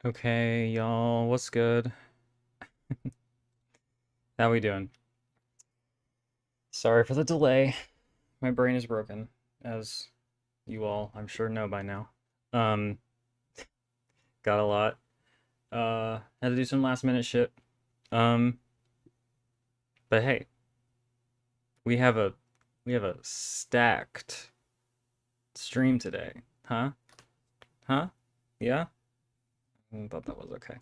Okay, y'all, what's good? How we doing? Sorry for the delay. My brain is broken, as you all, I'm sure, know by now. Um, got a lot. Had to do some last minute shit. Um, but hey, we have a stacked stream today. Huh? Huh? Yeah? Thought that was okay.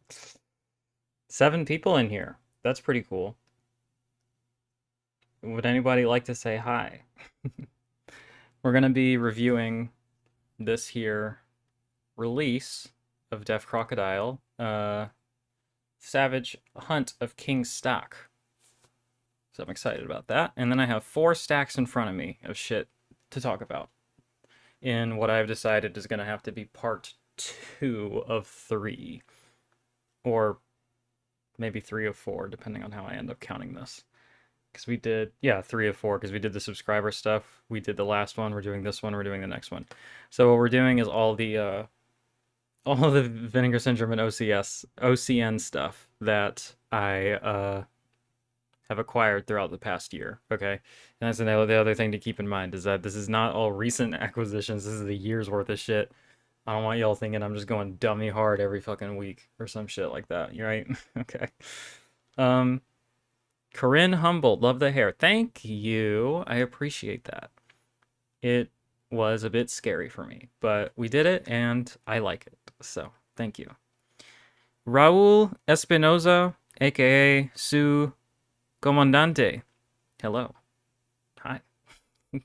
7 people in here. That's pretty cool. Would anybody like to say hi? We're gonna be reviewing this here release of Deaf Crocodile, Savage Hunt of King STAKH. So I'm excited about that. And then I have 4 stacks in front of me of shit to talk about in what I've decided is going to have to be part 2 of 3. Or maybe 3 of 4, depending on how I end up counting this. Because we did, yeah, 3 of 4, because we did the subscriber stuff. We did the last one, we're doing this one, we're doing the next one. So what we're doing is all the Vinegar Syndrome and OCN stuff that I have acquired throughout the past year. Okay, and that's the other thing to keep in mind is that this is not all recent acquisitions. This is a year's worth of shit. I don't want y'all thinking I'm just going dummy hard every fucking week or some shit like that. You right? Okay. Um, Corinne Humboldt, love the hair. Thank you. I appreciate that. It was a bit scary for me, but we did it and I like it. So thank you. Raul Espinoza, aka Su Comandante. Hello. Hi.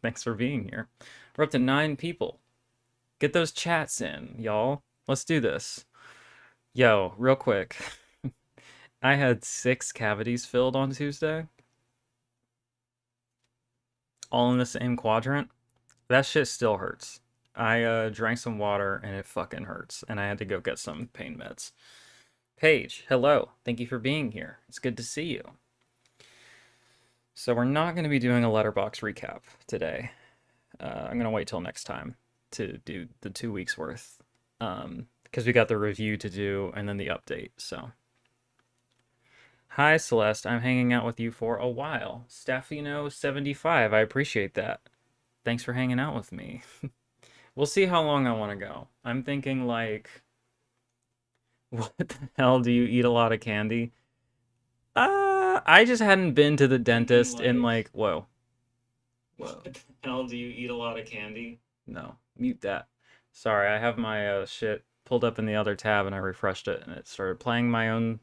Thanks for being here. We're up to 9 people. Get those chats in, y'all. Let's do this. Yo, real quick. I had 6 cavities filled on Tuesday. All in the same quadrant. That shit still hurts. I drank some water and it fucking hurts. And I had to go get some pain meds. Paige, hello. Thank you for being here. It's good to see you. So we're not going to be doing a letterbox recap today. I'm going to wait till next time to do the 2 weeks worth. Because we got the review to do and then the update, so. Hi, Celeste. I'm hanging out with you for a while. Staffino75, I appreciate that. Thanks for hanging out with me. We'll see how long I want to go. I'm thinking like, what the hell, do you eat a lot of candy? I just hadn't been to the dentist in like, whoa. What the hell, do you eat a lot of candy? No, mute that. Sorry, I have my shit pulled up in the other tab and I refreshed it and it started playing my own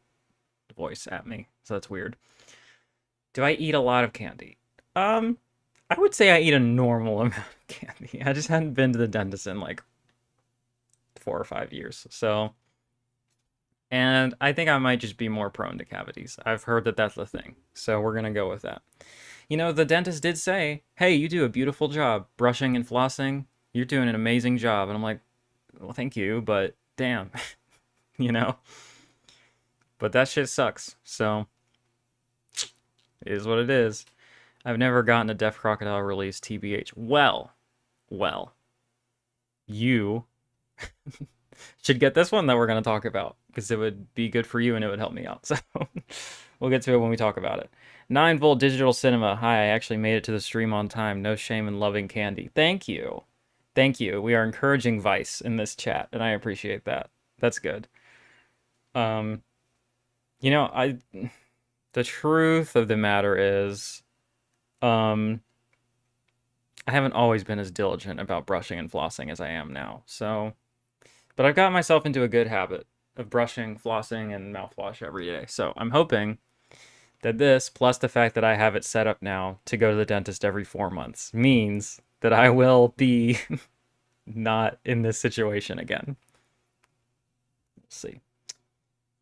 voice at me. So that's weird. Do I eat a lot of candy? I would say I eat a normal amount of candy. I just hadn't been to the dentist in like 4 or 5 years. So, and I think I might just be more prone to cavities. I've heard that that's the thing. So we're going to go with that. You know, the dentist did say, hey, you do a beautiful job brushing and flossing. You're doing an amazing job. And I'm like, well, thank you, but damn, you know? But that shit sucks. So, it is what it is. I've never gotten a Deaf Crocodile release, TBH. Well, you should get this one that we're going to talk about because it would be good for you and it would help me out. So, we'll get to it when we talk about it. 9-volt digital cinema. Hi, I actually made it to the stream on time. No shame in loving candy. Thank you. Thank you. We are encouraging Vice in this chat, and I appreciate that. That's good. You know, the truth of the matter is, I haven't always been as diligent about brushing and flossing as I am now. So, but I've got myself into a good habit of brushing, flossing, and mouthwash every day. So I'm hoping that this, plus the fact that I have it set up now to go to the dentist every 4 months, means that I will be not in this situation again. We'll see.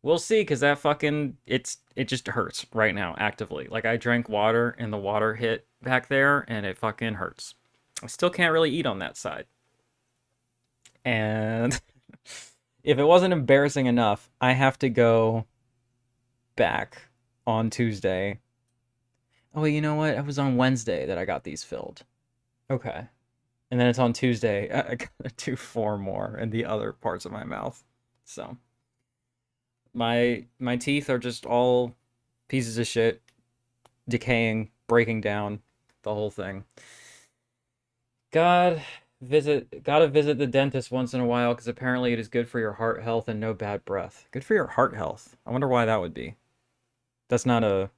We'll see, because that fucking, it just hurts right now, actively. Like, I drank water, and the water hit back there, and it fucking hurts. I still can't really eat on that side. And if it wasn't embarrassing enough, I have to go back on Tuesday. Oh, you know what? It was on Wednesday that I got these filled. Okay. And then it's on Tuesday. I gotta do 4 more in the other parts of my mouth. So, My teeth are just all pieces of shit, decaying, breaking down, the whole thing. Gotta visit the dentist once in a while because apparently it is good for your heart health and no bad breath. Good for your heart health. I wonder why that would be. That's not a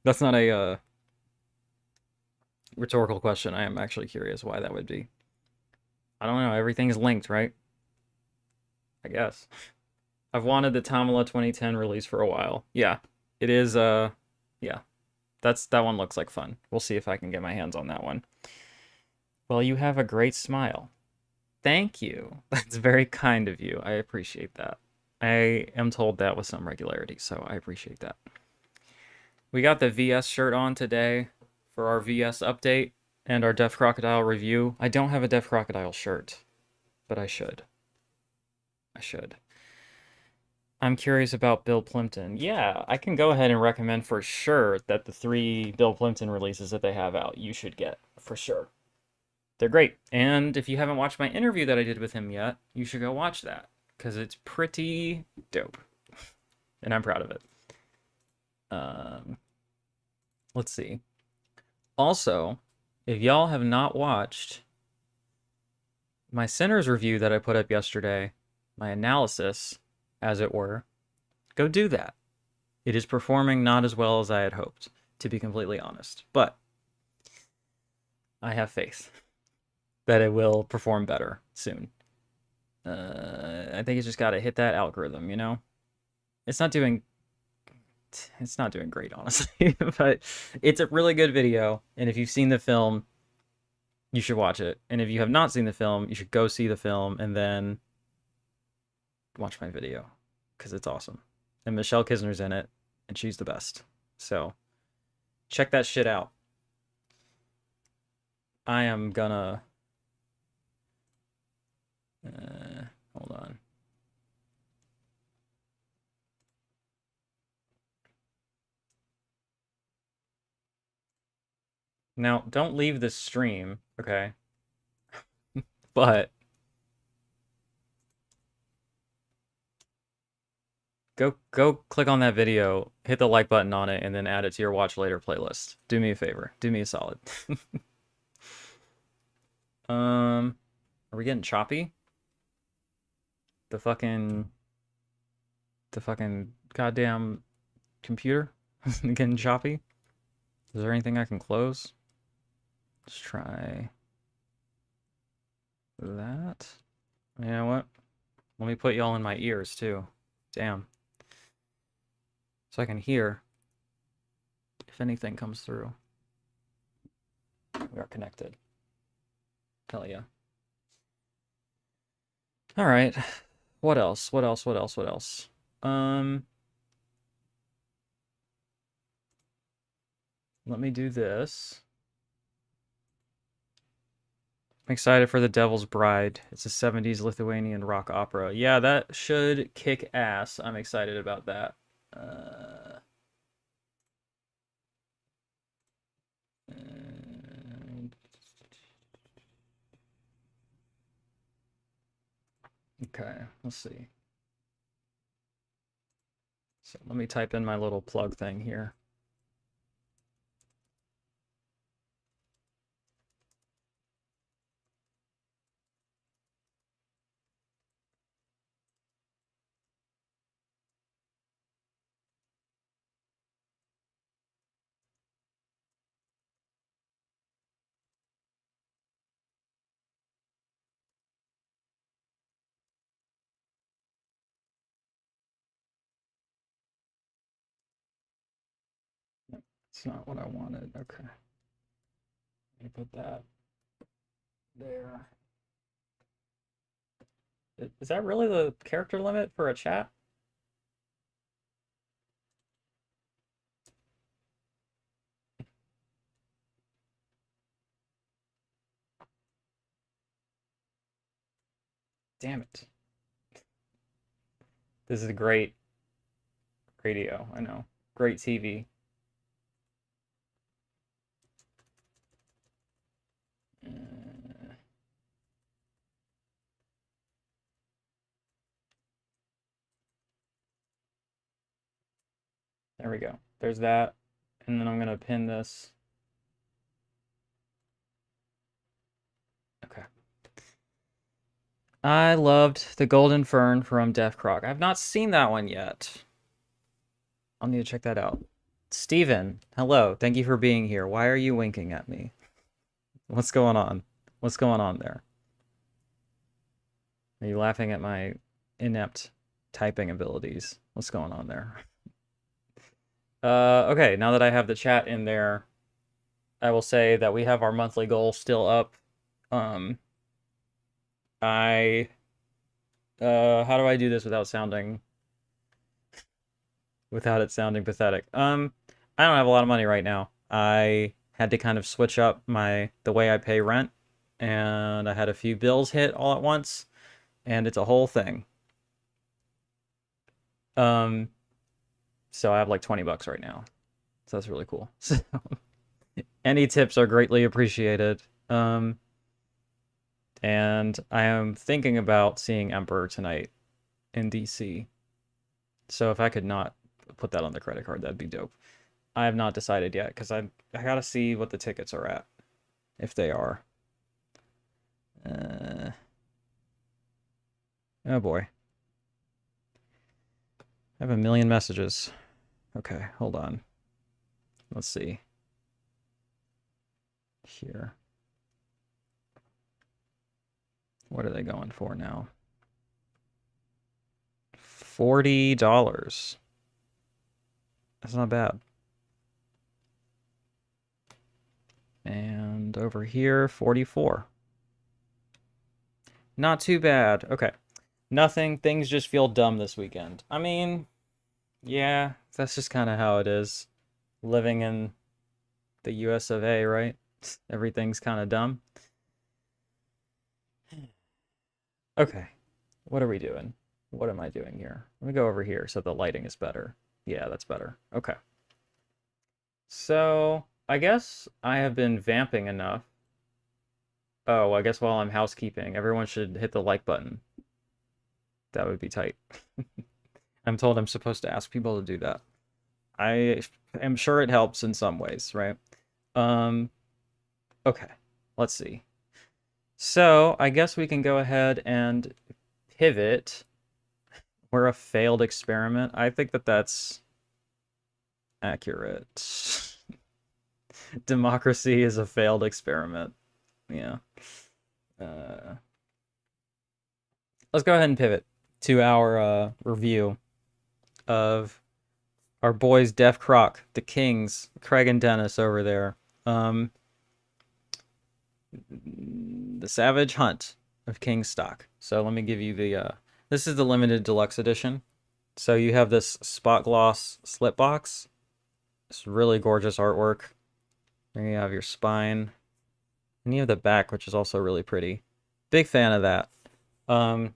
that's not a rhetorical question. I am actually curious why that would be. I don't know. Everything's linked, right? I guess. I've wanted the Tamala 2010 release for a while. Yeah, it is. Yeah, that one looks like fun. We'll see if I can get my hands on that one. Well, you have a great smile. Thank you. That's very kind of you. I appreciate that. I am told that with some regularity, so I appreciate that. We got the VS shirt on today for our VS update and our Deaf Crocodile review. I don't have a Deaf Crocodile shirt, but I should. I should. I'm curious about Bill Plimpton. Yeah, I can go ahead and recommend for sure that the 3 Bill Plimpton releases that they have out, you should get, for sure. They're great. And if you haven't watched my interview that I did with him yet, you should go watch that, because it's pretty dope. And I'm proud of it. Let's see. Also, if y'all have not watched my Sinners review that I put up yesterday, my analysis, as it were, go do that. It is performing not as well as I had hoped, to be completely honest. But I have faith that it will perform better soon. I think it's just got to hit that algorithm, you know? It's not doing great, honestly, but it's a really good video. And if you've seen the film, you should watch it. And if you have not seen the film, you should go see the film and then watch my video, because it's awesome. And Michelle Kisner's in it, and she's the best. So check that shit out. I am gonna hold on. Now, don't leave this stream, okay? But go click on that video, hit the like button on it, and then add it to your watch later playlist. Do me a favor. Do me a solid. Are we getting choppy? The fucking goddamn computer getting choppy? Is there anything I can close? Let's try that. You know what? Let me put y'all in my ears too. Damn. So I can hear if anything comes through. We are connected. Hell yeah. All right. What else? What else? What else? What else? Let me do this. I'm excited for The Devil's Bride. It's a 70s Lithuanian rock opera. Yeah, that should kick ass. I'm excited about that. Okay, let's see. So let me type in my little plug thing here. It's not what I wanted. Okay. Let me put that there. Is that really the character limit for a chat? Damn it. This is a great radio, I know. Great TV. There we go. There's that. And then I'm going to pin this. Okay. I loved the Golden Fern from Death Croc. I've not seen that one yet. I'll need to check that out. Steven, hello. Thank you for being here. Why are you winking at me? What's going on? What's going on there? Are you laughing at my inept typing abilities? What's going on there? Okay, now that I have the chat in there, I will say that we have our monthly goal still up. How do I do this without it sounding pathetic? I don't have a lot of money right now. I had to kind of switch up the way I pay rent, and I had a few bills hit all at once, and it's a whole thing. So I have like 20 bucks right now. So that's really cool. So any tips are greatly appreciated. And I am thinking about seeing Emperor tonight in DC. So if I could not put that on the credit card, that'd be dope. I have not decided yet because I gotta see what the tickets are at, if they are. Oh boy. I have a million messages. Okay, hold on. Let's see. Here. What are they going for now? $40. That's not bad. And over here, 44. Not too bad. Okay. Nothing. Things just feel dumb this weekend. I mean, yeah, that's just kind of how it is. Living in the US of A, right? Everything's kind of dumb. Okay. What are we doing? What am I doing here? Let me go over here so the lighting is better. Yeah, that's better. Okay. So, I guess I have been vamping enough. Oh, I guess while I'm housekeeping, everyone should hit the like button. That would be tight. I'm told I'm supposed to ask people to do that. I am sure it helps in some ways, right? Okay, let's see. So, I guess we can go ahead and pivot. We're a failed experiment. I think that that's accurate. Democracy is a failed experiment. Yeah. Let's go ahead and pivot to our review of our boys Def Croc, the Kings, Craig and Dennis over there. The Savage Hunt of King STAKH. So let me give you the this is the limited deluxe edition. So you have this spot gloss slip box. It's really gorgeous artwork. There you have your spine. And you have the back, which is also really pretty. Big fan of that. And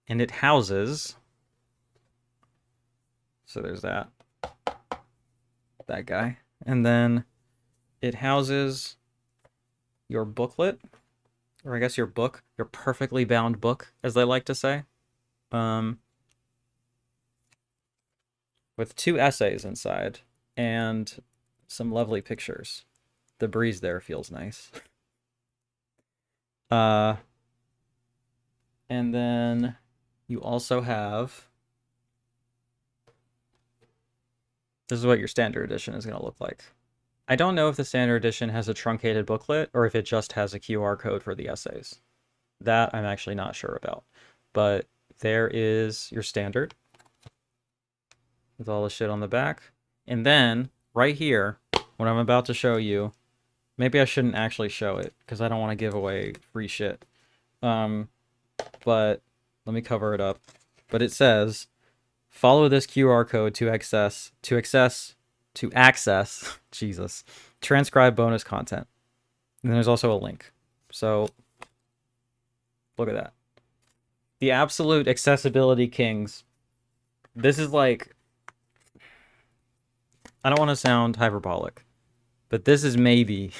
it houses, so there's that guy. And then it houses your booklet, or I guess your book, your perfectly bound book, as they like to say. With 2 essays inside and some lovely pictures. The breeze there feels nice. And then you also have, this is what your standard edition is going to look like. I don't know if the standard edition has a truncated booklet or if it just has a QR code for the essays. That I'm actually not sure about. But there is your standard with all the shit on the back. And then right here, what I'm about to show you, maybe I shouldn't actually show it because I don't want to give away free shit. But let me cover it up. But it says, follow this QR code to access Jesus, transcribe bonus content. And there's also a link. So look at that. The absolute accessibility kings. This is like, I don't want to sound hyperbolic, but this is maybe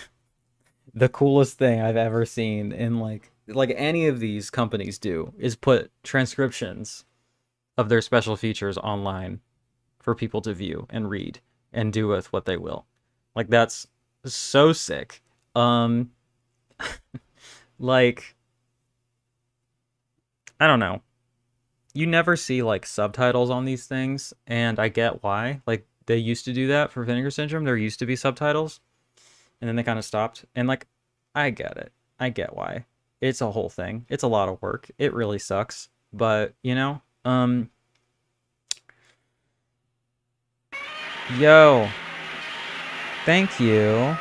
the coolest thing I've ever seen in like any of these companies do, is put transcriptions of their special features online. for people to view and read and do with what they will. Like, that's so sick. Like, I don't know. You never see like subtitles on these things, and I get why. Like, they used to do that for Vinegar Syndrome. There used to be subtitles, and then they kind of stopped. And like, I get it. I get why. It's a whole thing. It's a lot of work. It really sucks. But, yo, thank you,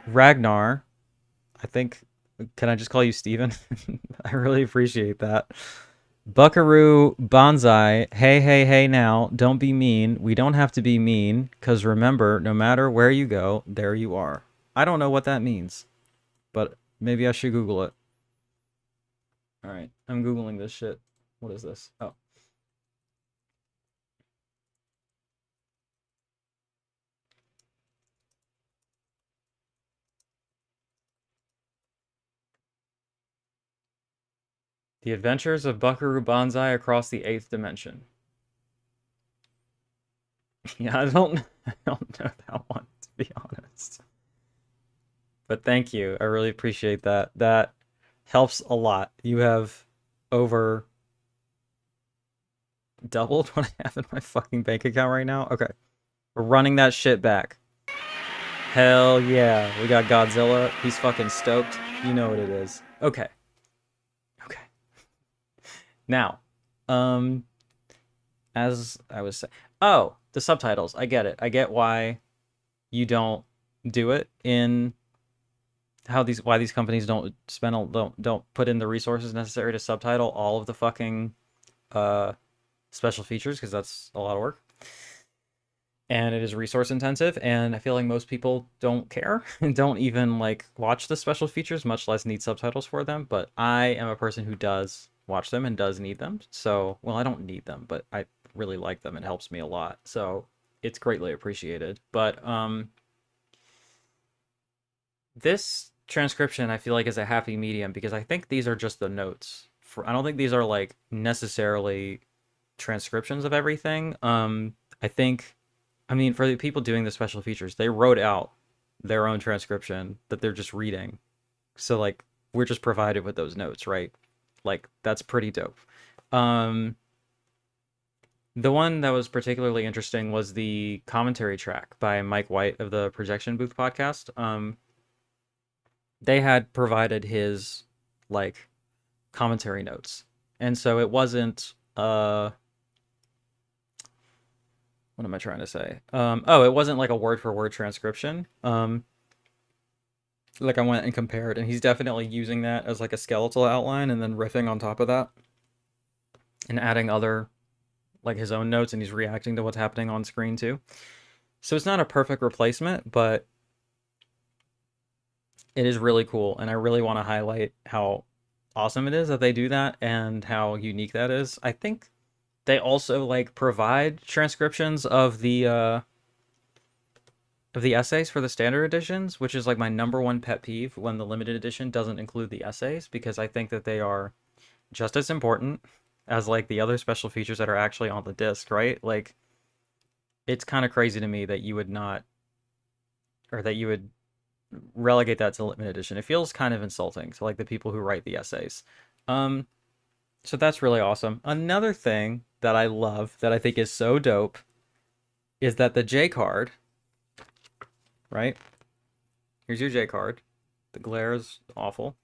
Ragnar. I think, can I just call you Steven? I really appreciate that. Buckaroo Bonsai, hey, hey, hey now, don't be mean. We don't have to be mean, because remember, no matter where you go, there you are. I don't know what that means, but maybe I should Google it. All right, I'm Googling this shit. What is this? Oh. The Adventures of Buckaroo Banzai Across the Eighth Dimension. Yeah, I don't know that one, to be honest. But thank you. I really appreciate that. That helps a lot. You have over doubled what I have in my fucking bank account right now. Okay. We're running that shit back. Hell yeah. We got Godzilla. He's fucking stoked. You know what it is. Okay. Okay. Now, as I was saying, oh, the subtitles. I get it. I get why you don't do it in why these companies don't put in the resources necessary to subtitle all of the fucking special features, because that's a lot of work. And it is resource intensive, and I feel like most people don't care and don't even like watch the special features, much less need subtitles for them. But I am a person who does watch them and does need them. So, well, I don't need them, but I really like them. It helps me a lot. So it's greatly appreciated. But this transcription I feel like is a happy medium, because I think these are just the notes. I don't think these are like necessarily transcriptions of everything. I mean, for the people doing the special features, they wrote out their own transcription that they're just reading. So like, we're just provided with those notes, right? Like, that's pretty dope. The one that was particularly interesting was the commentary track by Mike White of the Projection Booth podcast. They had provided his like commentary notes, and so it wasn't what am I trying to say? It wasn't like a word for word transcription. Like, I went and compared, and he's definitely using that as like a skeletal outline and then riffing on top of that and adding other like his own notes, and he's reacting to what's happening on screen too. So it's not a perfect replacement, but it is really cool, and I really want to highlight how awesome it is that they do that and how unique that is. I think they also like provide transcriptions of the essays for the standard editions, which is like my number one pet peeve when the limited edition doesn't include the essays, because I think that they are just as important as like the other special features that are actually on the disc, right? Like, it's kind of crazy to me that you would not, or that you would relegate that to limited edition. It feels kind of insulting to like the people who write the essays. So that's really awesome. Another thing that I love, that I think is so dope, is that the J card, right? Here's your J card. The glare is awful.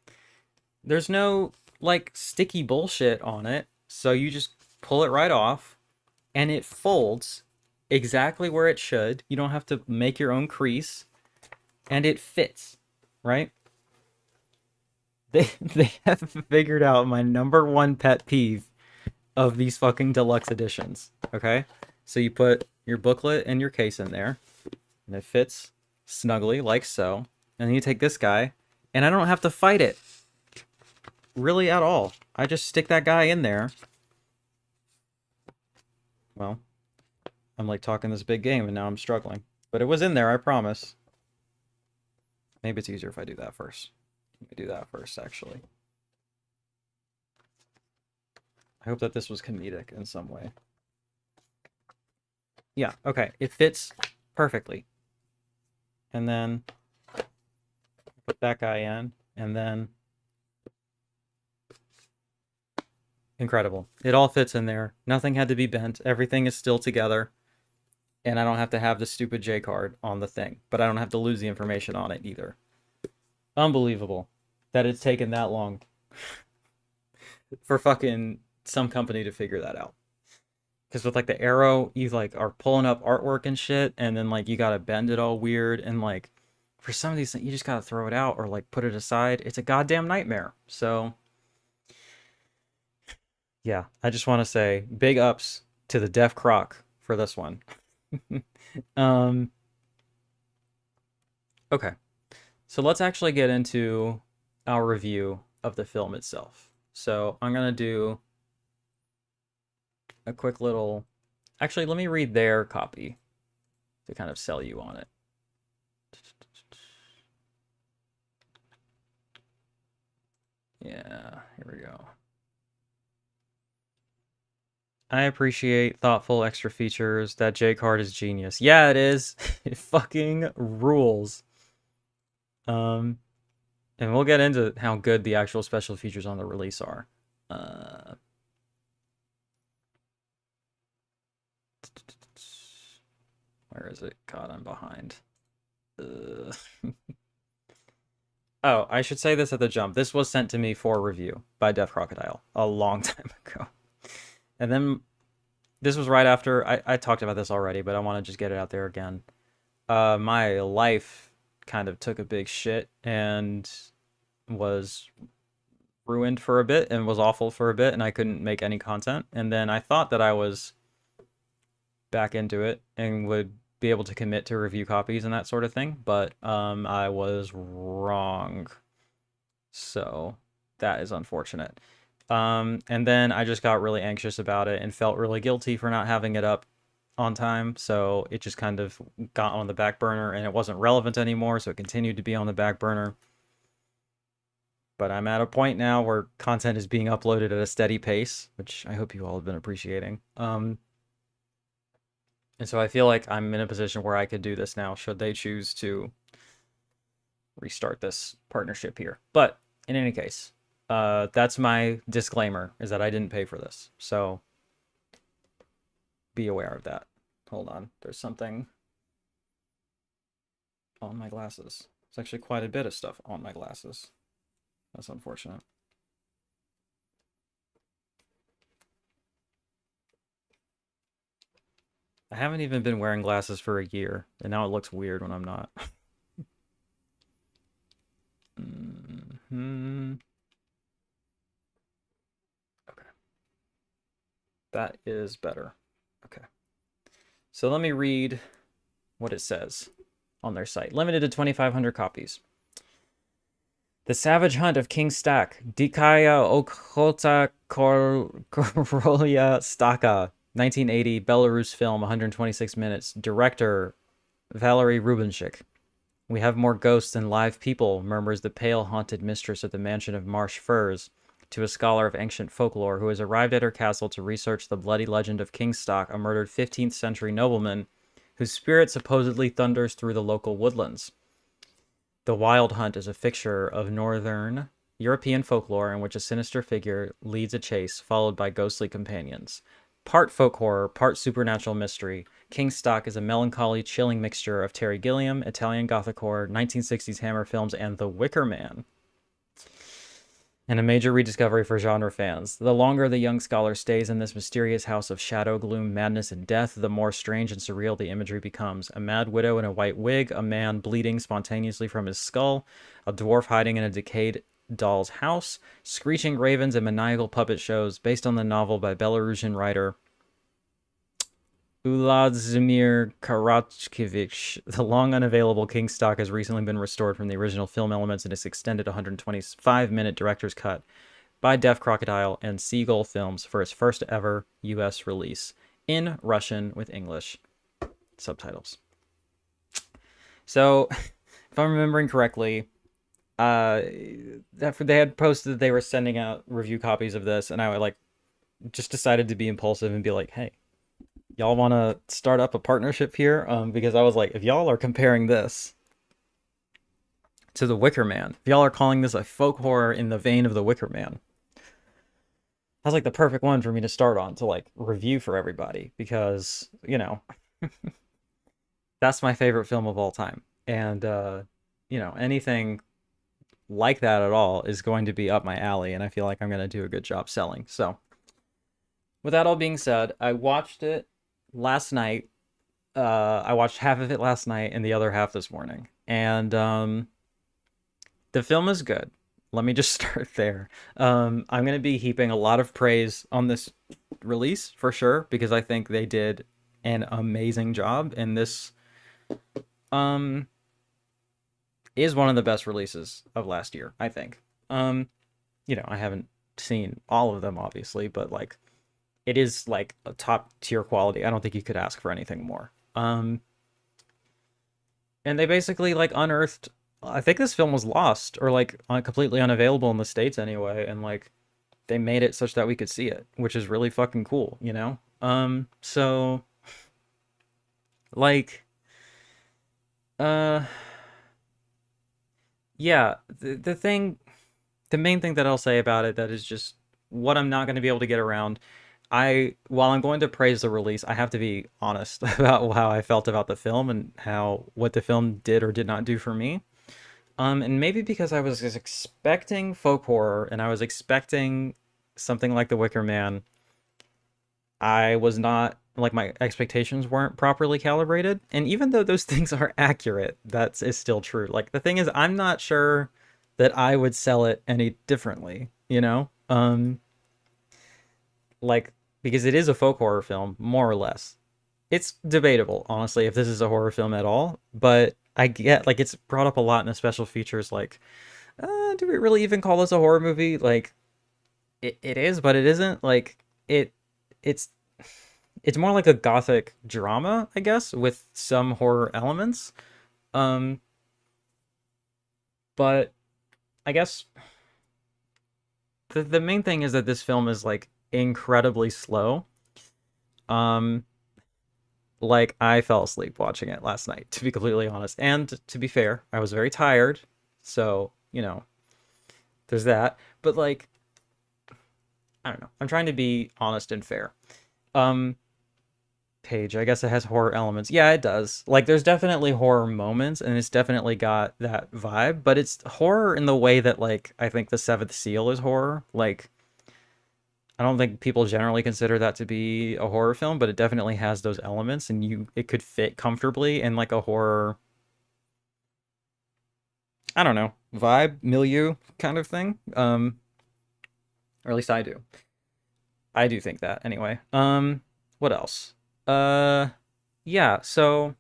There's no like sticky bullshit on it, so you just pull it right off, and it folds exactly where it should. You don't have to make your own crease, and it fits, right? They have figured out my number one pet peeve of these fucking deluxe editions. Okay, so you put your booklet and your case in there, and it fits snugly like so. And then you take this guy, and I don't have to fight it really at all. I just stick that guy in there. Well, I'm like talking this big game, and now I'm struggling, but it was in there, I promise. Maybe it's easier if I do that first. Let me do that first, actually. I hope that this was comedic in some way. Yeah, okay. It fits perfectly. And then put that guy in, and then incredible. It all fits in there. Nothing had to be bent. Everything is still together. And I don't have to have the stupid J card on the thing, but I don't have to lose the information on it either. Unbelievable that it's taken that long for fucking some company to figure that out. Because with like the arrow, you like are pulling up artwork and shit, and then like you gotta bend it all weird, and like for some of these things, you just gotta throw it out or like put it aside. It's a goddamn nightmare. So yeah, I just want to say big ups to the Deaf Croc for this one. um, okay, so let's actually get into our review of the film itself. So I'm gonna do a quick little. Actually, let me read their copy to kind of sell you on it. Yeah, here we go. I appreciate thoughtful extra features. That J card is genius. Yeah, it is. It fucking rules. And we'll get into how good the actual special features on the release are. Where is it? God, I'm behind. Oh, I should say this at the jump. This was sent to me for review by Deaf Crocodile a long time ago. And then this was right after I talked about this already, but I want to just get it out there again. My life kind of took a big shit and was ruined for a bit and was awful for a bit, and I couldn't make any content. And then I thought that I was back into it and would be able to commit to review copies and that sort of thing, but I was wrong. So that is unfortunate. And then I just got really anxious about it and felt really guilty for not having it up on time, so it just kind of got on the back burner, and it wasn't relevant anymore, so it continued to be on the back burner. But I'm at a point now where content is being uploaded at a steady pace, which I hope you all have been appreciating. And so I feel like I'm in a position where I could do this now, should they choose to restart this partnership here. But in any case, that's my disclaimer, is that I didn't pay for this. So be aware of that. Hold on. There's something on my glasses. It's actually quite a bit of stuff on my glasses. That's unfortunate. I haven't even been wearing glasses for a year, and now it looks weird when I'm not. Okay. That is better. Okay. So let me read what it says on their site. Limited to 2,500 copies. The Savage Hunt of King STAKH, Dikaya Okhota Korolia STAKH, 1980, Belarus film, 126 minutes. Director, Valery Rubinshik. We have more ghosts than live people, murmurs the pale, haunted mistress of the mansion of Marsh Firs to a scholar of ancient folklore who has arrived at her castle to research the bloody legend of King STAKH, a murdered 15th century nobleman whose spirit supposedly thunders through the local woodlands. The Wild Hunt is a fixture of northern European folklore in which a sinister figure leads a chase, followed by ghostly companions. Part folk horror, part supernatural mystery, King STAKH is a melancholy, chilling mixture of Terry Gilliam, Italian Gothic horror, 1960s Hammer films, and The Wicker Man. And a major rediscovery for genre fans. The longer the young scholar stays in this mysterious house of shadow, gloom, madness, and death, the more strange and surreal the imagery becomes. A mad widow in a white wig, a man bleeding spontaneously from his skull, a dwarf hiding in a decayed doll's house, screeching ravens, and maniacal puppet shows based on the novel by Belarusian writer Uladzimir Karachkevich. The long unavailable King STAKH has recently been restored from the original film elements in its extended 125-minute director's cut by Deaf Crocodile and Seagull Films for its first ever U.S. release in Russian with English subtitles. So, if I'm remembering correctly, they had posted that they were sending out review copies of this, and I would just decided to be impulsive and be like, hey, Y'all want to start up a partnership here? Because I was like, if y'all are comparing this to The Wicker Man, if y'all are calling this a folk horror in the vein of The Wicker Man, that's like the perfect one for me to start on to like review for everybody because, that's my favorite film of all time. And anything like that at all is going to be up my alley, and I feel like I'm going to do a good job selling. So, with that all being said, I watched it last night. I watched half of it last night and the other half this morning. And the film is good. Let me just start there. I'm going to be heaping a lot of praise on this release for sure because I think they did an amazing job, and this um is one of the best releases of last year, I think. I haven't seen all of them obviously, but like it is like a top tier quality. I don't think you could ask for anything more. And they basically like unearthed, I think this film was lost or like completely unavailable in the States anyway, and like they made it such that we could see it, which is really fucking cool, you know? So like uh yeah, the main thing that I'll say about it that is just what I'm not going to be able to get around. While I'm going to praise the release, I have to be honest about how I felt about the film and how what the film did or did not do for me. And maybe because I was just expecting folk horror and I was expecting something like The Wicker Man, I was not like my expectations weren't properly calibrated. And even though those things are accurate, that is still true. Like the thing is, I'm not sure that I would sell it any differently, you know? Like because it is a folk horror film, more or less. It's debatable, honestly, if this is a horror film at all, but I get like it's brought up a lot in the special features like do we really even call this a horror movie? Like it is, but it isn't. Like it it's it's more like a gothic drama, I guess, with some horror elements. Um, but I guess the main thing is that this film is like incredibly slow. Um, like I fell asleep watching it last night, to be completely honest. And to be fair, I was very tired, so there's that. But like, I don't know. I'm trying to be honest and fair. Um, Page. I guess it has horror elements. Yeah, it does. Like there's definitely horror moments and it's definitely got that vibe, but it's horror in the way that like I think The Seventh Seal is horror. Like I don't think people generally consider that to be a horror film, but it definitely has those elements and it could fit comfortably in like a horror, I don't know, vibe, milieu kind of thing. Or at least I do. I do think that anyway. What else? Uh yeah, so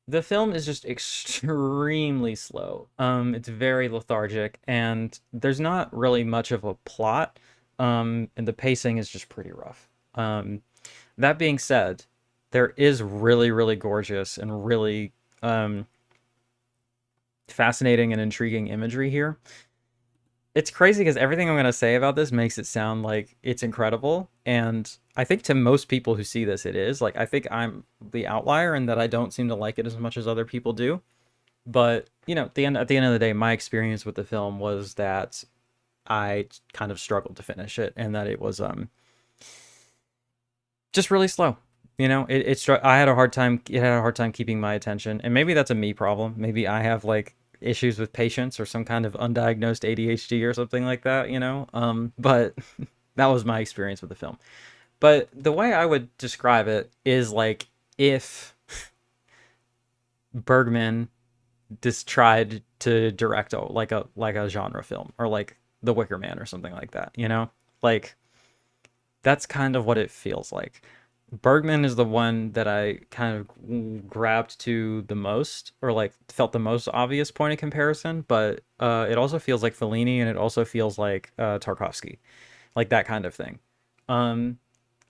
the film is just extremely slow. It's very lethargic, and there's not really much of a plot. And the pacing is just pretty rough. That being said, there is really, really gorgeous and really fascinating and intriguing imagery here. It's crazy because everything I'm going to say about this makes it sound like it's incredible. And I think to most people who see this, it is. Like, I think I'm the outlier in that I don't seem to like it as much as other people do. But, at the end of the day, my experience with the film was that I kind of struggled to finish it and that it was just really slow. I had a hard time, it had a hard time keeping my attention. And maybe that's a me problem. Maybe I have like issues with patience or some kind of undiagnosed ADHD or something like that. But that was my experience with the film. But the way I would describe it is like if Bergman just tried to direct like a genre film or like The Wicker Man or something like that. Like that's kind of what it feels like. Bergman is the one that I kind of grabbed to the most, or like felt the most obvious point of comparison. But it also feels like Fellini, and it also feels like Tarkovsky, like that kind of thing. Um,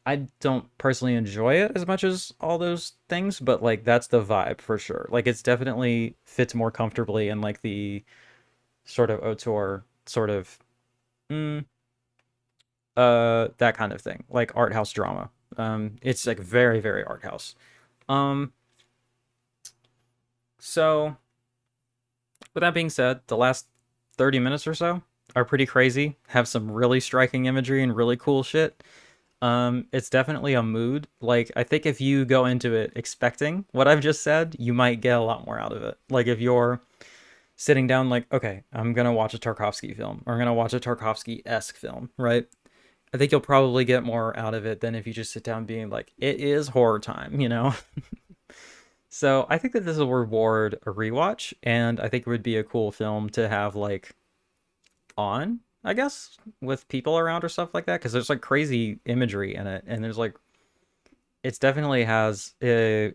I don't personally enjoy it as much as all those things, but like that's the vibe for sure. Like it's definitely fits more comfortably in like the sort of auteur sort of mm, that kind of thing, like art house drama. It's like very, very art house. Um, so with that being said, the last 30 minutes or so are pretty crazy, have some really striking imagery and really cool shit. It's definitely a mood. Like, I think if you go into it expecting what I've just said, you might get a lot more out of it. Like, if you're sitting down, like, okay, I'm gonna watch a Tarkovsky film, or I'm gonna watch a Tarkovsky-esque film, right? I think you'll probably get more out of it than if you just sit down being like, it is horror time, you know? So I think that this will reward a rewatch, and I think it would be a cool film to have, like, on, I guess, with people around or stuff like that, because there's like crazy imagery in it, and there's like it's definitely has a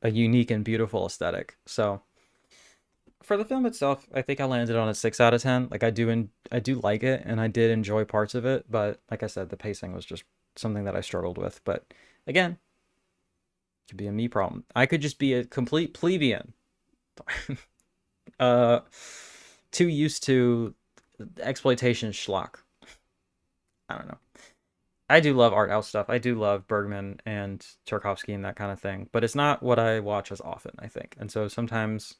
unique and beautiful aesthetic. So for the film itself, I think I landed on a 6 out of 10. Like I do like it, and I did enjoy parts of it, but like I said, the pacing was just something that I struggled with. But again, it could be a me problem. I could just be a complete plebeian, uh, too used to exploitation schlock. I don't know. I do love art house stuff. I do love Bergman and Tarkovsky and that kind of thing, but it's not what I watch as often, I think. And so sometimes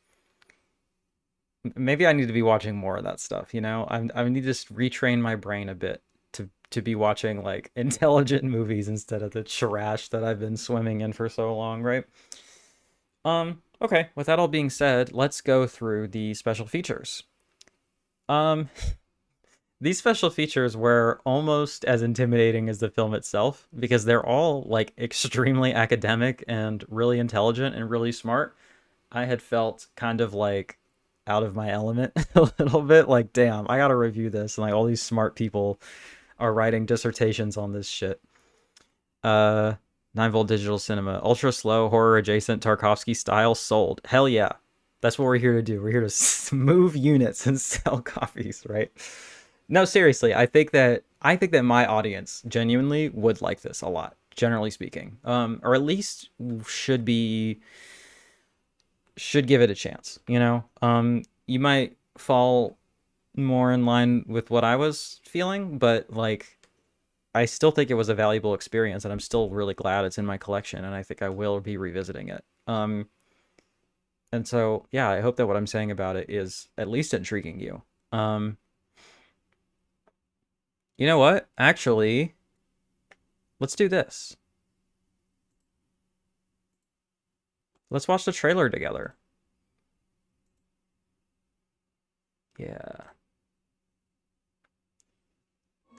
maybe I need to be watching more of that stuff, you know? I need to just retrain my brain a bit to be watching like intelligent movies instead of the trash that I've been swimming in for so long, right? Okay, with that all being said, let's go through the special features. Um, these special features were almost as intimidating as the film itself because they're all like extremely academic and really intelligent and really smart. I had felt kind of like out of my element a little bit, like, damn, I gotta review this, and like all these smart people are writing dissertations on this shit. uh 9-volt digital cinema, ultra slow horror adjacent Tarkovsky style, sold. Hell yeah, that's what we're here to do. We're here to move units and sell copies, right? No, seriously, I think that my audience genuinely would like this a lot, generally speaking. Or at least should give it a chance, you know? You might fall more in line with what I was feeling, but like I still think it was a valuable experience, and I'm still really glad it's in my collection, and I think I will be revisiting it. And so yeah, I hope that what I'm saying about it is at least intriguing you. You know what? Actually, let's do this. Let's watch the trailer together. Yeah.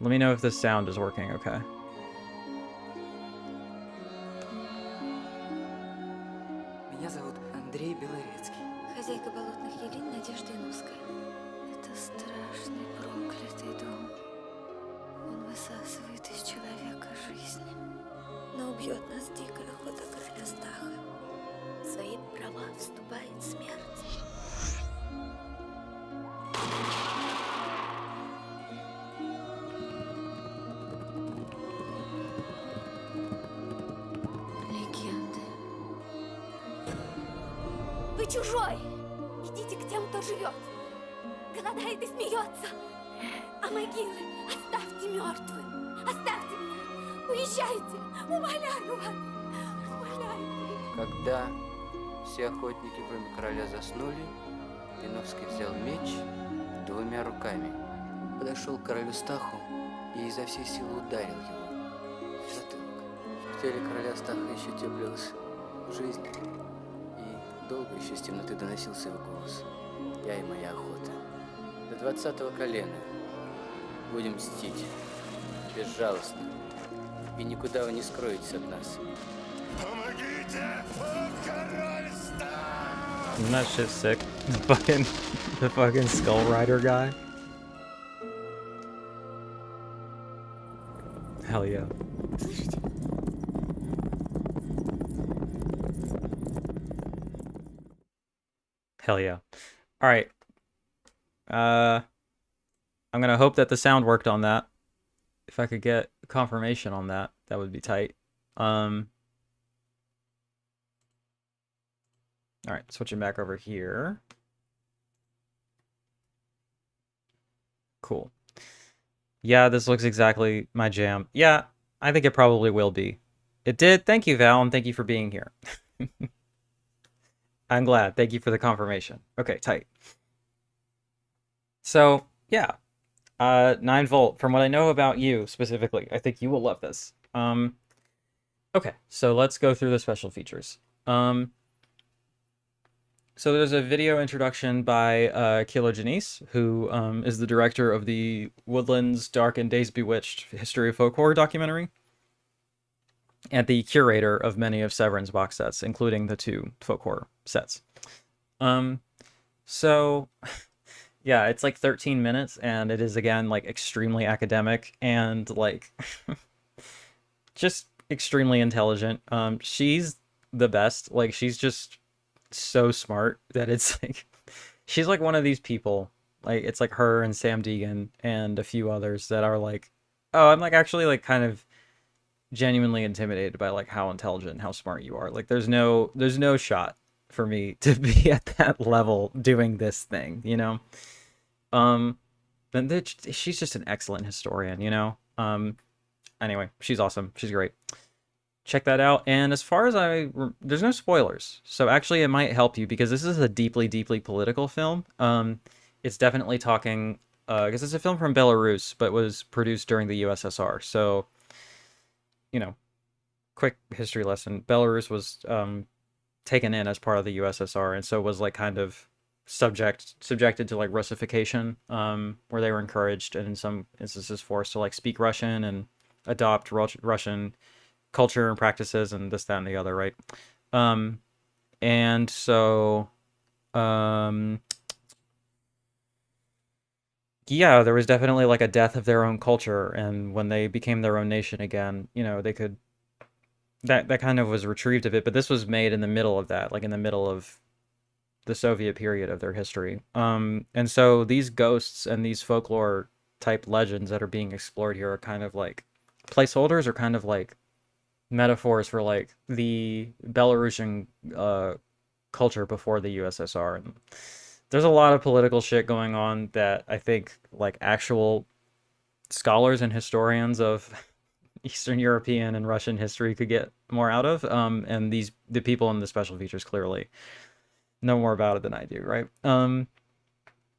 Let me know if this sound is working okay. Меня зовут Андрей Белорецкий. Хозяйка болотных елей Надежда Иновская. Это страшный проклятый дом. Он высасывает из человека жизнь. Но убьет нас дикая охота короля Стаха. В свои права вступает смерть. Легенды. Вы чужой! Идите к тем, кто живет. Голодает и смеется. А могилы оставьте мертвым. Оставьте меня. Уезжайте. Умоляю вас. Умоляю. Когда все охотники, кроме короля, заснули, Иновский взял меч 2 руками, подошел к королю Стаху и изо всей силы ударил его в затылок. В теле короля Стаха еще теплилась жизнь, и долго еще с темноты доносился его голос. Я и моя охота. До 20-го колена будем мстить, безжалостно, и никуда вы не скроетесь от нас. Помогите! Король Стах! Isn't that shit sick? The fucking Skull Rider guy. Hell yeah. Слышите? Hell yeah. All right. I'm gonna hope that the sound worked on that. If I could get confirmation on that, that would be tight. All right, switching back over here. Cool. Yeah, this looks exactly my jam. Yeah, I think it probably will be. It did. Thank you, Val, and thank you for being here. I'm glad. Thank you for the confirmation. Okay, tight. So, yeah. 9 volt. From what I know about you specifically, I think you will love this. Okay, so let's go through the special features. So there's a video introduction by Kilo Janice, who is the director of the Woodlands Dark and Days Bewitched History of Folk Horror documentary, and the curator of many of Severin's box sets, including the 2 folk horror sets. So yeah, it's like 13 minutes, and it is again like extremely academic and like just extremely intelligent. She's the best. Like, she's just so smart that it's like she's like one of these people, like it's like her and Sam Deegan and a few others that are like, oh, I'm like actually like kind of genuinely intimidated by like how intelligent and how smart you are. Like there's no shot for me to be at that level doing this thing, you know. And she's just an excellent historian, you know. Anyway, she's awesome. She's great. Check that out. And as far as there's no spoilers, so actually it might help you because this is a deeply, deeply political film. It's definitely talking because it's a film from Belarus, but was produced during the USSR. So, you know, quick history lesson: Belarus was taken in as part of the USSR, and so was like kind of subjected to like Russification, where they were encouraged and in some instances forced to like speak Russian and adopt Russian culture and practices and this, that, and the other, right? And so, yeah, there was definitely like a death of their own culture, and when they became their own nation again, you know, they could, that kind of was retrieved of it, but this was made in the middle of that, like in the middle of the Soviet period of their history. And so these ghosts and these folklore type legends that are being explored here are kind of like placeholders, or kind of like metaphors for like the Belarusian culture before the USSR. And there's a lot of political shit going on that I think like actual scholars and historians of Eastern European and Russian history could get more out of. And the people in the special features clearly know more about it than I do, right?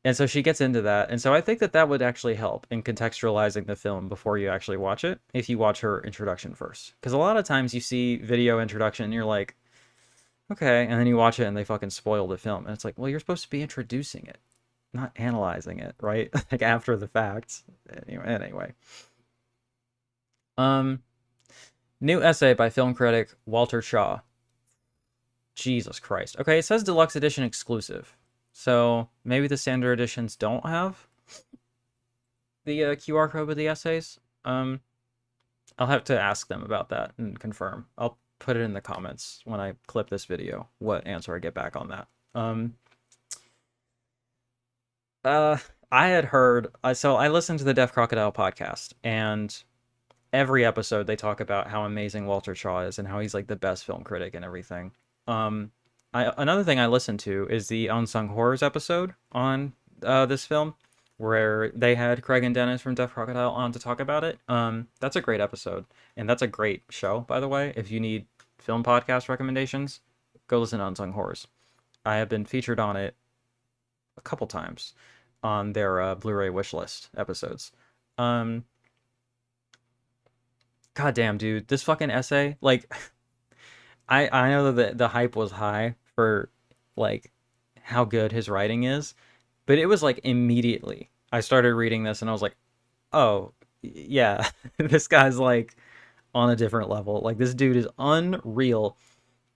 And so she gets into that. And so I think that would actually help in contextualizing the film before you actually watch it, if you watch her introduction first. Because a lot of times you see video introduction and you're like, okay, and then you watch it and they fucking spoil the film. And it's like, well, you're supposed to be introducing it, not analyzing it, right? Like after the fact. Anyway. New essay by film critic Walter Shaw. Jesus Christ. Okay, it says deluxe edition exclusive. So maybe the standard editions don't have the QR code with the essays. I'll have to ask them about that and confirm. I'll put it in the comments when I clip this video, what answer I get back on that. I had heard, so I listened to the Deaf Crocodile podcast, and every episode they talk about how amazing Walter Shaw is and how he's like the best film critic and everything. Another thing I listened to is the Unsung Horrors episode on this film, where they had Craig and Dennis from Deaf Crocodile on to talk about it. That's a great episode, and that's a great show, by the way. If you need film podcast recommendations, go listen to Unsung Horrors. I have been featured on it a couple times on their Blu-ray wishlist episodes. God damn, dude, this fucking essay, like, I know that the hype was high for like how good his writing is, but it was like immediately I started reading this and I was like, oh yeah, this guy's like on a different level. Like, this dude is unreal.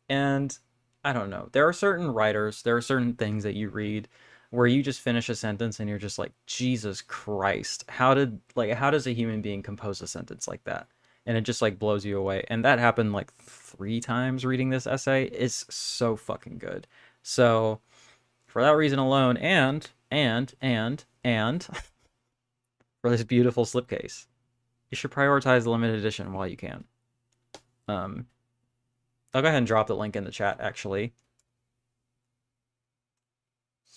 And I don't know, there are certain writers, there are certain things that you read where you just finish a sentence and you're just like, Jesus Christ, how does a human being compose a sentence like that? And it just like blows you away. And that happened like 3 times reading this essay. It's so fucking good. So for that reason alone, and for this beautiful slipcase, you should prioritize the limited edition while you can. I'll go ahead and drop the link in the chat, actually.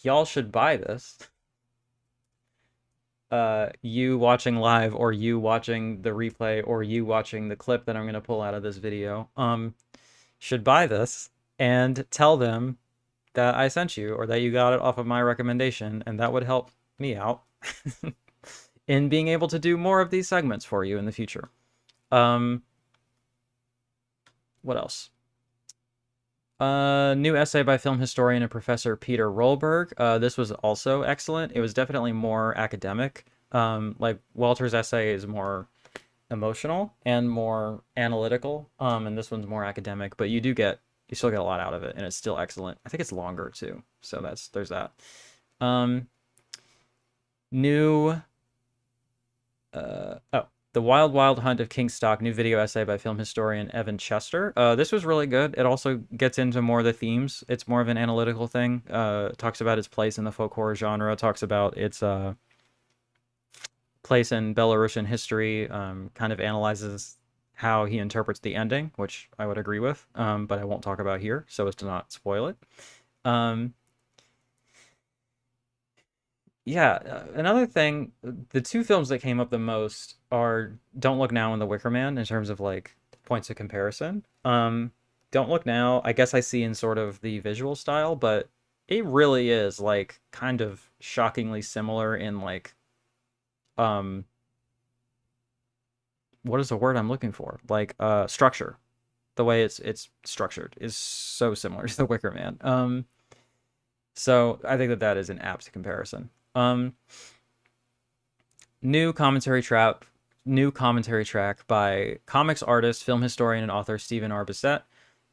Y'all should buy this. you watching live or you watching the replay or you watching the clip that I'm going to pull out of this video should buy this and tell them that I sent you or that you got it off of my recommendation, and that would help me out in being able to do more of these segments for you in the future. What else? New essay by film historian and professor Peter Rollberg. This was also excellent. It was definitely more academic. Like Walter's essay is more emotional and more analytical, and this one's more academic, but you still get a lot out of it, and it's still excellent. I think it's longer too, so there's that. New The Wild Wild Hunt of King STAKH, new video essay by film historian Evan Chester. This was really good. It also gets into more of the themes. It's more of an analytical thing. Talks about its place in the folk horror genre, talks about its place in Belarusian history, kind of analyzes how he interprets the ending, which I would agree with, but I won't talk about here so as to not spoil it. Yeah, another thing, the two films that came up the most are Don't Look Now and The Wicker Man in terms of like points of comparison. Don't Look Now, I guess I see in sort of the visual style, but it really is like kind of shockingly similar in like what is the word I'm looking for? Like structure. The way it's structured is so similar to The Wicker Man. So I think that is an apt comparison. New commentary track by comics artist, film historian, and author Stephen R. Bissett.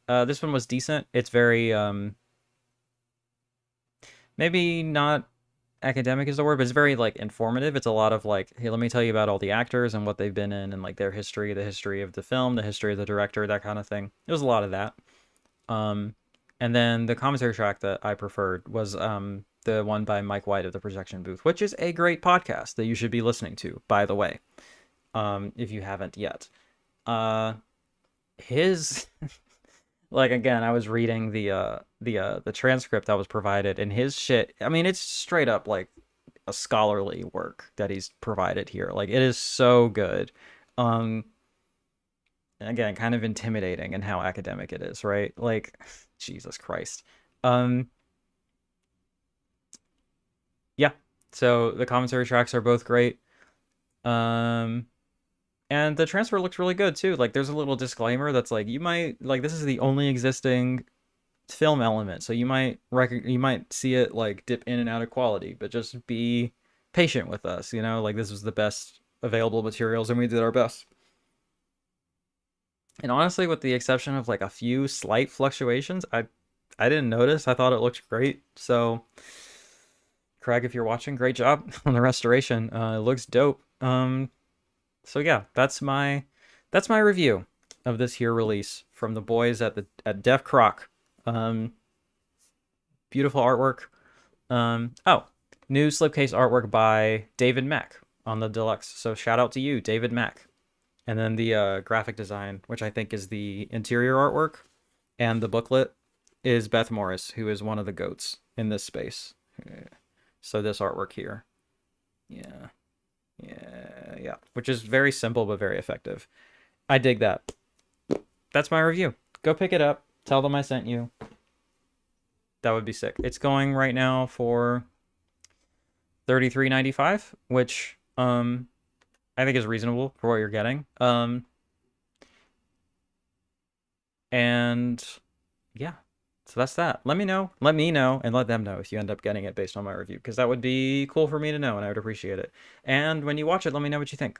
This one was decent. It's very maybe not academic is the word, but it's very like informative. It's a lot of like, hey, let me tell you about all the actors and what they've been in and like their history, the history of the film, the history of the director, that kind of thing. It was a lot of that. And then the commentary track that I preferred was the one by Mike White of The Projection Booth, which is a great podcast that you should be listening to, by the way, if you haven't yet. His like, again, I was reading the transcript that was provided, and his shit, I mean, it's straight up like a scholarly work that he's provided here. Like, it is so good. And again, kind of intimidating in how academic it is, right? Like, Jesus Christ. Yeah, so the commentary tracks are both great. And the transfer looks really good too. Like, there's a little disclaimer that's like, you might like, this is the only existing film element, so you might see it like dip in and out of quality, but just be patient with us, you know, like this was the best available materials and we did our best. And honestly, with the exception of like a few slight fluctuations, I didn't notice. I thought it looked great. So Craig, if you're watching, great job on the restoration. It looks dope. So yeah, that's my review of this here release from the boys at Def Croc. Beautiful artwork. Oh, new slipcase artwork by David Mack on the deluxe. So shout out to you, David Mack. And then the graphic design, which I think is the interior artwork, and the booklet is Beth Morris, who is one of the goats in this space. So this artwork here. Yeah, which is very simple but very effective. I dig that. That's my review. Go pick it up. Tell them I sent you. That would be sick. It's going right now for $33.95, which I think is reasonable for what you're getting. And yeah, so that's that. Let me know, and let them know if you end up getting it based on my review, because that would be cool for me to know, and I would appreciate it. And when you watch it, let me know what you think.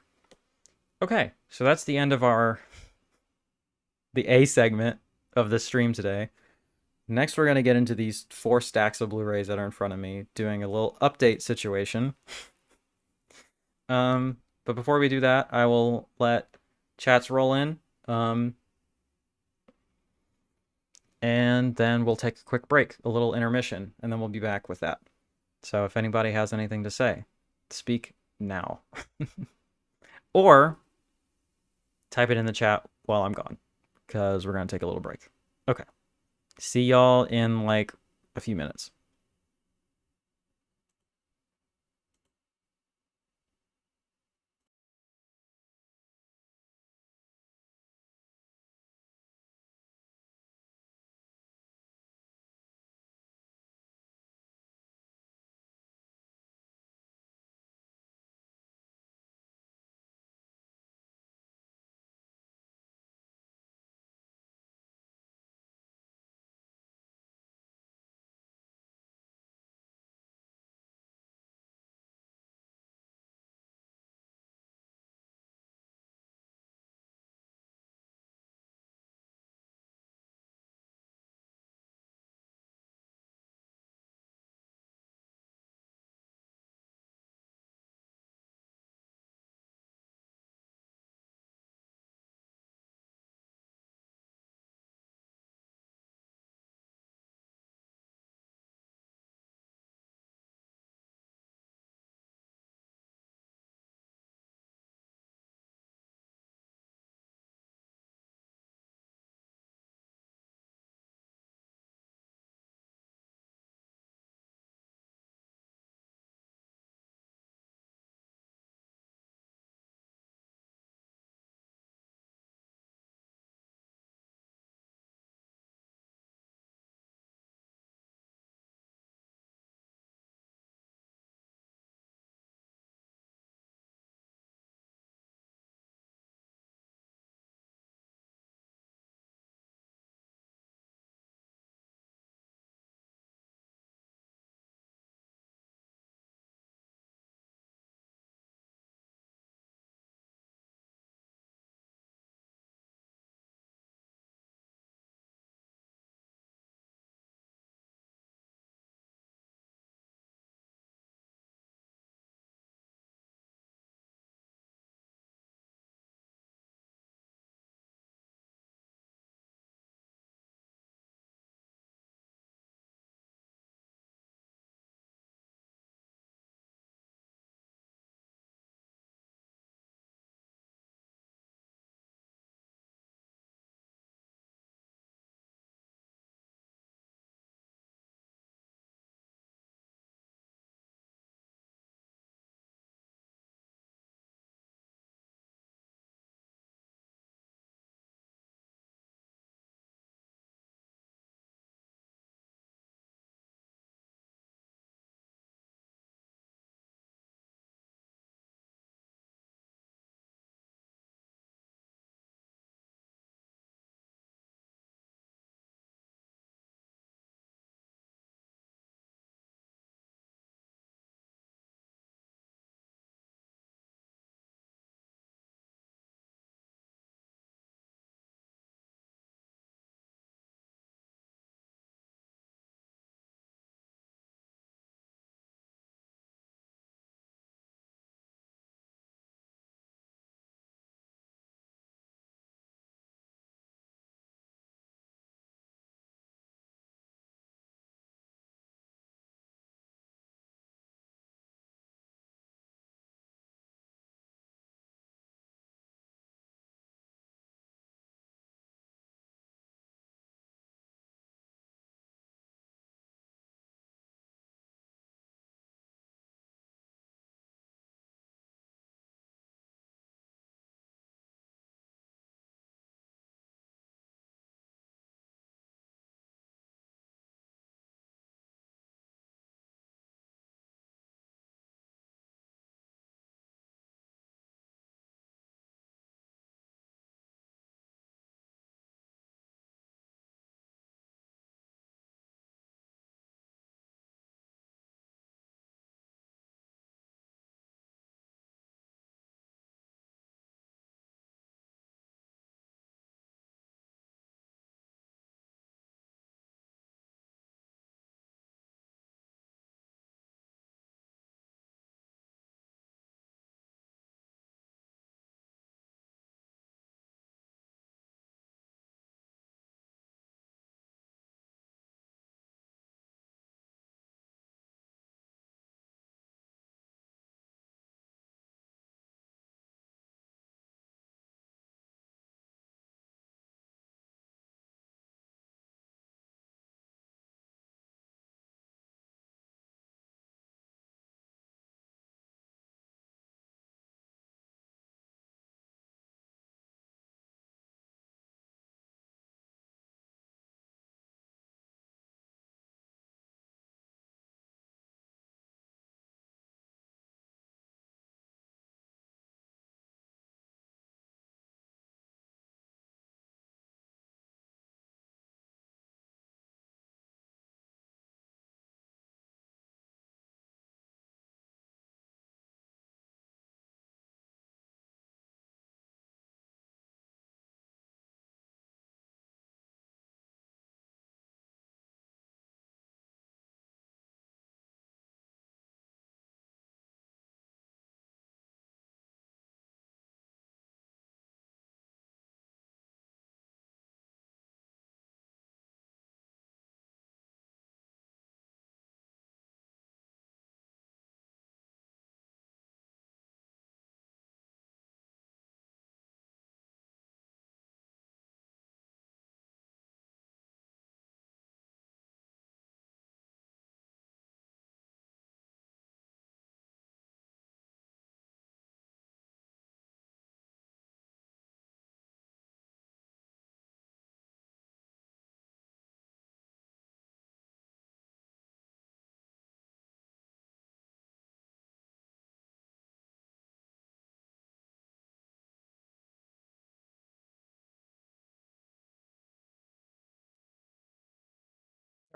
Okay, so that's the end of the A segment of the stream today. Next, we're going to get into these 4 stacks of Blu-rays that are in front of me, doing a little update situation. But before we do that, I will let chats roll in. And then we'll take a quick break, a little intermission, and then we'll be back with that. So if anybody has anything to say, speak now. Or type it in the chat while I'm gone, because we're going to take a little break. Okay. See y'all in like a few minutes.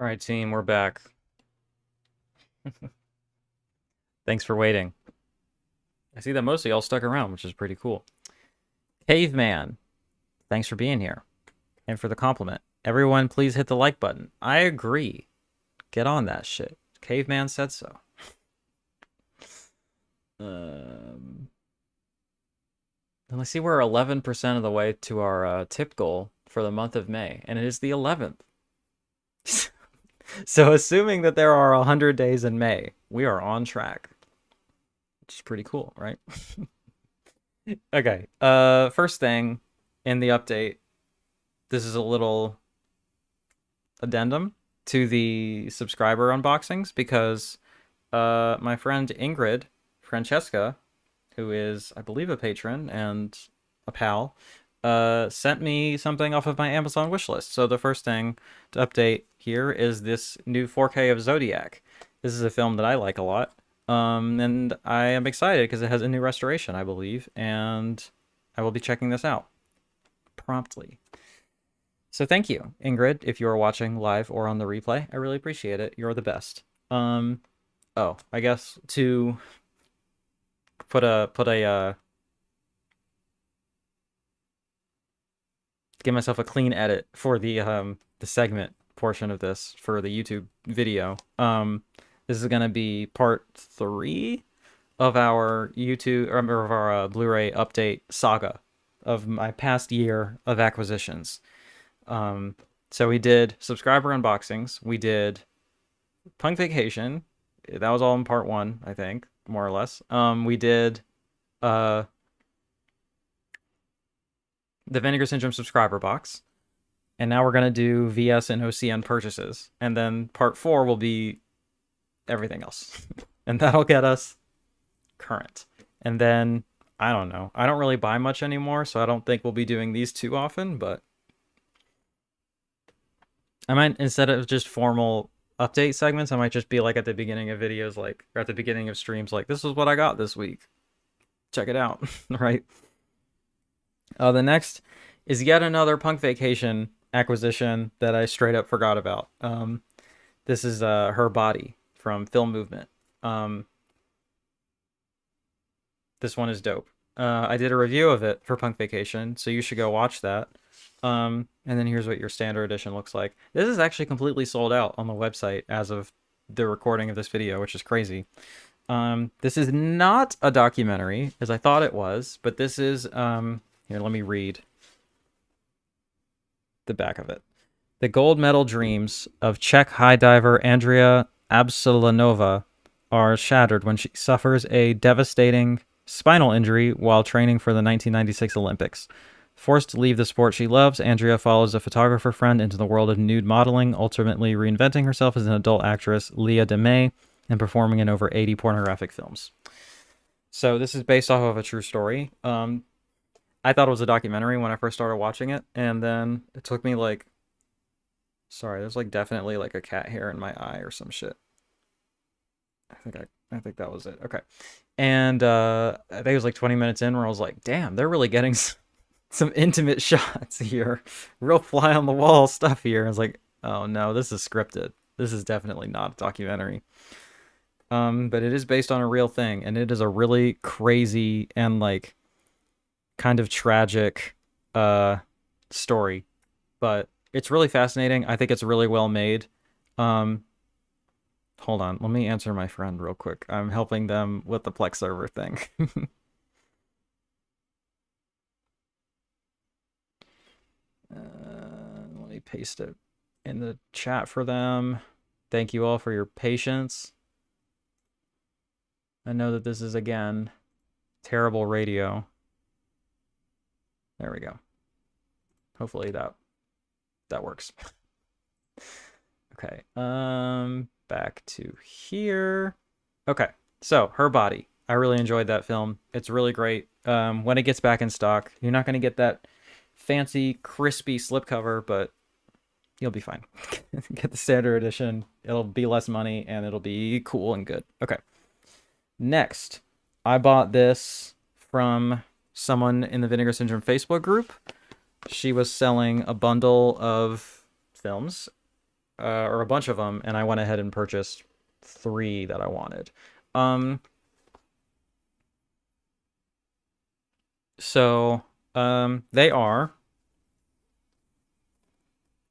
All right, team, we're back. Thanks for waiting. I see that most of y'all stuck around, which is pretty cool. Caveman, thanks for being here and for the compliment. Everyone, please hit the like button. I agree. Get on that shit. Caveman said so. And I see we're 11% of the way to our tip goal for the month of May, and it is the 11th. So assuming that there are 100 days in May, we are on track, which is pretty cool, right? Okay, first thing in the update, this is a little addendum to the subscriber unboxings because my friend Ingrid Francesca, who is, I believe, a patron and a pal, sent me something off of my Amazon wishlist. So the first thing to update here is this new 4K of Zodiac. This is a film that I like a lot, and I am excited because it has a new restoration, I believe, and I will be checking this out promptly. So thank you, Ingrid, if you are watching live or on the replay. I really appreciate it. You're the best. Oh, I guess to give myself a clean edit for the segment portion of this for the YouTube video. This is gonna be part 3 of our Blu-ray update saga of my past year of acquisitions. So we did subscriber unboxings. We did Punk Vacation. That was all in part 1, I think, more or less. We did the Vinegar Syndrome subscriber box. And now we're going to do VS and OCN purchases. And then part 4 will be everything else. And that'll get us current. And then, I don't know. I don't really buy much anymore, so I don't think we'll be doing these too often, but I might, instead of just formal update segments, I might just be like at the beginning of videos, like, or at the beginning of streams, like, this is what I got this week. Check it out, right? The next is yet another Punk Vacation acquisition that I straight up forgot about. This is Her Body from Film Movement. This one is dope. I did a review of it for Punk Vacation, so you should go watch that. And then here's what your standard edition looks like. This is actually completely sold out on the website as of the recording of this video, which is crazy. This is not a documentary, as I thought it was, but this is, here, let me read the back of it. The gold medal dreams of Czech high diver Andrea Absolanova are shattered when she suffers a devastating spinal injury while training for the 1996 Olympics. Forced to leave the sport she loves, Andrea follows a photographer friend into the world of nude modeling, ultimately reinventing herself as an adult actress, Leah DeMay, and performing in over 80 pornographic films. So this is based off of a true story. I thought it was a documentary when I first started watching it, and then it took me like, sorry, there's like definitely like a cat hair in my eye or some shit. I think that was it. Okay. And I think it was like 20 minutes in where I was like, damn, they're really getting some intimate shots here. Real fly on the wall stuff here. I was like, oh no, this is scripted. This is definitely not a documentary. But it is based on a real thing, and it is a really crazy and like kind of tragic story. But it's really fascinating. I think it's really well made. Hold on, let me answer my friend real quick. I'm helping them with the Plex server thing. Let me paste it in the chat for them. Thank you all for your patience. I know that this is, again, terrible radio. There we go. Hopefully that works. Okay, back to here. Okay, so Her Body. I really enjoyed that film. It's really great. When it gets back in stock, you're not going to get that fancy, crispy slipcover, but you'll be fine. Get the standard edition. It'll be less money, and it'll be cool and good. Okay. Next, I bought this from someone in the Vinegar Syndrome Facebook group. She was selling a bundle of films or a bunch of them, and I went ahead and purchased 3 that I wanted. So they are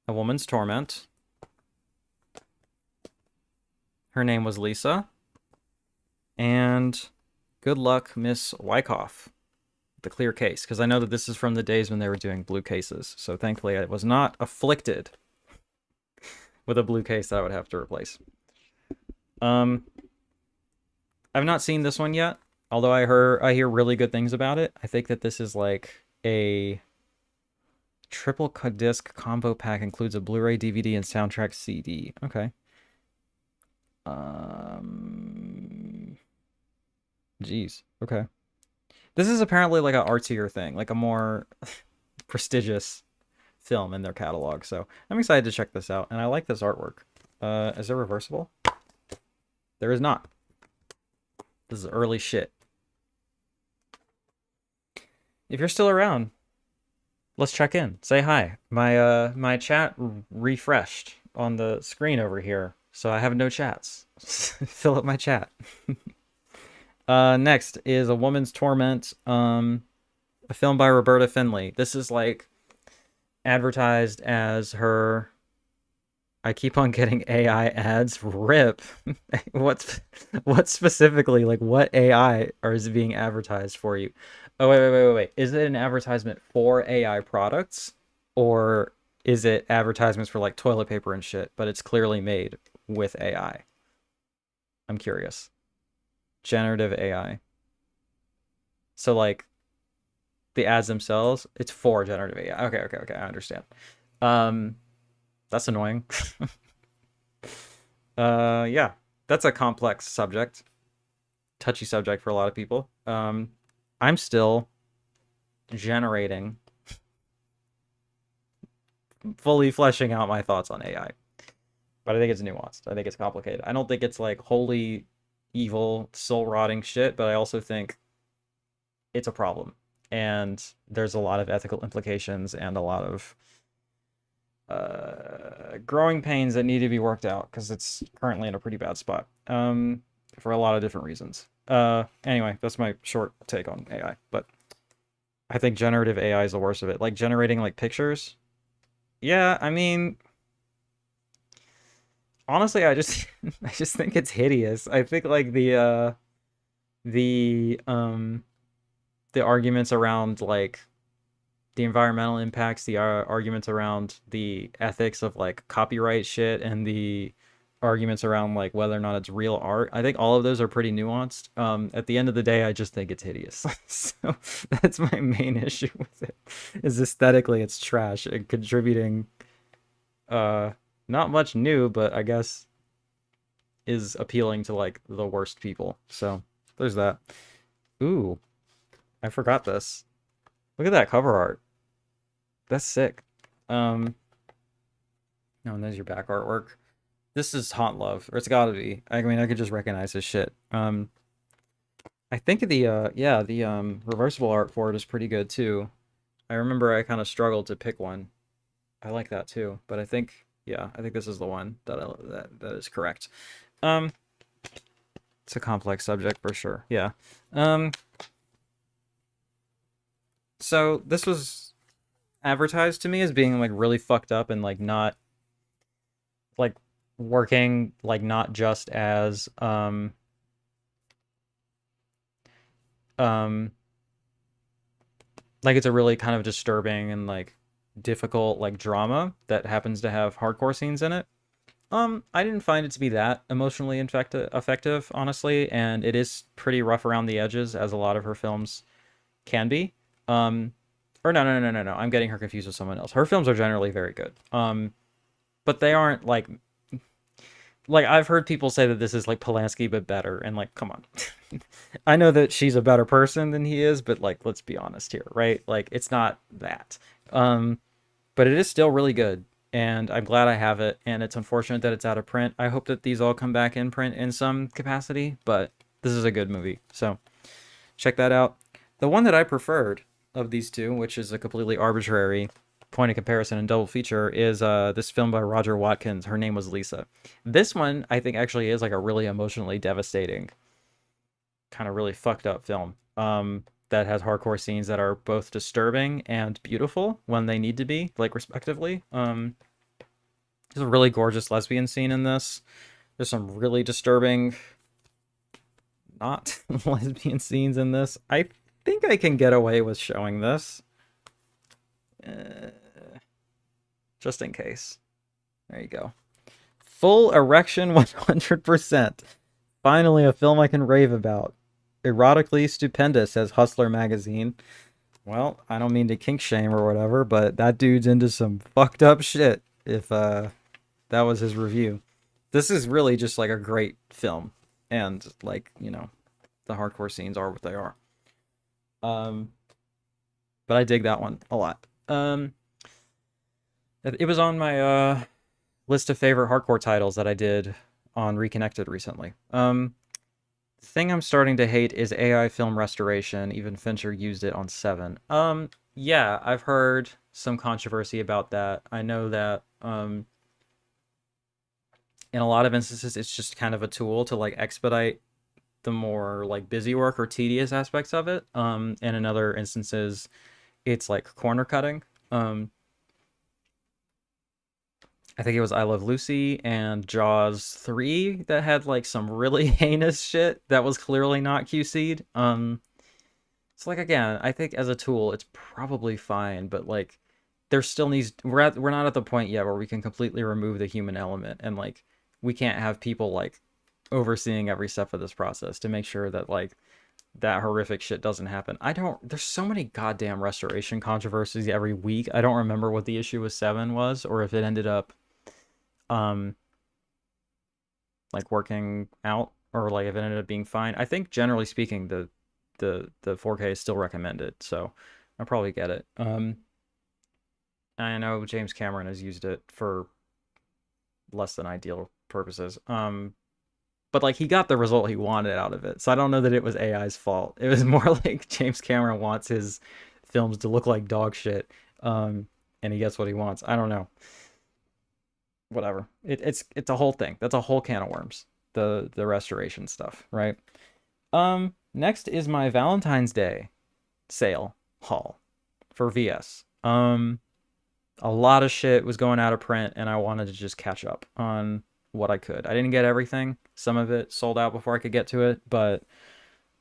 A Woman's Torment. Her name was Lisa. And Good Luck, Miss Wyckoff. The clear case, because I know that this is from the days when they were doing blue cases. So thankfully I was not afflicted with a blue case that I would have to replace. I've not seen this one yet, although I hear really good things about it. I think that this is like a triple disc combo pack, includes a Blu-ray, DVD, and soundtrack CD. Okay. Jeez. Okay. This is apparently like an artsier thing, like a more prestigious film in their catalog. So I'm excited to check this out, and I like this artwork. Is it reversible? There is not. This is early shit. If you're still around, let's check in. Say hi. My chat refreshed on the screen over here, so I have no chats. Fill up my chat. Next is A Woman's Torment, a film by Roberta Findlay. This is like advertised as her. I keep on getting AI ads. RIP. What specifically, like what AI is being advertised for you? Oh, wait. Is it an advertisement for AI products, or is it advertisements for like toilet paper and shit, but it's clearly made with AI? I'm curious. Generative AI. So like the ads themselves, it's for generative AI. Okay, I understand. That's annoying. Yeah, that's a complex subject. Touchy subject for a lot of people. I'm still generating, fully fleshing out my thoughts on AI. But I think it's nuanced. I think it's complicated. I don't think it's like wholly evil, soul-rotting shit, but I also think it's a problem. And there's a lot of ethical implications and a lot of growing pains that need to be worked out, because it's currently in a pretty bad spot for a lot of different reasons. Anyway, that's my short take on AI, but I think generative AI is the worst of it. Like generating like pictures. Yeah, I mean, honestly, I just think it's hideous. I think like the arguments around like the environmental impacts, the arguments around the ethics of like copyright shit, and the arguments around like whether or not it's real art, I think all of those are pretty nuanced. At the end of the day, I just think it's hideous. So that's my main issue with it, is aesthetically it's trash and contributing not much new, but I guess is appealing to like the worst people. So there's that. Ooh, I forgot this. Look at that cover art. That's sick. No, and there's your back artwork. This is Haunt Love, or it's gotta be. I mean, I could just recognize this shit. I think the reversible art for it is pretty good too. I remember I kind of struggled to pick one. I like that too, but I think this is the one that is correct. It's a complex subject for sure. Yeah. So this was advertised to me as being like really fucked up and like not like working like not just as like it's a really kind of disturbing and like difficult like drama that happens to have hardcore scenes in it. I didn't find it to be that emotionally effective, honestly, and it is pretty rough around the edges, as a lot of her films can be. Or no, I'm getting her confused with someone else. Her films are generally very good. But they aren't like I've heard people say that this is like Polanski but better, and like, come on. I know that she's a better person than he is, but like, let's be honest here, right? Like, it's not that. But it is still really good, and I'm glad I have it, and it's unfortunate that it's out of print. I hope that these all come back in print in some capacity, but this is a good movie, so check that out. The one that I preferred of these two, which is a completely arbitrary point of comparison and double feature is this film by Roger Watkins. Her Name Was Lisa. This one, I think, actually is like a really emotionally devastating, kind of really fucked up film. That has hardcore scenes that are both disturbing and beautiful when they need to be, like respectively. There's a really gorgeous lesbian scene in this. There's some really disturbing, not lesbian scenes in this. I think I can get away with showing this. Just in case. There you go. Full erection 100%. Finally, a film I can rave about. Erotically stupendous, says Hustler magazine. Well, I don't mean to kink shame or whatever, but that dude's into some fucked up shit if that was his review. This is really just like a great film. And like, you know, the hardcore scenes are what they are. But I dig that one a lot. It was on my list of favorite hardcore titles that I did on Reconnected recently. The thing I'm starting to hate is AI film restoration. Even Fincher used it on Seven. Yeah, I've heard some controversy about that. I know that in a lot of instances it's just kind of a tool to like expedite the more like busy work or tedious aspects of it. And in other instances it's like corner cutting. I think it was I Love Lucy and Jaws 3 that had like some really heinous shit that was clearly not QC'd. So like again, I think as a tool it's probably fine, but like there still needs we're not at the point yet where we can completely remove the human element, and like we can't have people like overseeing every step of this process to make sure that like that horrific shit doesn't happen. There's so many goddamn restoration controversies every week. I don't remember what the issue with 7 was, or if it ended up like working out, or like if it ended up being fine. I think generally speaking the 4K is still recommended, so I'll probably get it. I know James Cameron has used it for less than ideal purposes. But like he got the result he wanted out of it. So I don't know that it was AI's fault. It was more like James Cameron wants his films to look like dog shit. And he gets what he wants. I don't know. Whatever. It's a whole thing. That's a whole can of worms. The restoration stuff, right? Next is my Valentine's Day sale haul for VS. A lot of shit was going out of print and I wanted to just catch up on what I could. I didn't get everything. Some of it sold out before I could get to it, but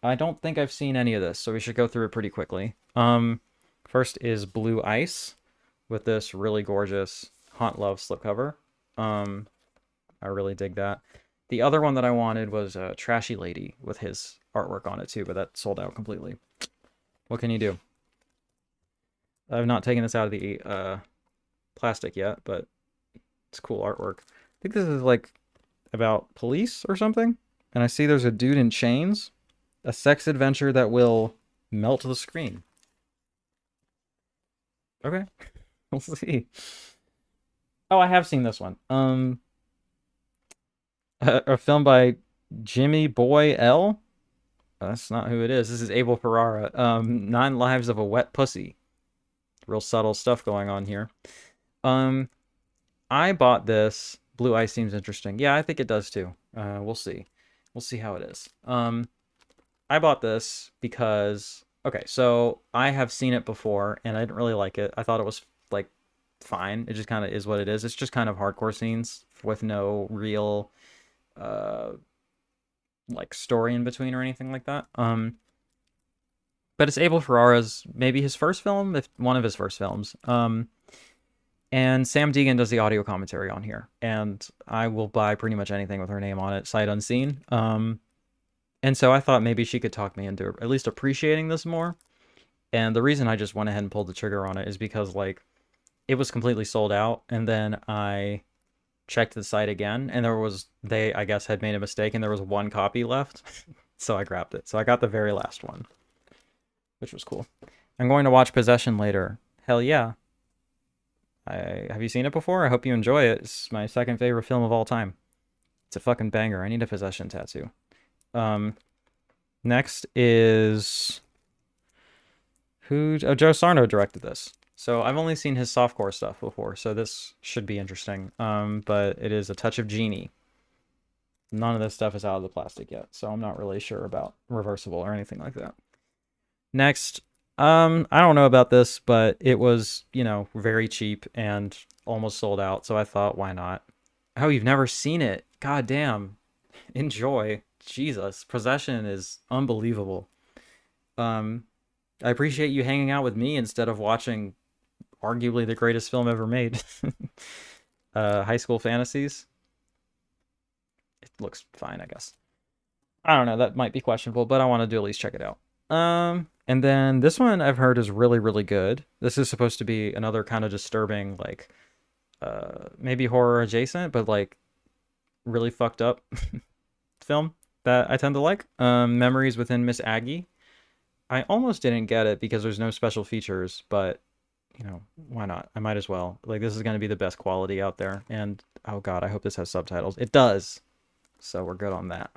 I don't think I've seen any of this, so we should go through it pretty quickly. First is Blue Ice with this really gorgeous Haunt Love slipcover. I really dig that. The other one that I wanted was Trashy Lady with his artwork on it too, but that sold out completely. What can you do? I've not taken this out of the plastic yet, but it's cool artwork. I think this is like about police or something. And I see there's a dude in chains. A sex adventure that will melt the screen. Okay. We'll see. Oh, I have seen this one. A film by Jimmy Boy L. That's not who it is. This is Abel Ferrara. 9 Lives of a Wet Pussy. Real subtle stuff going on here. I bought this. Blue Ice seems interesting. Yeah, I think it does too. We'll see. We'll see how it is. I bought this because... Okay, so I have seen it before, and I didn't really like it. I thought it was, like, fine. It just kind of is what it is. It's just kind of hardcore scenes with no real, like, story in between or anything like that. But it's Abel Ferrara's, maybe his first film, if one of his first films. And Sam Deegan does the audio commentary on here. And I will buy pretty much anything with her name on it, sight unseen. And so I thought maybe she could talk me into at least appreciating this more. And the reason I just went ahead and pulled the trigger on it is because, like, it was completely sold out. And then I checked the site again, and they, I guess, had made a mistake, and there was 1 copy left. So I grabbed it. So I got the very last one, which was cool. I'm going to watch Possession later. Hell yeah. Have you seen it before? I hope you enjoy it. It's my second favorite film of all time. It's a fucking banger. I need a Possession tattoo. Next is... Joe Sarno directed this. So I've only seen his softcore stuff before, so this should be interesting. But it is A Touch of Genie. None of this stuff is out of the plastic yet, so I'm not really sure about reversible or anything like that. Next, I don't know about this, but it was, you know, very cheap and almost sold out, so I thought, why not? Oh, you've never seen it? God damn. Enjoy. Jesus, Possession is unbelievable. I appreciate you hanging out with me instead of watching arguably the greatest film ever made. High School Fantasies. It looks fine, I guess. I don't know, that might be questionable, but I want to at least check it out. And then this one I've heard is really, really good. This is supposed to be another kind of disturbing, like, maybe horror adjacent, but like really fucked up film that I tend to like. Memories Within Miss Aggie. I almost didn't get it because there's no special features, but you know, why not? I might as well. Like, this is going to be the best quality out there. And oh god, I hope this has subtitles. It does. So we're good on that.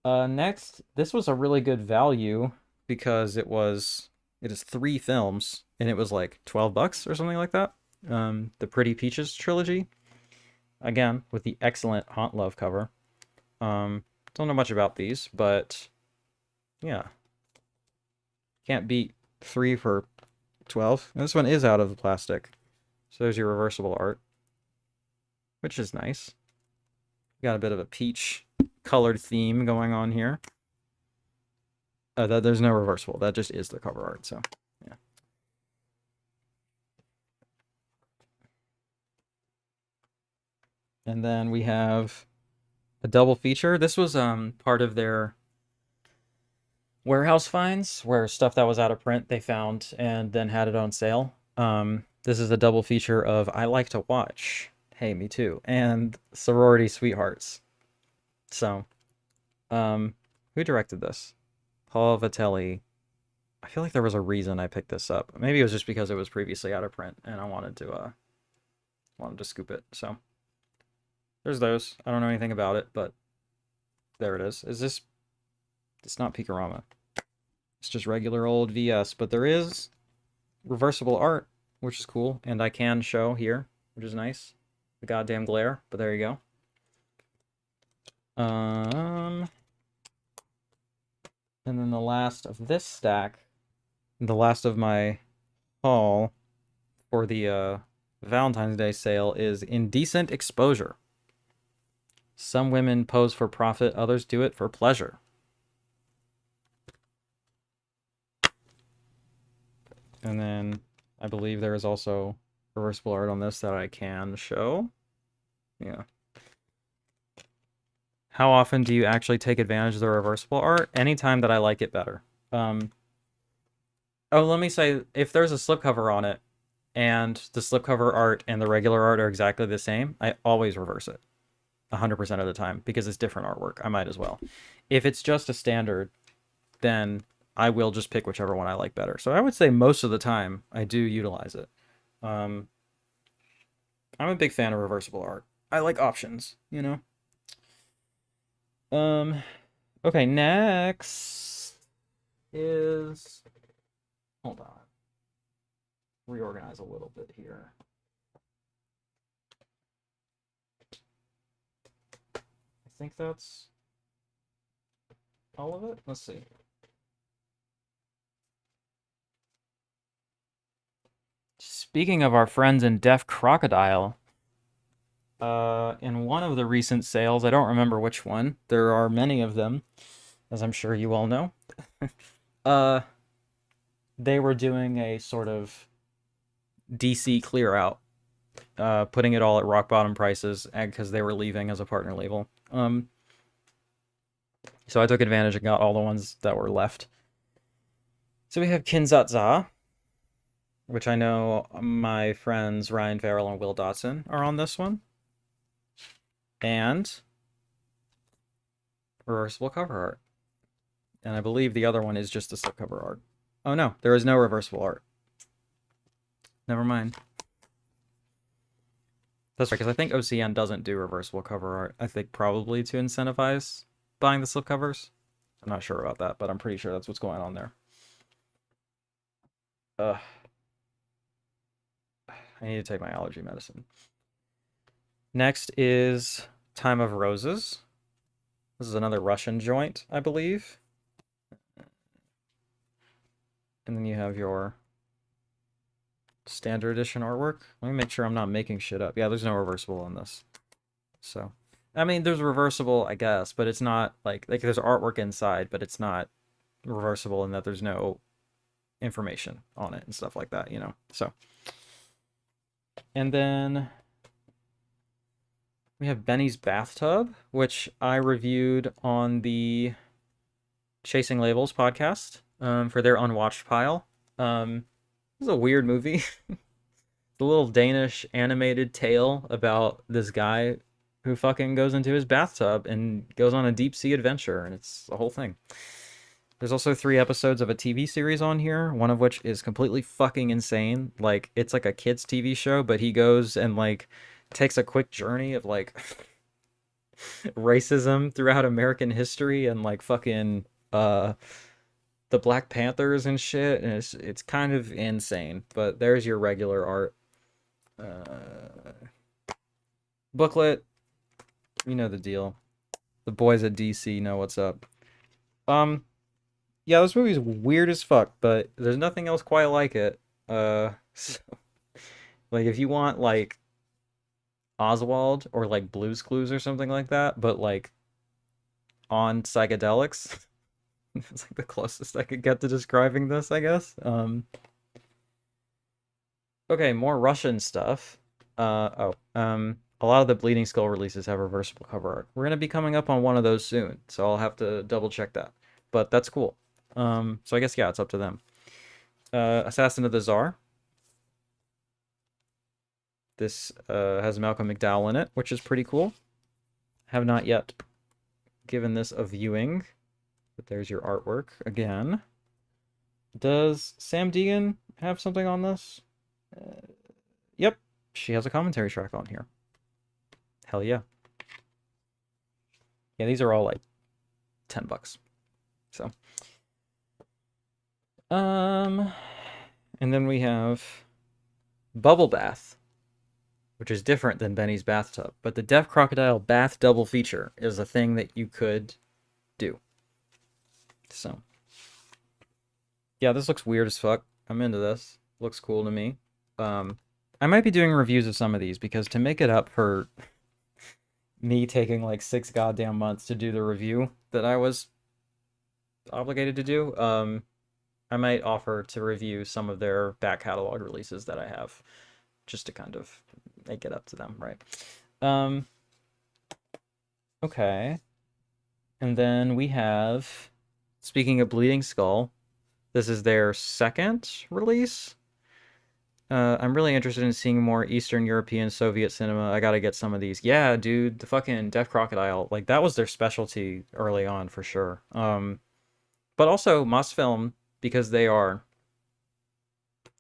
Next, this was a really good value because it is 3 films and it was like $12 or something like that. The Pretty Peaches trilogy, again with the excellent Haunt Love cover. Don't know much about these, but yeah, can't beat 3 for 12. And this one is out of the plastic, so there's your reversible art, which is nice. Got a bit of a peach colored theme going on here. There's no reversible. That just is the cover art, so yeah. And then we have a double feature. This was part of their warehouse finds, where stuff that was out of print they found and then had it on sale. This is a double feature of I Like to Watch, Hey, Me Too, and Sorority Sweethearts. So, who directed this? Paul Vitelli. I feel like there was a reason I picked this up. Maybe it was just because it was previously out of print and I wanted to scoop it. So, there's those. I don't know anything about it, but there it is. It's not Picorama. It's just regular old VS, but there is reversible art, which is cool, and I can show here, which is nice. The goddamn glare, but there you go. And then the last of this stack, the last of my haul for the Valentine's Day sale is Indecent Exposure. Some women pose for profit, others do it for pleasure. And then I believe there is also reversible art on this that I can show. Yeah. How often do you actually take advantage of the reversible art? Anytime that I like it better. Oh, let me say, if there's a slipcover on it, and the slipcover art and the regular art are exactly the same, I always reverse it. 100% of the time, because it's different artwork. I might as well. If it's just a standard, then I will just pick whichever one I like better. So I would say most of the time, I do utilize it. I'm a big fan of reversible art. I like options, you know? Okay, next is... Hold on. Reorganize a little bit here. I think that's all of it. Let's see. Speaking of our friends in Deaf Crocodile, in one of the recent sales, I don't remember which one, there are many of them, as I'm sure you all know, they were doing a sort of DC clear out, putting it all at rock bottom prices because they were leaving as a partner label. So I took advantage and got all the ones that were left. So we have Kinzatza, which I know my friends Ryan Farrell and Will Dotson are on this one. And reversible cover art. And I believe the other one is just the slipcover art. Oh no, there is no reversible art. Never mind. That's right, because I think OCN doesn't do reversible cover art. I think probably to incentivize buying the slipcovers. I'm not sure about that, but I'm pretty sure that's what's going on there. Ugh. I need to take my allergy medicine. Next is Time of Roses. This is another Russian joint, I believe. And then you have your standard edition artwork. Let me make sure I'm not making shit up. Yeah, there's no reversible on this. So, I mean, there's reversible, I guess, but it's not like there's artwork inside, but it's not reversible in that there's no information on it and stuff like that, you know. So, and then we have Benny's Bathtub, which I reviewed on the Chasing Labels podcast for their unwatched pile. This is a weird movie. The little Danish animated tale about this guy who fucking goes into his bathtub and goes on a deep sea adventure, and it's a whole thing. There's also 3 episodes of a TV series on here, one of which is completely fucking insane. Like, it's like a kid's TV show, but he goes and, like, takes a quick journey of, like, racism throughout American history and, like, fucking, the Black Panthers and shit, and it's kind of insane. But there's your regular art. Booklet, you know the deal. The boys at DC know what's up. Yeah, this movie's weird as fuck, but there's nothing else quite like it. So, like, if you want, like, Oswald or, like, Blue's Clues or something like that, but, like, on psychedelics, it's, like, the closest I could get to describing this, I guess. Okay, more Russian stuff. A lot of the Bleeding Skull releases have reversible cover art. We're going to be coming up on one of those soon, so I'll have to double check that. But that's cool. So I guess, yeah, it's up to them. Assassin of the Tsar. This has Malcolm McDowell in it, which is pretty cool. Have not yet given this a viewing, but there's your artwork again. Does Sam Deegan have something on this? Yep, she has a commentary track on here. Hell yeah. Yeah, these are all like $10. So, and then we have Bubble Bath, which is different than Benny's Bathtub, but the Deaf Crocodile Bath double feature is a thing that you could do. So, yeah, this looks weird as fuck. I'm into this. Looks cool to me. I might be doing reviews of some of these because to make it up for me taking like 6 goddamn months to do the review that I was obligated to do, I might offer to review some of their back catalog releases that I have, just to kind of make it up to them, right? Okay. And then we have, speaking of Bleeding Skull, this is their second release. I'm really interested in seeing more Eastern European Soviet cinema. I gotta get some of these. Yeah, dude, the fucking Deaf Crocodile, like, that was their specialty early on for sure. But also Mosfilm, because they are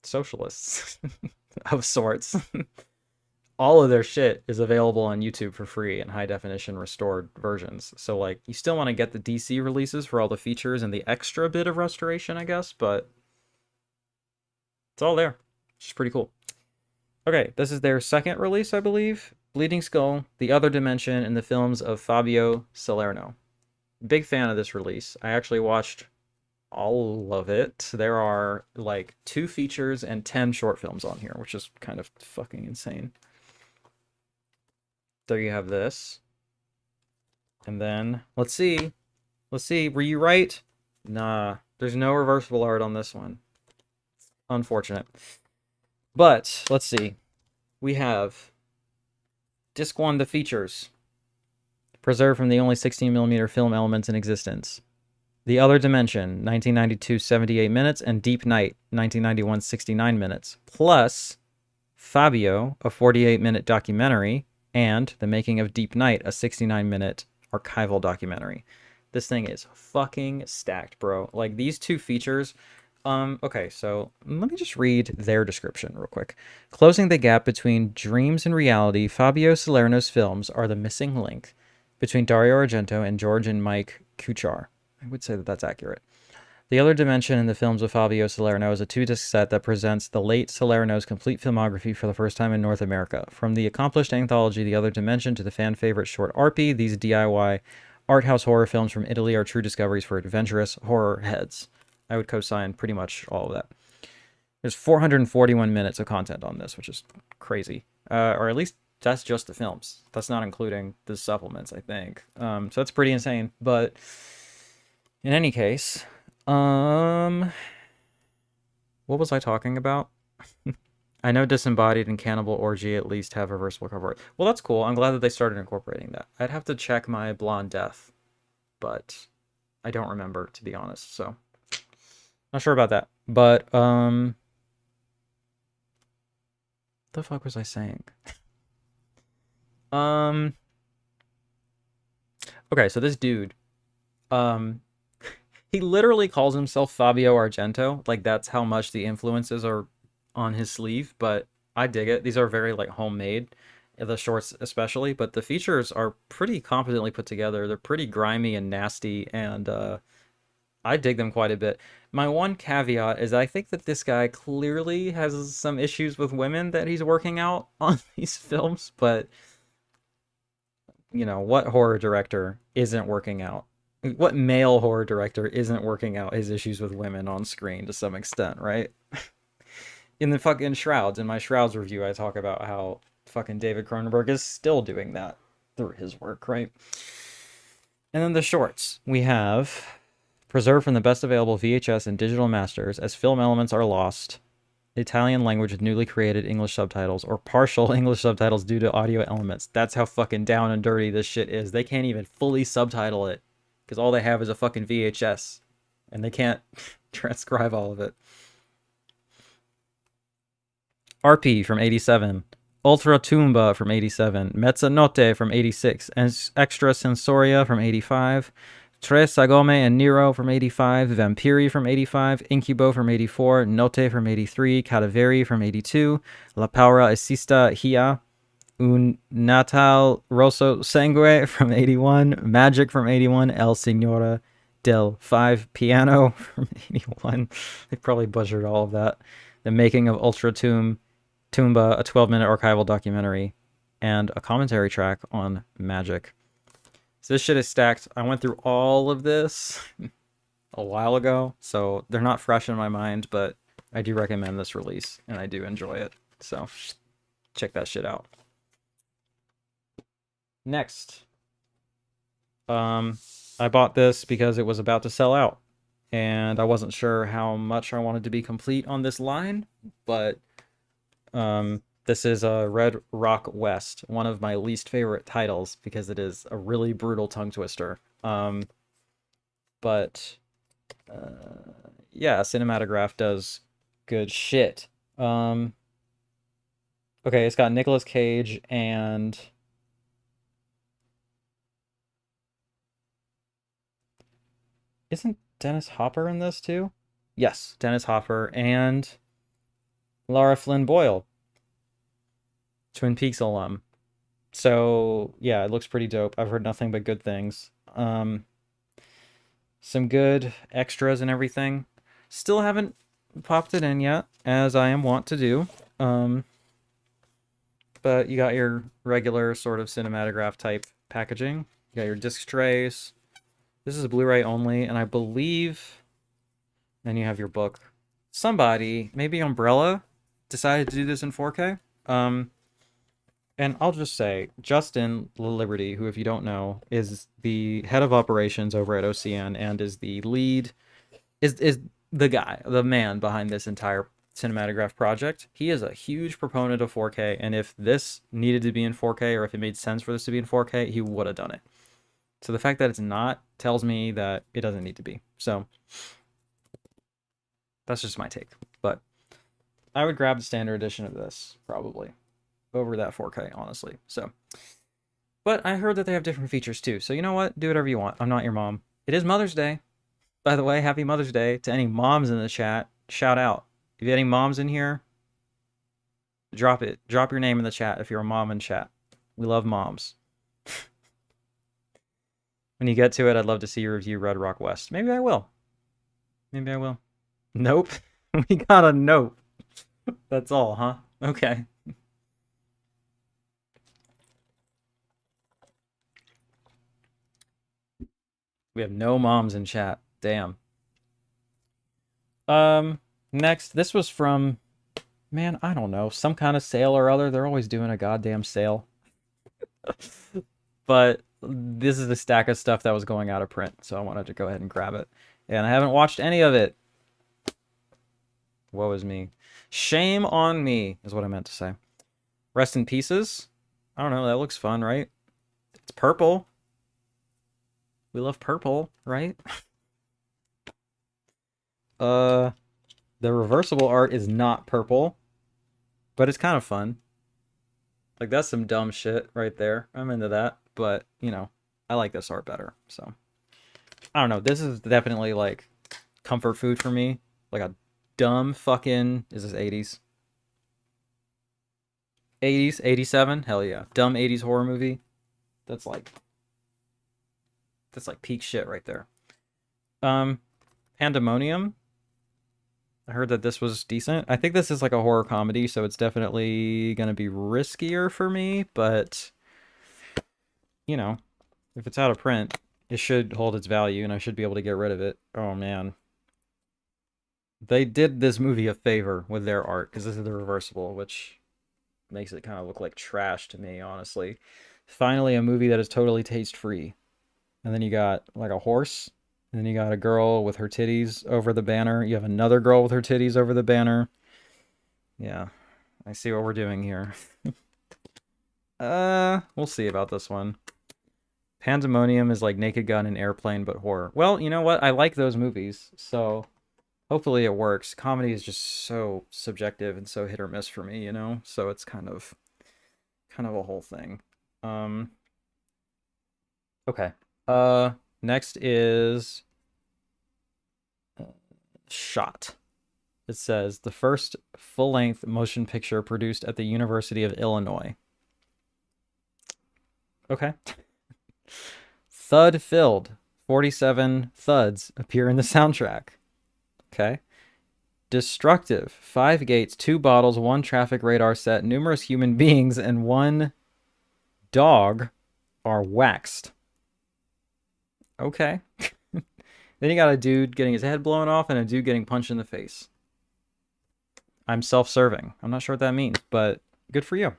socialists of sorts. All of their shit is available on YouTube for free in high definition restored versions. So, like, you still want to get the DC releases for all the features and the extra bit of restoration, I guess, but it's all there. Which is pretty cool. Okay, this is their second release, I believe. Bleeding Skull, The Other Dimension, and the films of Fabio Salerno. Big fan of this release. I actually watched all of it. There are like 2 features and 10 short films on here, which is kind of fucking insane. There you have this. And then, let's see. Were you right? Nah, there's no reversible art on this one. Unfortunate. But, let's see. We have Disc 1, the features. Preserved from the only 16mm film elements in existence. The Other Dimension, 1992, 78 minutes, and Deep Night, 1991, 69 minutes. Plus, Fabio, a 48-minute documentary, and The Making of Deep Night, a 69-minute archival documentary. This thing is fucking stacked, bro. Like, these 2 features... okay, so let me just read their description real quick. Closing the gap between dreams and reality, Fabio Salerno's films are the missing link between Dario Argento and George and Mike Kuchar. I would say that that's accurate. The Other Dimension in the films of Fabio Salerno is a 2-disc set that presents the late Salerno's complete filmography for the first time in North America. From the accomplished anthology The Other Dimension to the fan favorite short Arpy, these DIY art house horror films from Italy are true discoveries for adventurous horror heads. I would co-sign pretty much all of that. There's 441 minutes of content on this, which is crazy. Or at least that's just the films. That's not including the supplements, I think. So that's pretty insane. But in any case, what was I talking about? I know Disembodied and Cannibal Orgy at least have reversible cover art. Well, that's cool. I'm glad that they started incorporating that. I'd have to check my Blonde Death, but I don't remember, to be honest. So, not sure about that. But, what the fuck was I saying? Okay, so this dude, he literally calls himself Fabio Argento. Like, that's how much the influences are on his sleeve, but I dig it. These are very, like, homemade, the shorts especially, but the features are pretty competently put together. They're pretty grimy and nasty, and I dig them quite a bit. My one caveat is I think that this guy clearly has some issues with women that he's working out on these films, but, you know, what horror director isn't working out? What male horror director isn't working out his issues with women on screen to some extent, right? In the fucking Shrouds, in my Shrouds review, I talk about how fucking David Cronenberg is still doing that through his work, right? And then the shorts. We have preserved from the best available VHS and digital masters as film elements are lost, Italian language with newly created English subtitles, or partial English subtitles due to audio elements. That's how fucking down and dirty this shit is. They can't even fully subtitle it, because all they have is a fucking VHS, and they can't transcribe all of it. RP from 87, Ultra Tumba from 87, Mezzanotte from 86, and Extra Sensoria from 85, Tres Sagome and Nero from 85, Vampiri from 85, Incubo from 84, Notte from 83, Cadaveri from 82, La Paura Esista Hia, Un Natal Rosso Sangue from 81, Magic from 81, El Signora del 5 Piano from 81. They probably butchered all of that. The Making of Ultra Tumba, a 12-minute archival documentary, and a commentary track on Magic. So this shit is stacked. I went through all of this a while ago, so they're not fresh in my mind, but I do recommend this release, and I do enjoy it. So check that shit out. Next, I bought this because it was about to sell out, and I wasn't sure how much I wanted to be complete on this line, but this is Red Rock West, one of my least favorite titles because it is a really brutal tongue twister. But yeah, Cinematograph does good shit. Okay, it's got Nicolas Cage and isn't Dennis Hopper in this too? Yes, Dennis Hopper and Lara Flynn Boyle, Twin Peaks alum. So yeah, it looks pretty dope. I've heard nothing but good things. Some good extras and everything. Still haven't popped it in yet, as I am wont to do. But you got your regular sort of Cinematograph type packaging. You got your disc trays. This is Blu-ray only, and I believe then you have your book. Somebody, maybe Umbrella, decided to do this in 4K. And I'll just say, Justin Liberty, who, if you don't know, is the head of operations over at OCN and is the lead, is the guy, the man behind this entire Cinematograph project. He is a huge proponent of 4K, and if this needed to be in 4K, or if it made sense for this to be in 4K, he would have done it. So the fact that it's not tells me that it doesn't need to be. So that's just my take. But I would grab the standard edition of this, probably, over that 4K, honestly. So, but I heard that they have different features too. So you know what? Do whatever you want. I'm not your mom. It is Mother's Day. By the way, happy Mother's Day to any moms in the chat. Shout out. If you have any moms in here, drop it. Drop your name in the chat if you're a mom in chat. We love moms. When you get to it, I'd love to see you review Red Rock West. Maybe I will. Maybe I will. Nope. We got a nope. That's all, huh? Okay. We have no moms in chat. Damn. Next, this was from, man, I don't know, some kind of sale or other. They're always doing a goddamn sale. But this is the stack of stuff that was going out of print, so I wanted to go ahead and grab it. And I haven't watched any of it. Woe is me. Shame on me, is what I meant to say. Rest in Pieces. I don't know, that looks fun, right? It's purple. We love purple, right? The reversible art is not purple, but it's kind of fun. Like, that's some dumb shit right there. I'm into that, but, you know, I like this art better, so. I don't know, this is definitely, like, comfort food for me. Like a dumb fucking, is this 80s? 80s, 87? Hell yeah. Dumb 80s horror movie. That's like peak shit right there. Pandemonium. I heard that this was decent. I think this is like a horror comedy, so it's definitely gonna be riskier for me, but you know, if it's out of print, it should hold its value and I should be able to get rid of it. Oh man. They did this movie a favor with their art, because this is the reversible, which makes it kind of look like trash to me, honestly. Finally, a movie that is totally taste-free. And then you got like a horse, and then you got a girl with her titties over the banner. You have another girl with her titties over the banner. Yeah, I see what we're doing here. We'll see about this one. Pandemonium is like Naked Gun and Airplane, but horror. Well, you know what? I like those movies, so hopefully it works. Comedy is just so subjective and so hit or miss for me, you know? So it's kind of a whole thing. Okay. Next is Shot. It says the first full-length motion picture produced at the University of Illinois. Okay. Thud-filled. 47 thuds appear in the soundtrack. Okay. Destructive. 5 gates, 2 bottles, 1 traffic radar set, numerous human beings, and 1 dog are waxed. Okay. Then you got a dude getting his head blown off and a dude getting punched in the face. I'm self-serving. I'm not sure what that means, but good for you.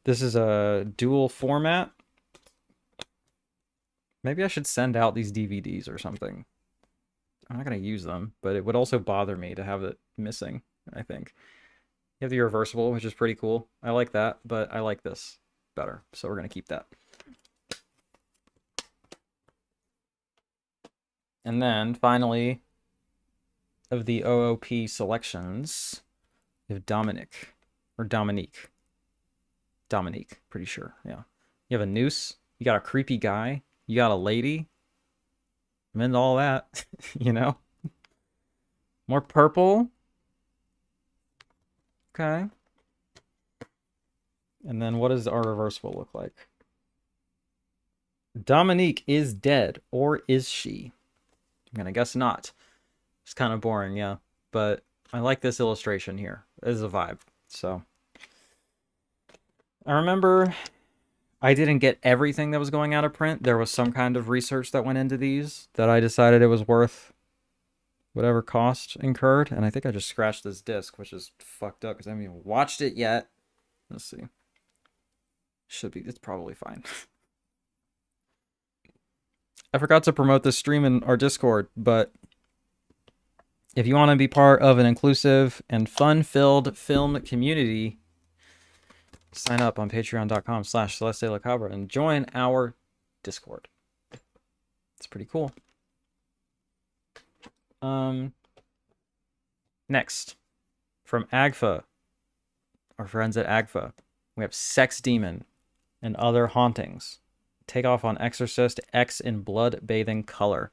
This is a dual format. Maybe I should send out these DVDs or something. I'm not going to use them, but it would also bother me to have it missing, I think. You have the reversible, which is pretty cool. I like that, but I like this better, so we're going to keep that. And then, finally, of the OOP selections, you have Dominic. Or Dominique. Dominique, pretty sure, yeah. You have a noose. You got a creepy guy. You got a lady. I'm into all that, you know? More purple. Okay. And then what does our reversible look like? Dominique is dead, or is she? I'm gonna guess not. It's kind of boring, yeah. But I like this illustration here. It is a vibe, so. I remember I didn't get everything that was going out of print. There was some kind of research that went into these that I decided it was worth whatever cost incurred. And I think I just scratched this disc, which is fucked up because I haven't even watched it yet. Let's see. Should be, it's probably fine. I forgot to promote this stream in our Discord, but if you want to be part of an inclusive and fun-filled film community, sign up on patreon.com/Celeste de la Cabra and join our Discord. It's pretty cool. Next, from AGFA, our friends at AGFA, we have Sex Demon and Other Hauntings. Take off on Exorcist, X in blood-bathing color.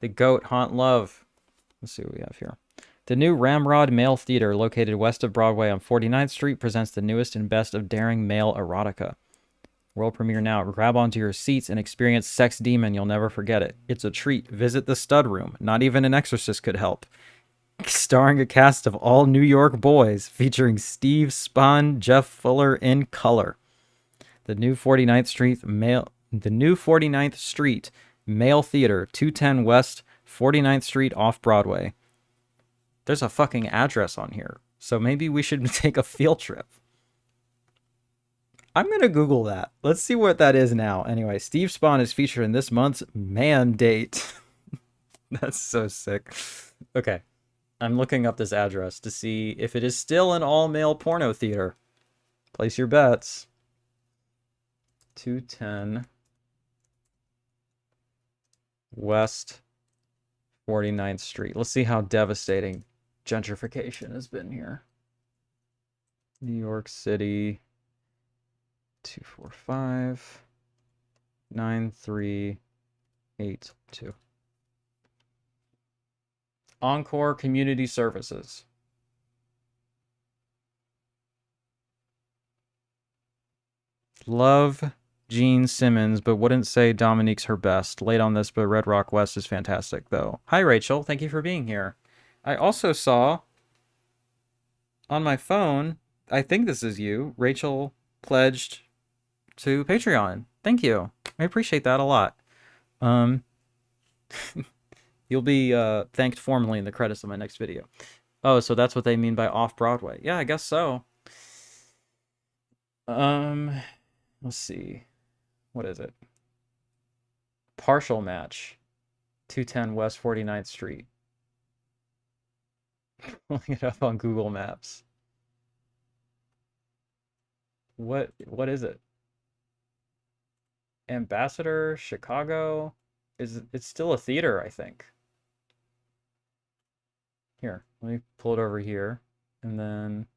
The Goat Haunt Love. Let's see what we have here. The new Ramrod Male Theater, located west of Broadway on 49th Street, presents the newest and best of daring male erotica. World premiere now. Grab onto your seats and experience Sex Demon. You'll never forget it. It's a treat. Visit the stud room. Not even an exorcist could help. Starring a cast of all New York boys, featuring Steve Spahn, Jeff Fuller in color. The new 49th Street Male Theater, 210 West 49th Street off Broadway. There's a fucking address on here, so maybe we should take a field trip. I'm going to Google that. Let's see what that is now. Anyway, Steve Spahn is featured in this month's Mandate. That's so sick. Okay. I'm looking up this address to see if it is still an all-male porno theater. Place your bets. 210 West 49th Street. Let's see how devastating gentrification has been here. New York City. 245 9382. Encore Community Services. Love Gene Simmons, but wouldn't say Dominique's her best. Late on this, but Red Rock West is fantastic, though. Hi, Rachel. Thank you for being here. I also saw on my phone, I think this is you, Rachel pledged to Patreon. Thank you. I appreciate that a lot. You'll be thanked formally in the credits of my next video. Oh, so that's what they mean by off-Broadway. Yeah, I guess so. Let's see. What is it? Partial match. 210 West 49th Street. Look it up on Google Maps. What is it? Ambassador, Chicago. It's still a theater, I think. Here, let me pull it over here, and then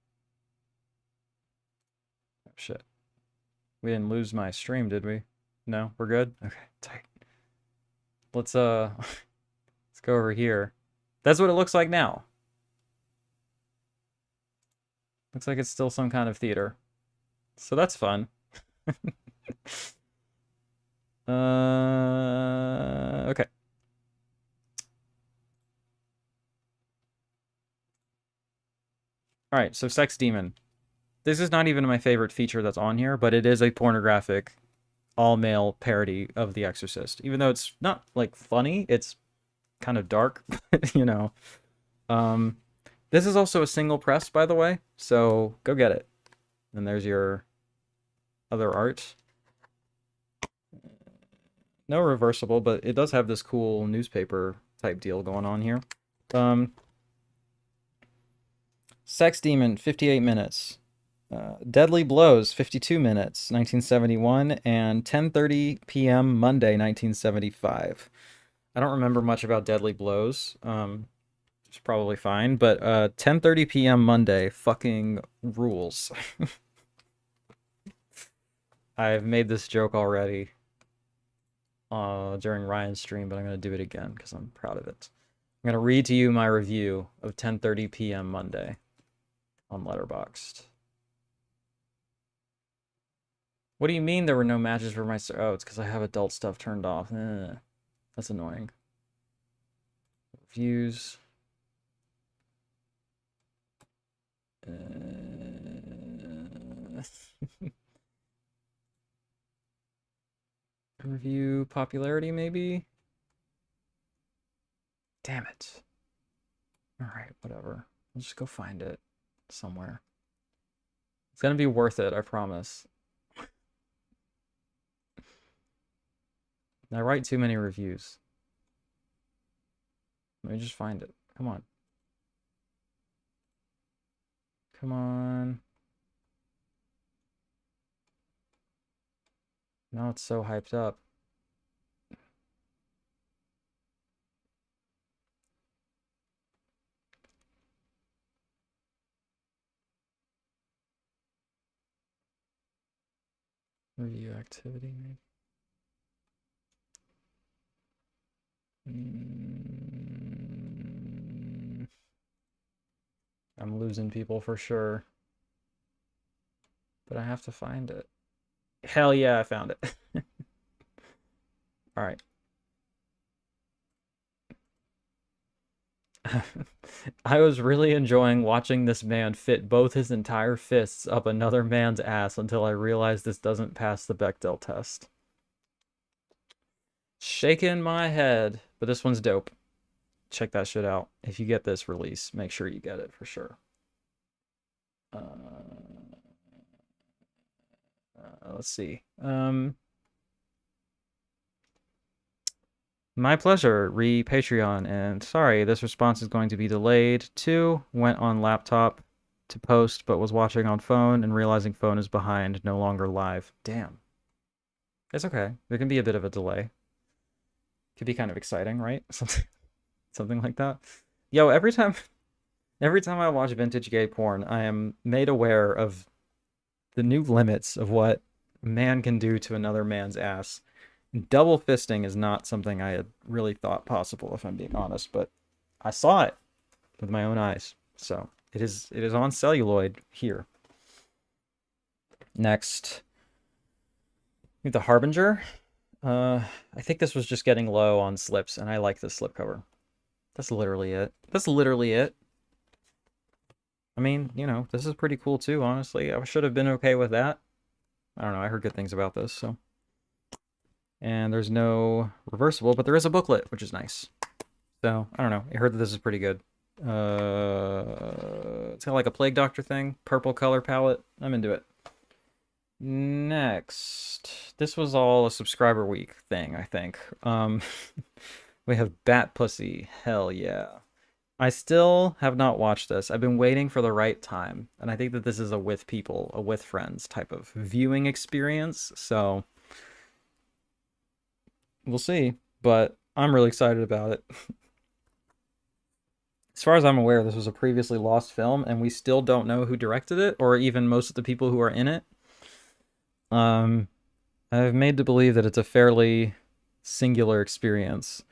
oh shit. We didn't lose my stream, did we? No, we're good? Okay, tight. Let's let's go over here. That's what it looks like now. Looks like it's still some kind of theater. So that's fun. Okay. All right, so Sex Demon. This is not even my favorite feature that's on here, but it is a pornographic, all-male parody of The Exorcist. Even though it's not, like, funny, it's kind of dark, you know. This is also a single press, by the way, so go get it. And there's your other art. No reversible, but it does have this cool newspaper type deal going on here. Sex Demon, 58 minutes. Deadly Blows, 52 minutes, 1971, and 10:30 p.m. Monday, 1975. I don't remember much about Deadly Blows. It's probably fine, but 10:30 p.m. Monday fucking rules. I've made this joke already during Ryan's stream, but I'm going to do it again because I'm proud of it. I'm going to read to you my review of 10:30 p.m. Monday on Letterboxd. What do you mean there were no matches for my... Oh, it's because I have adult stuff turned off. That's annoying. Reviews. Review popularity, maybe? Damn it. Alright, whatever. I'll just go find it somewhere. It's gonna be worth it, I promise. I write too many reviews. Let me just find it. Come on. Come on. Now it's so hyped up. Review activity, maybe. I'm losing people for sure. But I have to find it. Hell yeah, I found it. All right. I was really enjoying watching this man fit both his entire fists up another man's ass until I realized this doesn't pass the Bechdel test. Shaking my head, but this one's dope. Check that shit out. If you get this release, make sure you get it for sure. Let's see. My pleasure, Patreon, and sorry, this response is going to be delayed. 2, went on laptop to post, but was watching on phone and realizing phone is behind, no longer live. Damn. It's okay. There can be a bit of a delay. Could be kind of exciting, right? Something like that. Yo, every time I watch vintage gay porn, I am made aware of the new limits of what a man can do to another man's ass. Double fisting is not something I had really thought possible, if I'm being honest, but I saw it with my own eyes. So it is on celluloid here. Next, the Harbinger. I think this was just getting low on slips, and I like this slipcover. That's literally it. That's literally it. I mean, you know, this is pretty cool too, honestly. I should have been okay with that. I don't know, I heard good things about this, so. And there's no reversible, but there is a booklet, which is nice. So, I don't know. I heard that this is pretty good. It's got like a Plague Doctor thing. Purple color palette. I'm into it. Next. This was all a subscriber week thing, I think. We have Bat Pussy. Hell yeah. I still have not watched this. I've been waiting for the right time. And I think that this is a with people, a with friends type of viewing experience. So we'll see, but I'm really excited about it. As far as I'm aware, this was a previously lost film, and we still don't know who directed it, or even most of the people who are in it. I've made to believe that it's a fairly singular experience.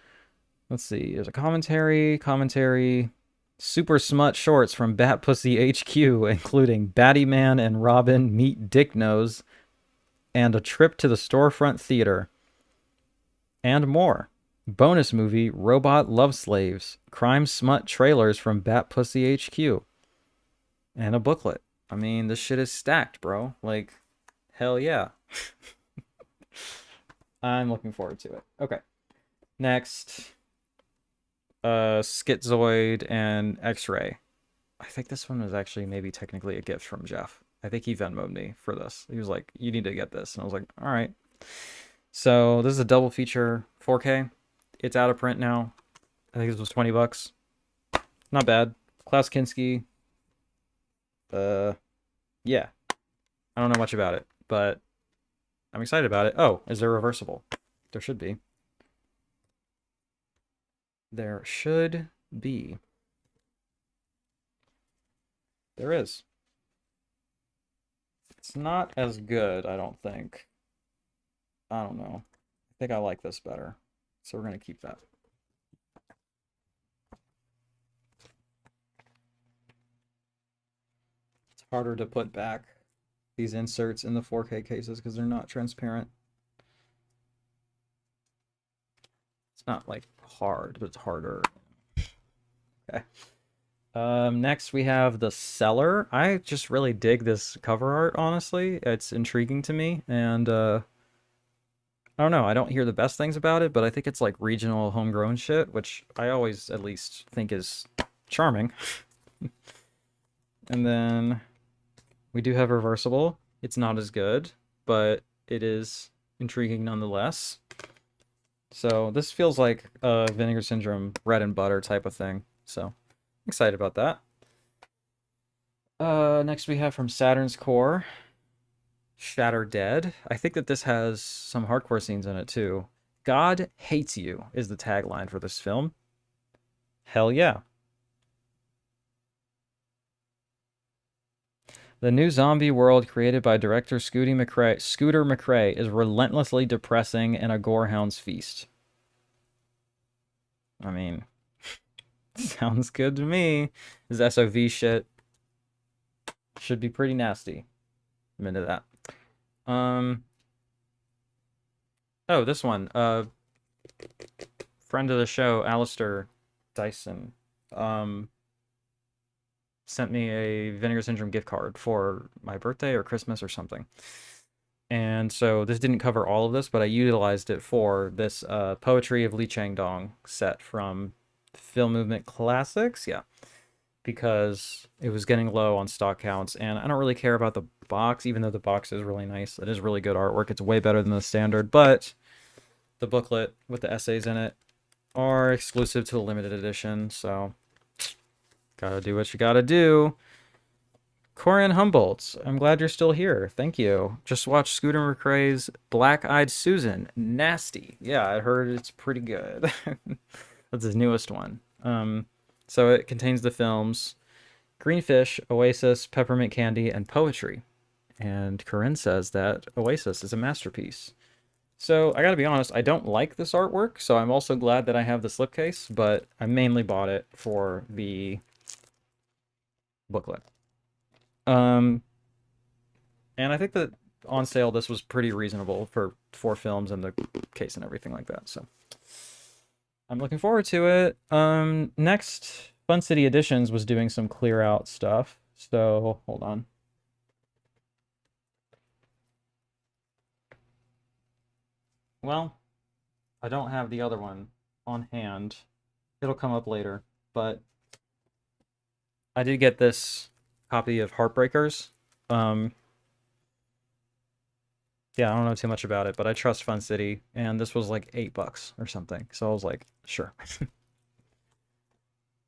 Let's see, there's a commentary, super smut shorts from Bat Pussy HQ, including Batty Man and Robin meet Dick Nose, and a trip to the storefront theater. And more. Bonus movie, Robot Love Slaves. Crime smut trailers from Bat Pussy HQ. And a booklet. I mean, this shit is stacked, bro. Like, hell yeah. I'm looking forward to it. Okay. Next. Schizoid and X-Ray. I think this one was actually maybe technically a gift from Jeff. I think he Venmo'd me for this. He was like, you need to get this. And I was like, all right. So this is a double feature 4K. It's out of print now. I think this was $20. Not bad. Klaus Kinski. Yeah. I don't know much about it, but I'm excited about it. Oh, is there reversible? There should be. There should be. There is. It's not as good, I don't think. I don't know. I think I like this better. So we're going to keep that. It's harder to put back these inserts in the 4K cases because they're not transparent. It's not like hard, but it's harder. Okay. Next we have The Cellar. I just really dig this cover art, honestly. It's intriguing to me, and I don't know, I don't hear the best things about it, but I think it's like regional homegrown shit, which I always at least think is charming. And then we do have reversible. It's not as good, but it is intriguing nonetheless. So this feels like a Vinegar Syndrome bread and butter type of thing. So excited about that. Next we have from Saturn's Core, Shatter Dead. I think that this has some hardcore scenes in it too. God hates you is the tagline for this film. Hell yeah. The new zombie world created by director Scooter McCrae is relentlessly depressing and a gorehound's feast. I mean, sounds good to me. This SOV shit should be pretty nasty. I'm into that. Oh, this one. Friend of the show, Alistair Dyson, um, sent me a Vinegar Syndrome gift card for my birthday or Christmas or something. And so this didn't cover all of this, but I utilized it for this Poetry of Lee Chang-dong set from Film Movement Classics. Yeah, because it was getting low on stock counts, and I don't really care about the box, even though the box is really nice. It is really good artwork. It's way better than the standard, but the booklet with the essays in it are exclusive to the limited edition, so gotta do what you gotta do. Corian Humboldt, I'm glad you're still here. Thank you. Just watched Scooter McRae's Black Eyed Susan. Nasty. Yeah, I heard it's pretty good. That's his newest one. So it contains the films Greenfish, Oasis, Peppermint Candy, and Poetry. And Corinne says that Oasis is a masterpiece. So I gotta be honest, I don't like this artwork, so I'm also glad that I have the slipcase, but I mainly bought it for the booklet. And I think that on sale this was pretty reasonable for 4 films and the case and everything like that, so I'm looking forward to it. Next, Fun City Editions was doing some clear out stuff, so hold on. Well, I don't have the other one on hand. It'll come up later, but I did get this copy of Heartbreakers. Yeah, I don't know too much about it, but I trust Fun City, and this was like $8 or something, so I was like, sure.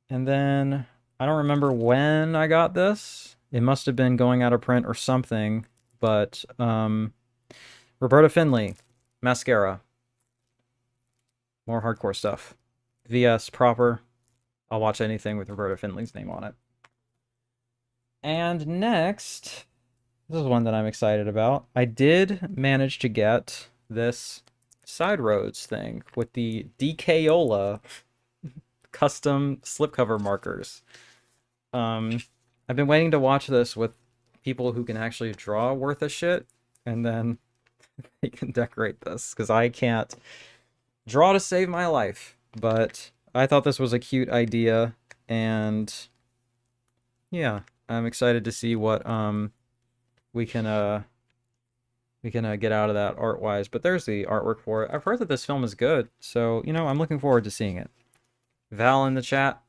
And then I don't remember when I got this. It must have been going out of print or something, but Roberta Findlay, Mascara. More hardcore stuff. VS proper. I'll watch anything with Roberta Findlay's name on it. And next, this is one that I'm excited about. I did manage to get this Side Roads thing with the DKola custom slipcover markers. I've been waiting to watch this with people who can actually draw worth a shit, and then they can decorate this, because I can't draw to save my life. But I thought this was a cute idea, and yeah, I'm excited to see what we can get out of that art-wise. But there's the artwork for it. I've heard that this film is good, so you know, I'm looking forward to seeing it. Val in the chat,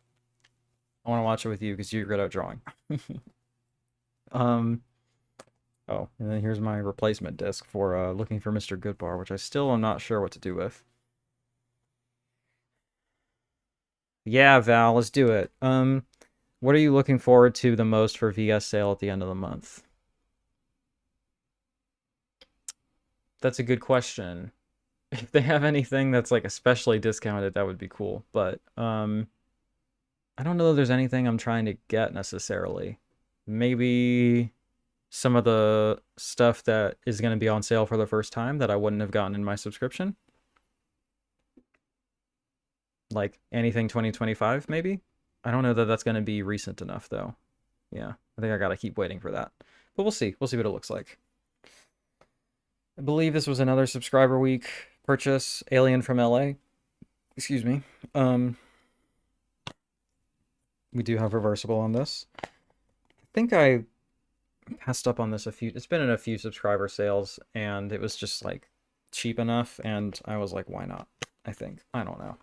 I want to watch it with you because you're good at drawing. Oh, and then here's my replacement disc for looking for Mr. Goodbar, which I still am not sure what to do with. Yeah, Val, let's do it. What are you looking forward to the most for VS sale at the end of the month? That's a good question. If they have anything that's like especially discounted, that would be cool. But I don't know if there's anything I'm trying to get necessarily. Maybe some of the stuff that is going to be on sale for the first time that I wouldn't have gotten in my subscription. Like anything 2025, maybe? I don't know that that's going to be recent enough, though. Yeah, I think I got to keep waiting for that. But we'll see. We'll see what it looks like. I believe this was another subscriber week purchase, Alien from LA. Excuse me. We do have reversible on this. I think I passed up on this it's been in a few subscriber sales, and it was just like cheap enough, and I was like, why not? I think. I don't know.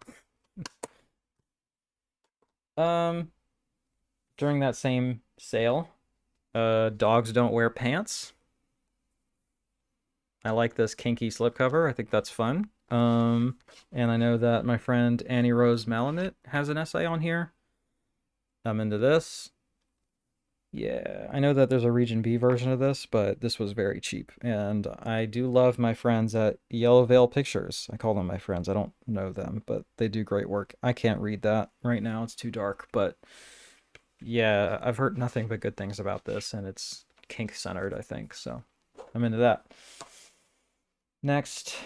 During that same sale, Dogs Don't Wear Pants. I like this kinky slipcover. I think that's fun. And I know that my friend Annie Rose Malamit has an essay on here. I'm into this. Yeah, I know that there's a Region B version of this, but this was very cheap. And I do love my friends at Yellow Veil Pictures. I call them my friends. I don't know them, but they do great work. I can't read that right now. It's too dark, but yeah, I've heard nothing but good things about this, and it's kink-centered, I think, so I'm into that. Next,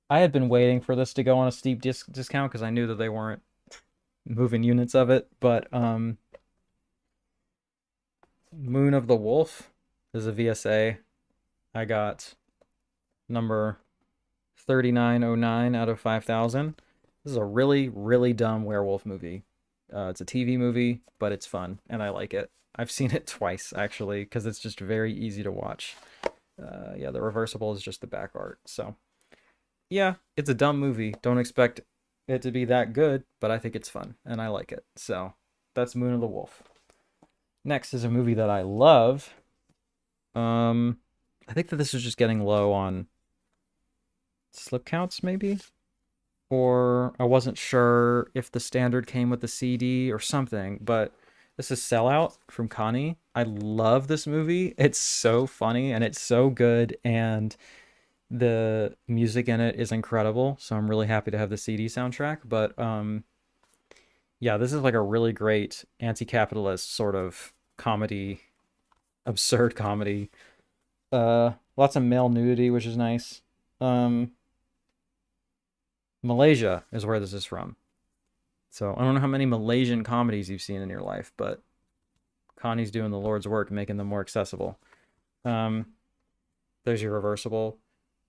I had been waiting for this to go on a steep discount because I knew that they weren't moving units of it, but Moon of the Wolf is a VSA. I got number 3909 out of 5,000. This is a really, really dumb werewolf movie. It's a TV movie, but it's fun, and I like it. I've seen it twice, actually, because it's just very easy to watch. Yeah, the reversible is just the back art. So, yeah, it's a dumb movie. Don't expect it to be that good, but I think it's fun, and I like it. So, that's Moon of the Wolf. Next is a movie that I love. I think that this is just getting low on slip counts, maybe? Or I wasn't sure if the standard came with the CD or something, but this is Sellout from Connie. I love this movie. It's so funny and it's so good, and the music in it is incredible. So I'm really happy to have the CD soundtrack. But yeah, this is like a really great anti-capitalist sort of comedy, absurd comedy. Lots of male nudity, which is nice. Malaysia is where this is from. So I don't know how many Malaysian comedies you've seen in your life, but Connie's doing the Lord's work, making them more accessible. There's your reversible,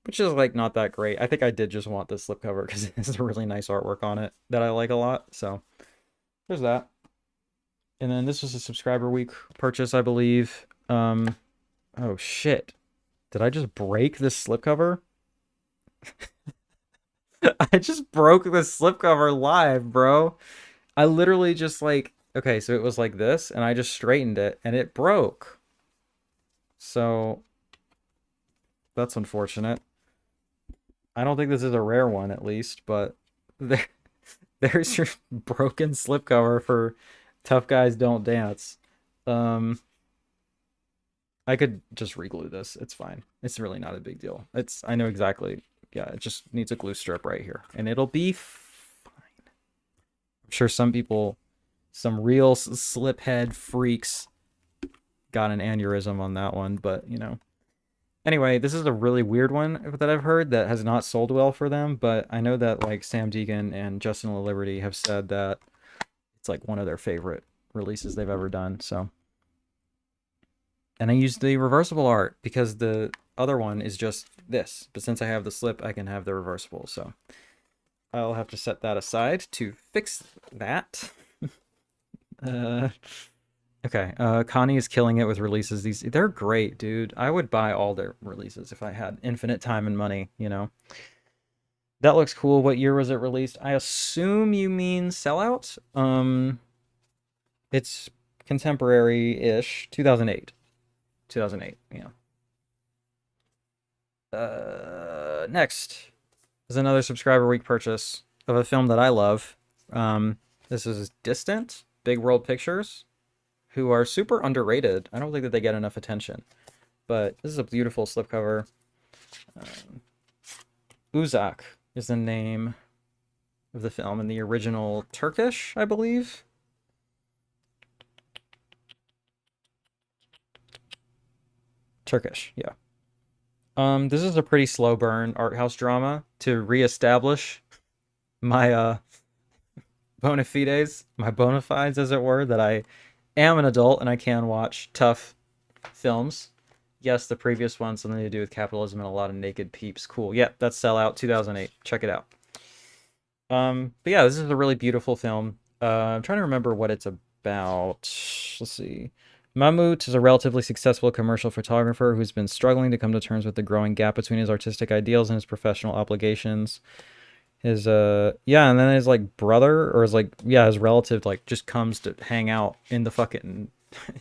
which is like not that great. I think I did just want this slipcover because it has a really nice artwork on it that I like a lot. So there's that. And then this was a subscriber week purchase, I believe. Oh shit. Did I just break this slipcover? I just broke the slipcover live, bro. I literally just like, okay, so it was like this, and I just straightened it, and it broke. So, that's unfortunate. I don't think this is a rare one, at least, but there's your broken slipcover for Tough Guys Don't Dance. I could just reglue this. It's fine. It's really not a big deal. I know exactly. Yeah, it just needs a glue strip right here, and it'll be fine. I'm sure some people, some real sliphead freaks, got an aneurysm on that one, but you know. Anyway, this is a really weird one that I've heard that has not sold well for them, but I know that like Sam Deegan and Justin LaLiberty have said that it's like one of their favorite releases they've ever done. So, and I used the reversible art because the other one is just this, but since I have the slip, I can have the reversible. So I'll have to set that aside to fix that. Okay, Connie is killing it with releases. They're great, dude. I would buy all their releases if I had infinite time and money, you know. That looks cool. What year was it released? I assume you mean Sellout. It's contemporary-ish, 2008. 2008, yeah. Next is another subscriber week purchase of a film that I love. This is Distant, Big World Pictures, who are super underrated. I don't think that they get enough attention, but this is a beautiful slipcover. Uzak is the name of the film in the original Turkish, I believe. Turkish, yeah. This is a pretty slow burn art house drama to reestablish my bona fides, my bona fides, as it were, that I am an adult and I can watch tough films. Yes, the previous one, something to do with capitalism and a lot of naked peeps. Cool. Yeah, that's Sellout 2008. Check it out. But yeah, this is a really beautiful film. I'm trying to remember what it's about. Let's see. Mahmoud is a relatively successful commercial photographer who's been struggling to come to terms with the growing gap between his artistic ideals and his professional obligations. His yeah, and then his like brother or his like his relative like just comes to hang out in the fucking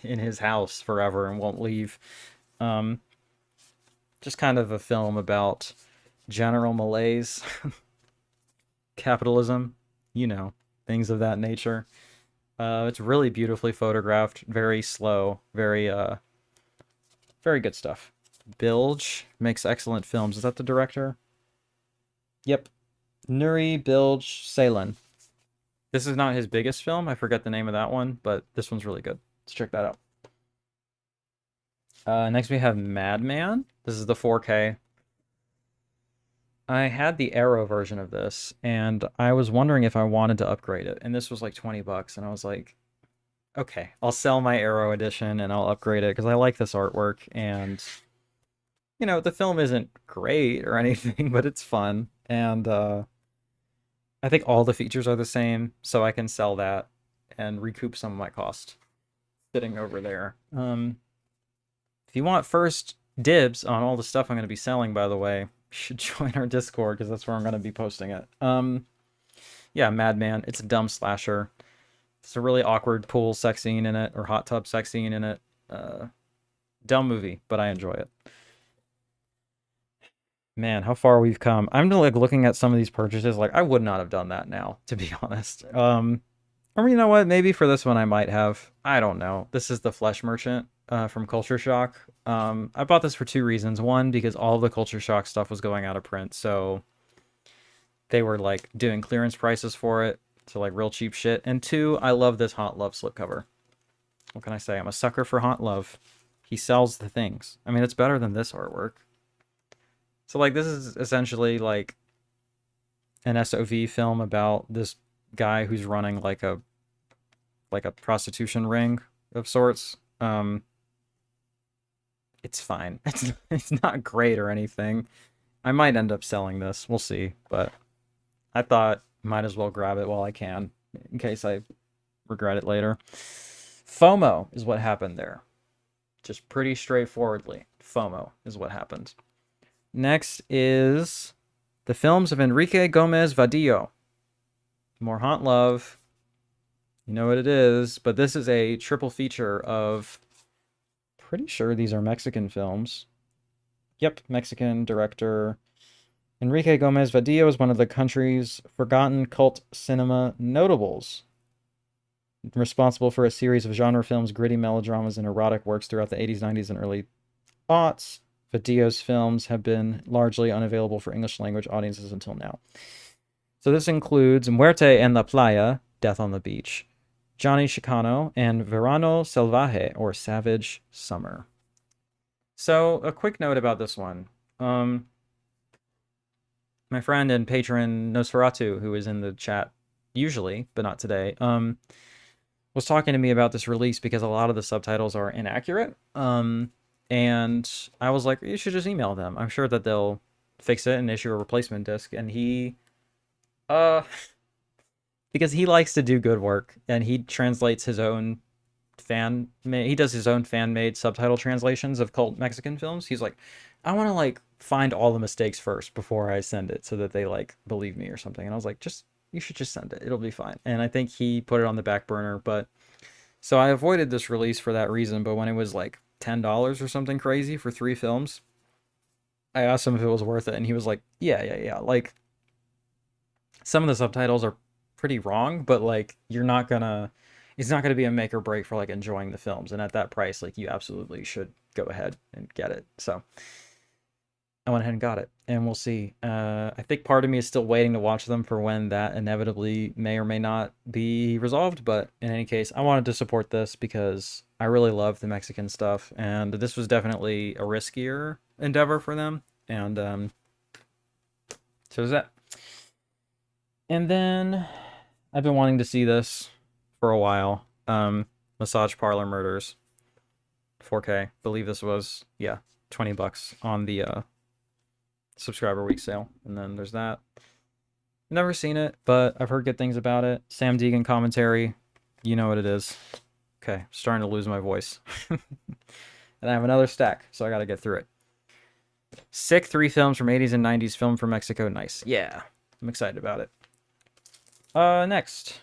in his house forever and won't leave. Just kind of a film about general malaise, capitalism, you know, things of that nature. It's really beautifully photographed, very slow, very good stuff. Bilge makes excellent films. Is that the director? Yep. Nuri Bilge Ceylan. This is not his biggest film. I forget the name of that one, but this one's really good. Let's check that out. Next we have Madman. This is the 4K. I had the Arrow version of this, and I was wondering if I wanted to upgrade it, and this was like 20 bucks, and I was like, okay, I'll sell my Arrow edition and I'll upgrade it because I like this artwork, and you know, the film isn't great or anything, but it's fun. And I think all the features are the same, so I can sell that and recoup some of my cost sitting over there. If you want first dibs on all the stuff I'm going to be selling, by the way, you should join our Discord because that's where I'm going to be posting it. Yeah, Madman. It's a dumb slasher. It's a really awkward pool sex scene in it, or hot tub sex scene in it. Dumb movie, but I enjoy it. Man, how far we've come. I'm like looking at some of these purchases, like I would not have done that now, to be honest. Or you know what? Maybe for this one I might have. I don't know. This is the Flesh Merchant from Culture Shock. I bought this for two reasons. One, because all the Culture Shock stuff was going out of print, so they were like doing clearance prices for it, so like real cheap shit. And two, I love this Haunt Love slipcover. What can I say? I'm a sucker for Haunt Love. He sells the things. I mean, it's better than this artwork. So like this is essentially like an SOV film about this guy who's running like a prostitution ring of sorts. It's fine. It's not great or anything. I might end up selling this. We'll see, but I thought might as well grab it while I can in case I regret it later. FOMO is what happened there. Just pretty straightforwardly. FOMO is what happened. Next is the films of Enrique Gomez Vadillo. More Haunt Love. You know what it is, but this is a triple feature of, pretty sure these are Mexican films. Yep, Mexican director. Enrique Gomez Vadillo is one of the country's forgotten cult cinema notables. Responsible for a series of genre films, gritty melodramas, and erotic works throughout the 80s, 90s, and early aughts. Vadillo's films have been largely unavailable for English language audiences until now. So this includes Muerte en la Playa, Death on the Beach, Johnny Chicano, and Verano Salvaje, or Savage Summer. So a quick note about this one. My friend and patron Nosferatu, who is in the chat usually, but not today, was talking to me about this release because a lot of the subtitles are inaccurate. And I was like, you should just email them. I'm sure that they'll fix it and issue a replacement disc. And he, because he likes to do good work and he translates his own he does his own fan-made subtitle translations of cult Mexican films. He's like, I want to like find all the mistakes first before I send it so that they like believe me or something. And I was like, you should just send it. It'll be fine. And I think he put it on the back burner, but so I avoided this release for that reason. But when it was like $10 or something crazy for 3 films, I asked him if it was worth it, and he was like, yeah. Like, some of the subtitles are pretty wrong, but like it's not gonna be a make or break for like enjoying the films. And at that price, like you absolutely should go ahead and get it. So I went ahead and got it, and we'll see. I think part of me is still waiting to watch them for when that inevitably may or may not be resolved. But in any case, I wanted to support this because I really love the Mexican stuff, and this was definitely a riskier endeavor for them. And so is that. And then I've been wanting to see this for a while. Massage Parlor Murders, 4K. Believe this was, yeah, $20 on the subscriber week sale. And then there's that. Never seen it, but I've heard good things about it. Sam Deegan commentary, you know what it is. Okay, starting to lose my voice. And I have another stack, so I gotta get through it. Sick 3 films from 80s and 90s, filmed from Mexico. Nice. Yeah, I'm excited about it. Next.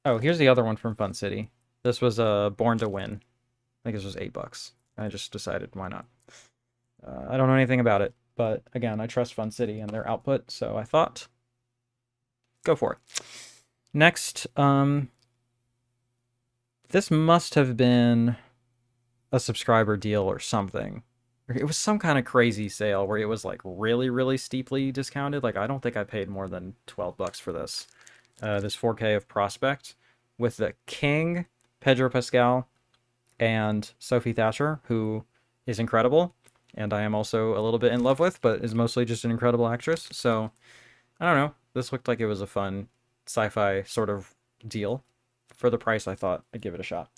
Oh, here's the other one from Fun City. This was Born to Win. I think this was $8. I just decided, why not? I don't know anything about it, but again, I trust Fun City and their output, so I thought, go for it. Next, this must have been a subscriber deal or something. It was some kind of crazy sale where it was like really, really steeply discounted. Like I don't think I paid more than $12 for this. This 4K of Prospect with the King, Pedro Pascal, and Sophie Thatcher, who is incredible, and I am also a little bit in love with, but is mostly just an incredible actress. So, I don't know. This looked like it was a fun sci-fi sort of deal. For the price, I thought I'd give it a shot.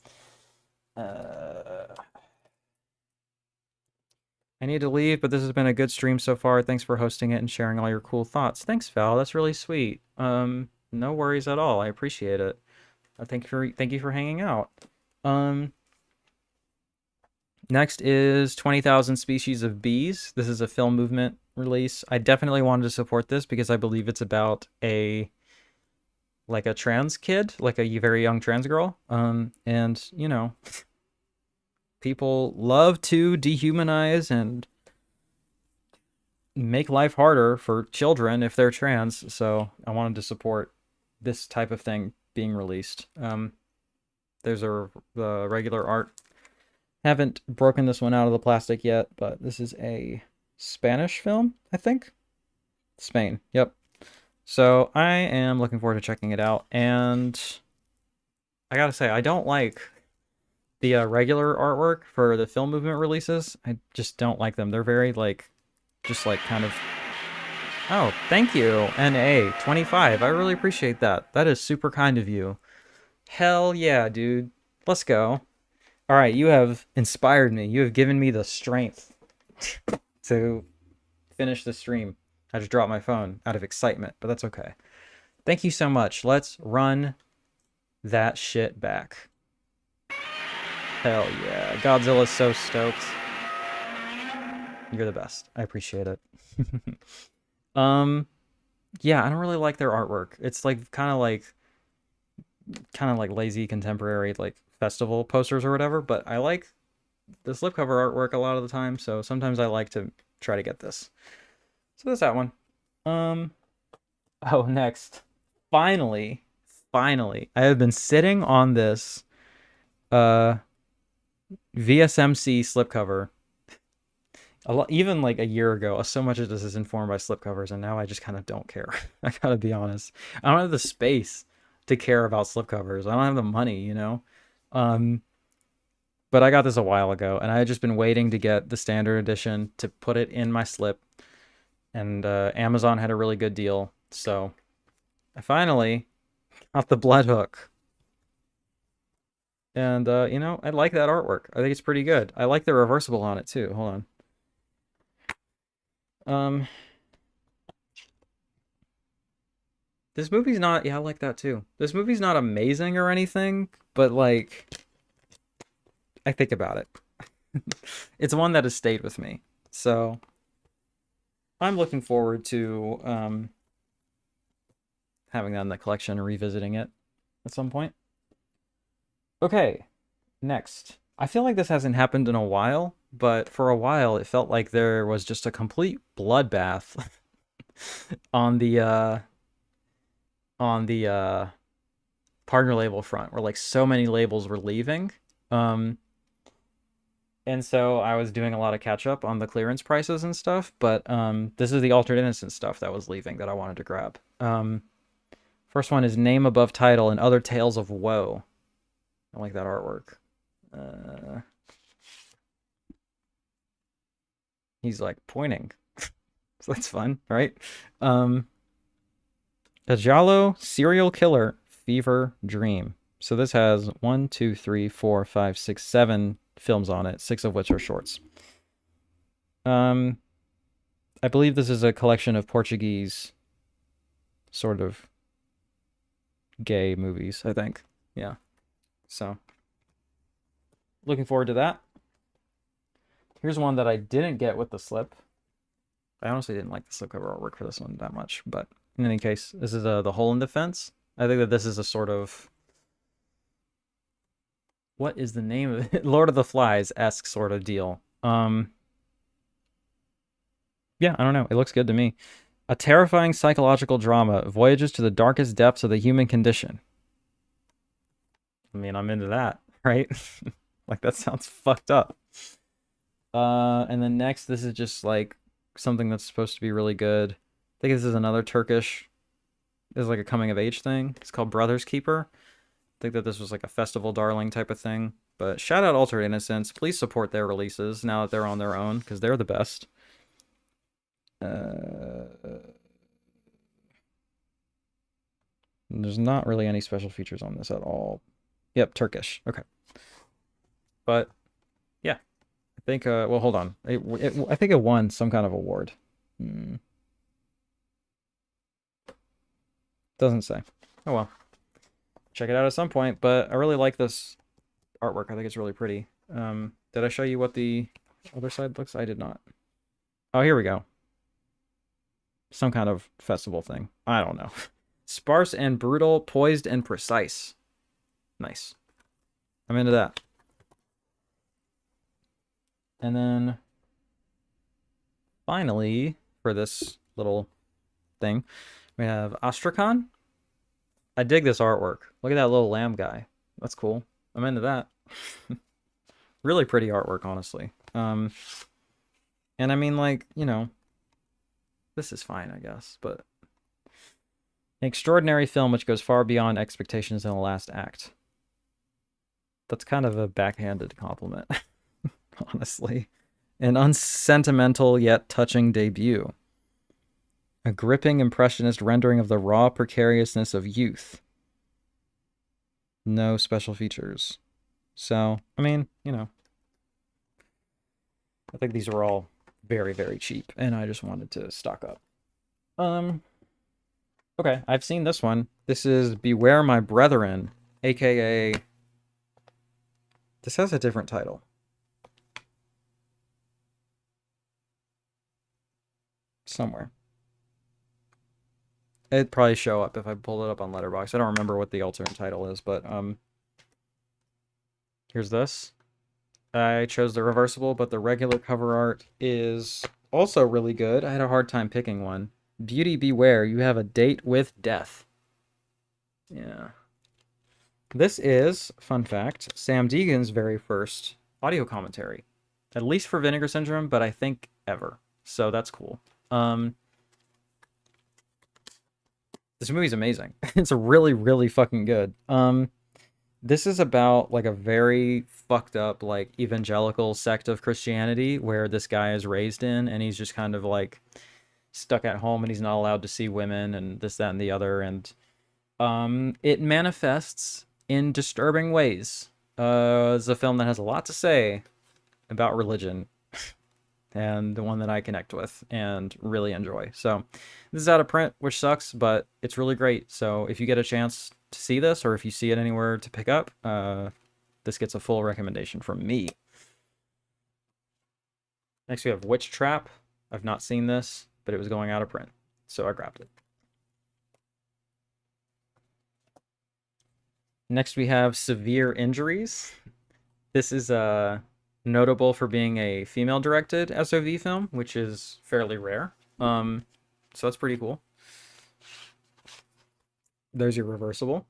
I need to leave, but this has been a good stream so far. Thanks for hosting it and sharing all your cool thoughts. Thanks, Val. That's really sweet. No worries at all. I appreciate it. Thank you for hanging out. Next is 20,000 Species of Bees. This is a film movement release. I definitely wanted to support this because I believe it's about a trans kid, like a very young trans girl. And you know, people love to dehumanize and make life harder for children if they're trans, so I wanted to support this type of thing being released. There's the regular art. Haven't broken this one out of the plastic yet, but this is a Spanish film, I think. Spain, yep. So I am looking forward to checking it out, and I gotta say, I don't like the regular artwork for the film movement releases. I just don't like them. They're very just kind of... Oh, thank you, NA25. I really appreciate that. That is super kind of you. Hell yeah, dude. Let's go. All right, you have inspired me. You have given me the strength to finish the stream. I just dropped my phone out of excitement, but that's okay. Thank you so much. Let's run that shit back. Hell yeah. Godzilla's so stoked. You're the best. I appreciate it. Yeah, I don't really like their artwork. It's kind of like lazy contemporary festival posters or whatever, but I like the slipcover artwork a lot of the time, so sometimes I like to try to get this. So that's that one. Oh, next. Finally, I have been sitting on this VSMC slipcover even a year ago. So much of this is informed by slipcovers, and now I just kind of don't care. I gotta be honest. I don't have the space to care about slipcovers. I don't have the money, you know? But I got this a while ago, and I had just been waiting to get the standard edition to put it in my slip, and Amazon had a really good deal, so I finally got the Blood Hook. And, you know, I like that artwork. I think it's pretty good. I like the reversible on it, too. Hold on. This movie's not... Yeah, I like that, too. This movie's not amazing or anything, but, I think about it. It's one that has stayed with me. So, I'm looking forward to having that in the collection and revisiting it at some point. Okay, next. I feel like this hasn't happened in a while, but for a while it felt like there was just a complete bloodbath on the partner label front, where so many labels were leaving. And so I was doing a lot of catch up on the clearance prices and stuff, but this is the Altered Innocence stuff that was leaving that I wanted to grab. First one is Name Above Title and Other Tales of Woe. I like that artwork. He's pointing. So that's fun, right? Ajalo Serial Killer Fever Dream. So this has 1, 2, 3, 4, 5, 6, 7 films on it, 6 of which are shorts. I believe this is a collection of Portuguese sort of gay movies, I think. Yeah. So, looking forward to that. Here's one that I didn't get with the slip. I honestly didn't like the slipcover artwork for this one that much, but in any case, this is The Hole in the Fence. I think that this is a sort of... What is the name of it? Lord of the Flies-esque sort of deal. Yeah, I don't know. It looks good to me. A terrifying psychological drama, voyages to the darkest depths of the human condition. I mean, I'm into that, right? That sounds fucked up. And then next, this is just something that's supposed to be really good. I think this is another Turkish. This is a coming of age thing. It's called Brother's Keeper. I think that this was a festival darling type of thing. But shout out Altered Innocence. Please support their releases now that they're on their own, because they're the best. There's not really any special features on this at all. Yep, Turkish. Okay. But, yeah. I think, well, hold on. I think it won some kind of award. Doesn't say. Oh well. Check it out at some point, but I really like this artwork. I think it's really pretty. Did I show you what the other side looks? I did not. Oh, here we go. Some kind of festival thing. I don't know. Sparse and brutal, poised and precise. Nice. I'm into that. And then finally, for this little thing, we have Astrakhan. I dig this artwork. Look at that little lamb guy. That's cool. I'm into that. Really pretty artwork, honestly. And I mean, like, you know, this is fine, I guess, but an extraordinary film which goes far beyond expectations in the last act. That's kind of a backhanded compliment, honestly. An unsentimental yet touching debut. A gripping impressionist rendering of the raw precariousness of youth. No special features. So, I mean, you know, I think these were all very, very cheap, and I just wanted to stock up. Okay, I've seen this one. This is Beware My Brethren, aka... This has a different title. Somewhere. It'd probably show up if I pulled it up on Letterboxd. I don't remember what the alternate title is, but here's this. I chose the reversible, but the regular cover art is also really good. I had a hard time picking one. Beauty beware, you have a date with death. Yeah. This is, fun fact, Sam Deegan's very first audio commentary. At least for Vinegar Syndrome, but I think ever. So that's cool. This movie's amazing. It's really, really fucking good. This is about like a very fucked up like evangelical sect of Christianity where this guy is raised in, and he's just kind of like stuck at home and he's not allowed to see women and this, that, and the other. And it manifests in disturbing ways. It's a film that has a lot to say about religion and the one that I connect with and really enjoy. So this is out of print, which sucks, but it's really great. So if you get a chance to see this, or if you see it anywhere to pick up, this gets a full recommendation from me. Next we have Witch Trap. I've not seen this, but it was going out of print, so I grabbed it. Next we have Severe Injuries. This is notable for being a female-directed SOV film, which is fairly rare. So that's pretty cool. There's your reversible.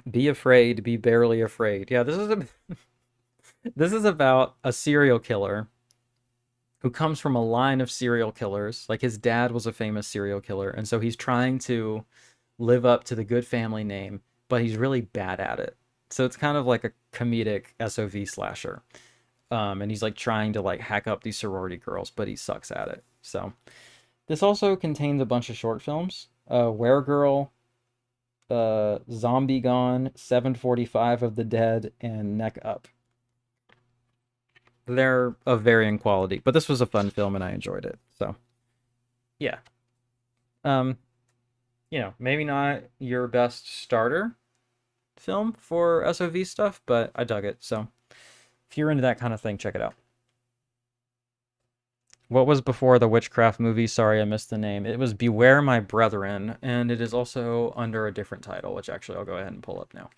Be Afraid, Be Barely Afraid. Yeah, this is this is about a serial killer who comes from a line of serial killers. Like, his dad was a famous serial killer, and so he's trying to live up to the good family name, but he's really bad at it. So it's kind of like a comedic SOV slasher. And he's like trying to like hack up these sorority girls, but he sucks at it. So this also contains a bunch of short films. Weregirl, Zombie Gone, 745 of the Dead, and Neck Up. They're of varying quality, but this was a fun film and I enjoyed it. So yeah. You know, maybe not your best starter film for SOV stuff, but I dug it. So if you're into that kind of thing, check it out. What was before the witchcraft movie? Sorry, I missed the name. It was Beware My Brethren, and it is also under a different title, which actually I'll go ahead and pull up now.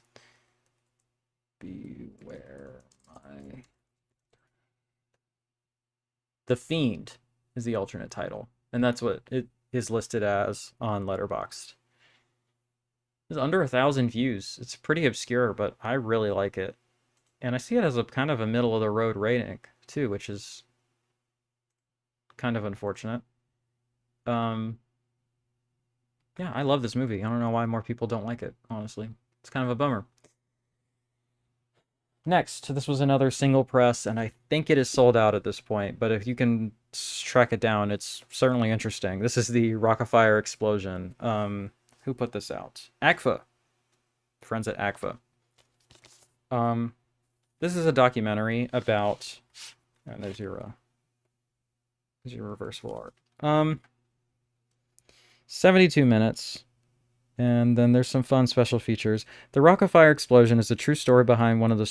Beware My... The Fiend is the alternate title, and that's what it is listed as on Letterboxd. It's under 1,000 views. It's pretty obscure, but I really like it. And I see it as a kind of a middle-of-the-road rating, too, which is kind of unfortunate. Yeah, I love this movie. I don't know why more people don't like it, honestly. It's kind of a bummer. Next, this was another single press, and I think it is sold out at this point, but if you can track it down, it's certainly interesting. This is the Rock-afire Explosion. Who put this out? ACFA. Friends at ACFA. this is a documentary about. And there's your reversible art. 72 minutes. And then there's some fun special features. The Rock-afire explosion is a true story behind one of the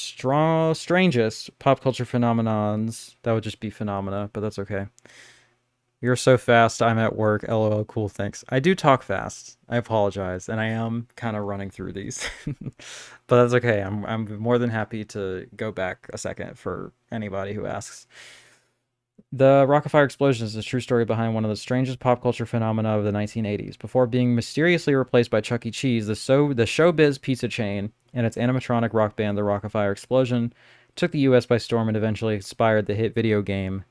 strangest pop culture phenomenons. That would just be phenomena, but that's okay. You're so fast, I'm at work. LOL, cool, thanks. I do talk fast. I apologize, and I am kind of running through these. But that's okay. I'm more than happy to go back a second for anybody who asks. The Rock-afire explosion is the true story behind one of the strangest pop culture phenomena of the 1980s. Before being mysteriously replaced by Chuck E. Cheese, the Showbiz pizza chain and its animatronic rock band, the Rock-afire Explosion, took the U.S. by storm and eventually inspired the hit video game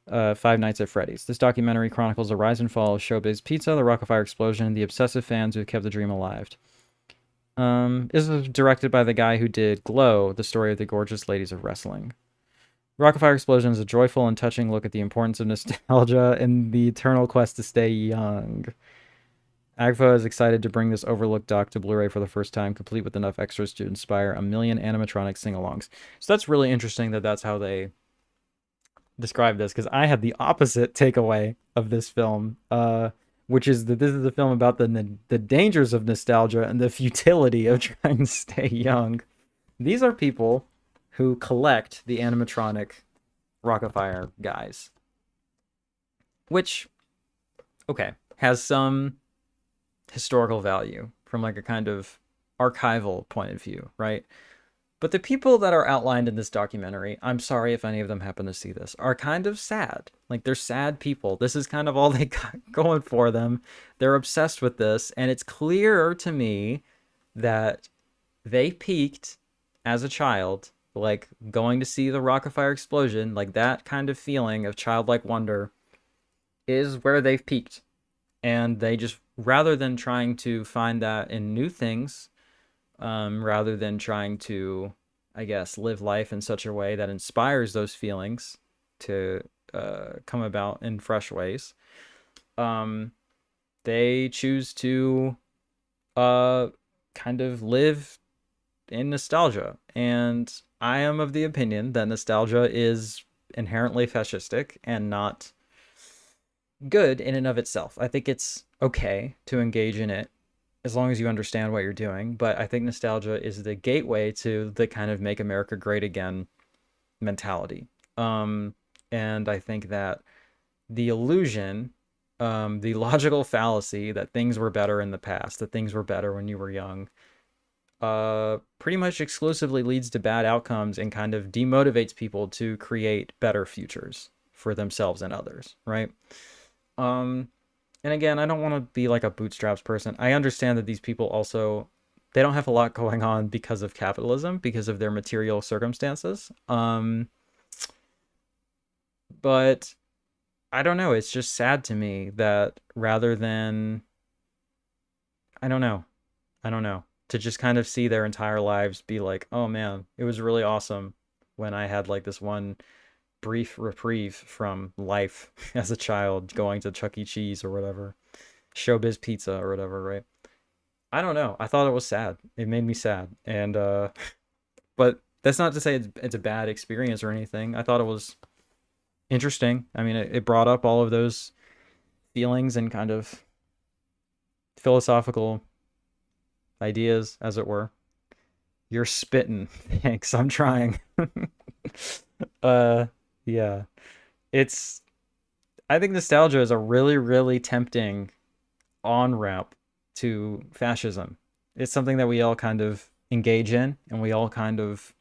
Five Nights at Freddy's. This documentary chronicles the rise and fall of Showbiz Pizza, the Rock-afire Explosion, and the obsessive fans who kept the dream alive. This was directed by the guy who did Glow, the story of the gorgeous ladies of wrestling. Rock-afire Explosion is a joyful and touching look at the importance of nostalgia and the eternal quest to stay young. AGFA is excited to bring this overlooked doc to Blu-ray for the first time, complete with enough extras to inspire 1 million animatronic sing-alongs. So that's really interesting that that's how they describe this, because I had the opposite takeaway of this film, which is that this is a film about the dangers of nostalgia and the futility of trying to stay young. These are people who collect the animatronic Rock-afire guys. Which, okay, has some historical value from like a kind of archival point of view, right? But the people that are outlined in this documentary, I'm sorry if any of them happen to see this, are kind of sad. Like, they're sad people. This is kind of all they got going for them. They're obsessed with this, and it's clear to me that they peaked as a child, like going to see the Rock-afire Explosion, like that kind of feeling of childlike wonder is where they've peaked. And they just, rather than trying to find that in new things, rather than trying to, I guess, live life in such a way that inspires those feelings to come about in fresh ways, they choose to kind of live in nostalgia. And I am of the opinion that nostalgia is inherently fascistic and not good in and of itself. I think it's okay to engage in it as long as you understand what you're doing, but I think nostalgia is the gateway to the kind of make America great again mentality. And I think that the illusion, the logical fallacy that things were better in the past, that things were better when you were young, pretty much exclusively leads to bad outcomes and kind of demotivates people to create better futures for themselves and others, right? And again, I don't want to be like a bootstraps person. I understand that these people also, they don't have a lot going on because of capitalism, because of their material circumstances. But I don't know. It's just sad to me that rather than, I don't know, to just kind of see their entire lives be like, oh man, it was really awesome when I had like this one brief reprieve from life as a child, going to Chuck E. Cheese or whatever, Showbiz Pizza or whatever, right? I don't know. I thought it was sad. It made me sad. And, but that's not to say it's a bad experience or anything. I thought it was interesting. I mean, it brought up all of those feelings and kind of philosophical ideas, as it were. You're spitting. Thanks. I'm trying. Yeah. I think nostalgia is a really, really tempting on-ramp to fascism. It's something that we all kind of engage in and we all kind of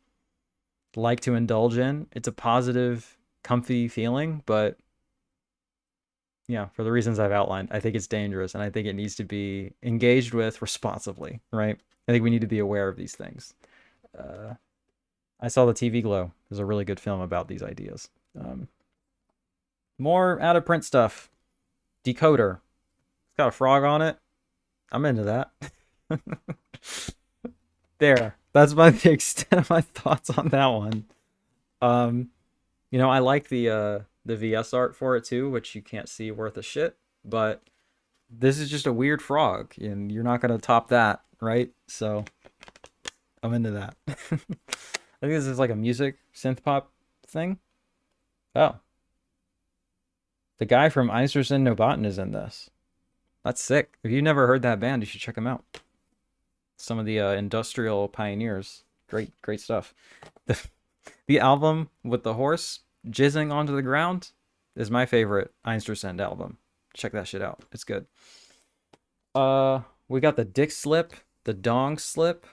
like to indulge in. It's a positive, comfy feeling, but yeah, for the reasons I've outlined, I think it's dangerous and I think it needs to be engaged with responsibly, right? I think we need to be aware of these things. I saw the TV Glow. It was a really good film about these ideas. More out of print stuff. Decoder. It's got a frog on it. I'm into that. There. That's the extent of my thoughts on that one. You know, I like the VS art for it too, which you can't see worth a shit, but this is just a weird frog, and you're not gonna top that, right? So I'm into that. I think this is like a music synth pop thing. Oh. The guy from Eiserson Nobaten is in this. That's sick. If you've never heard that band, you should check them out. Some of the industrial pioneers. Great stuff. The album with the horse jizzing onto the ground is my favorite Einstersend album. Check that shit out. It's good. We got the dick slip, the dong slip.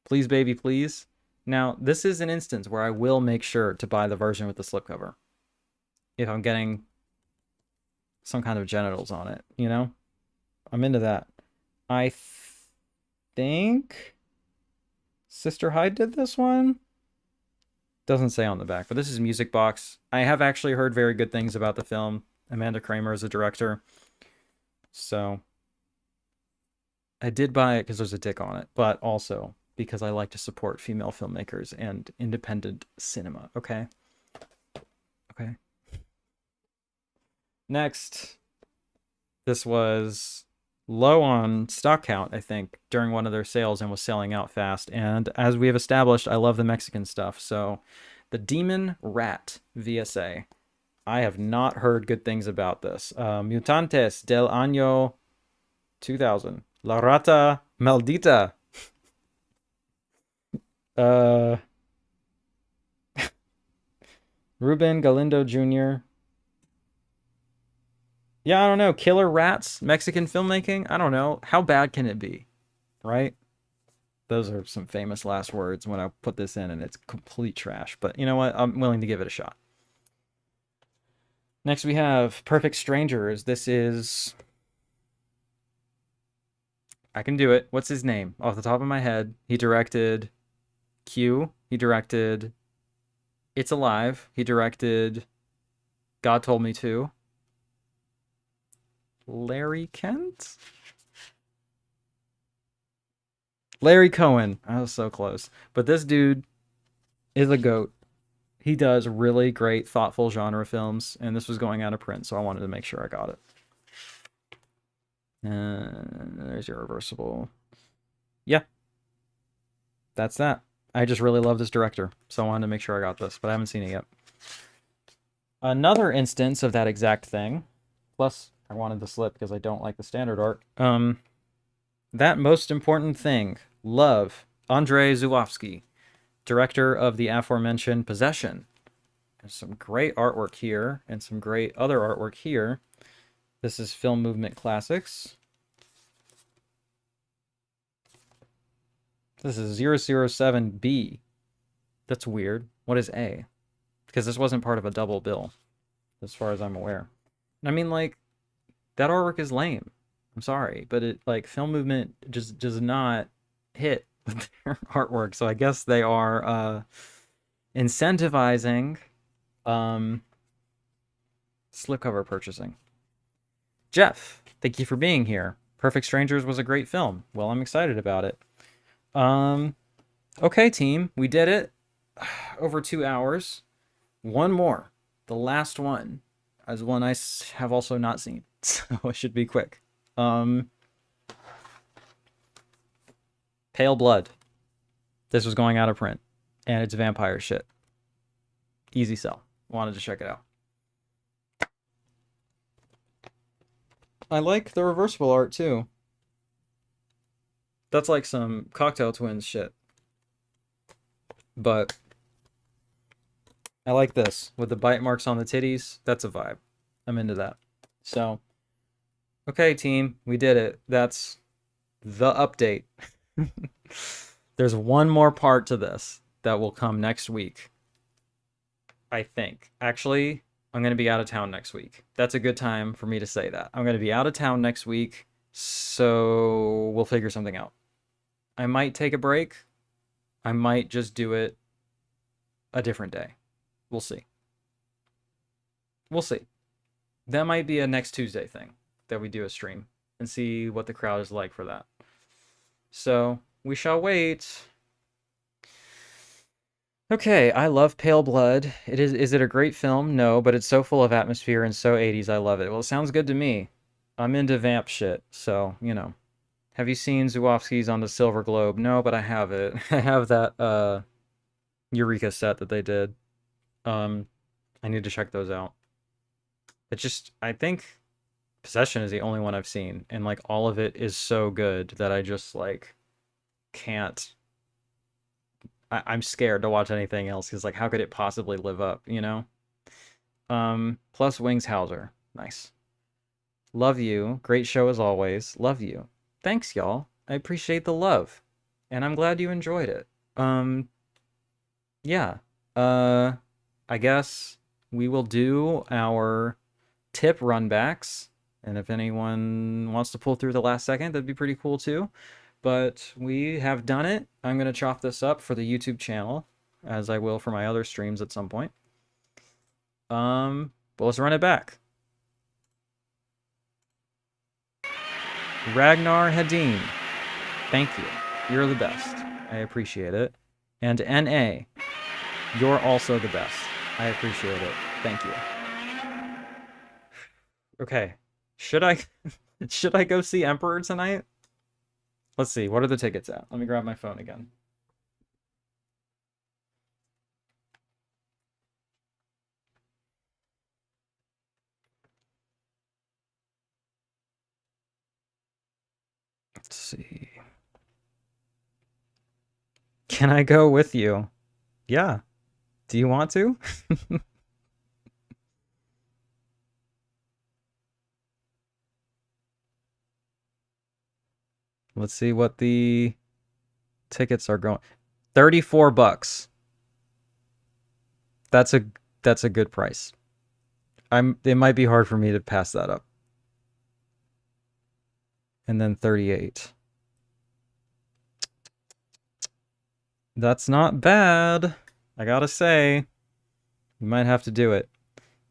Please, baby, please. Now, this is an instance where I will make sure to buy the version with the slipcover. If I'm getting some kind of genitals on it, you know? I'm into that. I think Sister Hyde did this one. Doesn't say on the back, but this is Music Box. I have actually heard very good things about the film. Amanda Kramer is a director. So I did buy it because there's a dick on it, but also because I like to support female filmmakers and independent cinema, okay? Okay. Next, this was low on stock count, I think, during one of their sales and was selling out fast. And as we have established, I love the Mexican stuff. So the Demon Rat VSA. I have not heard good things about this. Mutantes del Año 2000. La Rata Maldita. Ruben Galindo Jr. Yeah, I don't know. Killer Rats, Mexican filmmaking? I don't know. How bad can it be? Right? Those are some famous last words when I put this in, and it's complete trash. But you know what? I'm willing to give it a shot. Next we have Perfect Strangers. This is... I can do it. What's his name? Off the top of my head, he directed Q. He directed It's Alive. He directed God Told Me To. Larry Kent? Larry Cohen. I was so close. But this dude is a goat. He does really great, thoughtful genre films, and this was going out of print, so I wanted to make sure I got it. And there's your reversible. Yeah. That's that. I just really love this director, so I wanted to make sure I got this, but I haven't seen it yet. Another instance of that exact thing, plus I wanted the slip because I don't like the standard art. That Most Important Thing, Love, Andrei Zulawski, director of the aforementioned Possession. There's some great artwork here and some great other artwork here. This is Film Movement Classics. This is 007B. That's weird. What is A? Because this wasn't part of a double bill, as far as I'm aware. I mean, like, that artwork is lame. I'm sorry, but it, like, Film Movement just does not hit with their artwork. So I guess they are incentivizing slipcover purchasing. Jeff, thank you for being here. Perfect Strangers was a great film. Well, I'm excited about it. Okay, team, we did it. Over 2 hours. One more. The last one is one I have also not seen, so it should be quick. Pale Blood. This was going out of print, and it's vampire shit. Easy sell. Wanted to check it out. I like the reversible art too. That's like some Cocktail Twins shit. But I like this with the bite marks on the titties. That's a vibe. I'm into that. So, okay, team, we did it. That's the update. There's one more part to this that will come next week, I think. Actually, I'm going to be out of town next week. That's a good time for me to say that. I'm going to be out of town next week, so we'll figure something out. I might take a break. I might just do it a different day. We'll see. We'll see. That might be a next Tuesday thing, that we do a stream and see what the crowd is like for that. So, we shall wait. Okay, I love Pale Blood. Is it a great film? No, but it's so full of atmosphere and so 80s. I love it. Well, it sounds good to me. I'm into vamp shit, so, you know. Have you seen Zulawski's on the Silver Globe? No, but I have it. I have that Eureka set that they did. I need to check those out. It's just, I think Possession is the only one I've seen, and like all of it is so good that I just like can't. I'm scared to watch anything else because like how could it possibly live up, you know? Plus Wings Hauser. Nice. Love you. Great show as always. Love you. Thanks, y'all. I appreciate the love. And I'm glad you enjoyed it. Yeah. I guess we will do our tip runbacks. And if anyone wants to pull through the last second, that'd be pretty cool too. But we have done it. I'm going to chop this up for the YouTube channel, as I will for my other streams at some point. But let's run it back. Ragnar Hadeen, thank you. You're the best. I appreciate it. And NA, you're also the best. I appreciate it. Thank you. Okay. Should I go see Emperor tonight? Let's see. What are the tickets at? Let me grab my phone again. Let's see. Can I go with you? Yeah. Do you want to? Let's see what the tickets are going. $34. That's a good price. It might be hard for me to pass that up. And then 38. That's not bad. I gotta say, you might have to do it.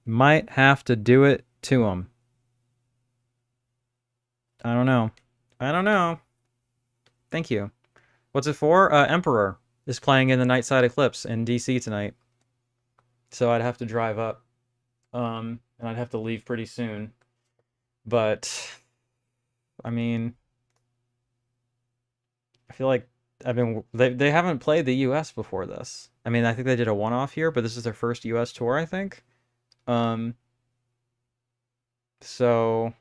Might have to do it to him. I don't know. I don't know. Thank you. What's it for? Emperor is playing in the Nightside Eclipse in DC tonight. So I'd have to drive up. And I'd have to leave pretty soon. But I mean, I feel like they haven't played the US before this. I mean, I think they did a one-off here, but this is their first US tour, I think. So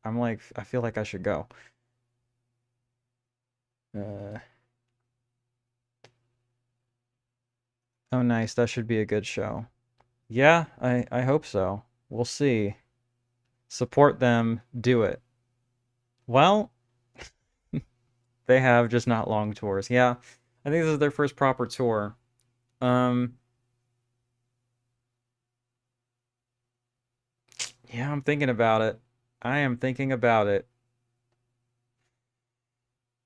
I'm like, I feel like I should go. Oh, nice. That should be a good show. Yeah, I hope so. We'll see. Support them. Do it. Well, they have just not long tours. Yeah, I think this is their first proper tour. Yeah, I'm thinking about it. I am thinking about it.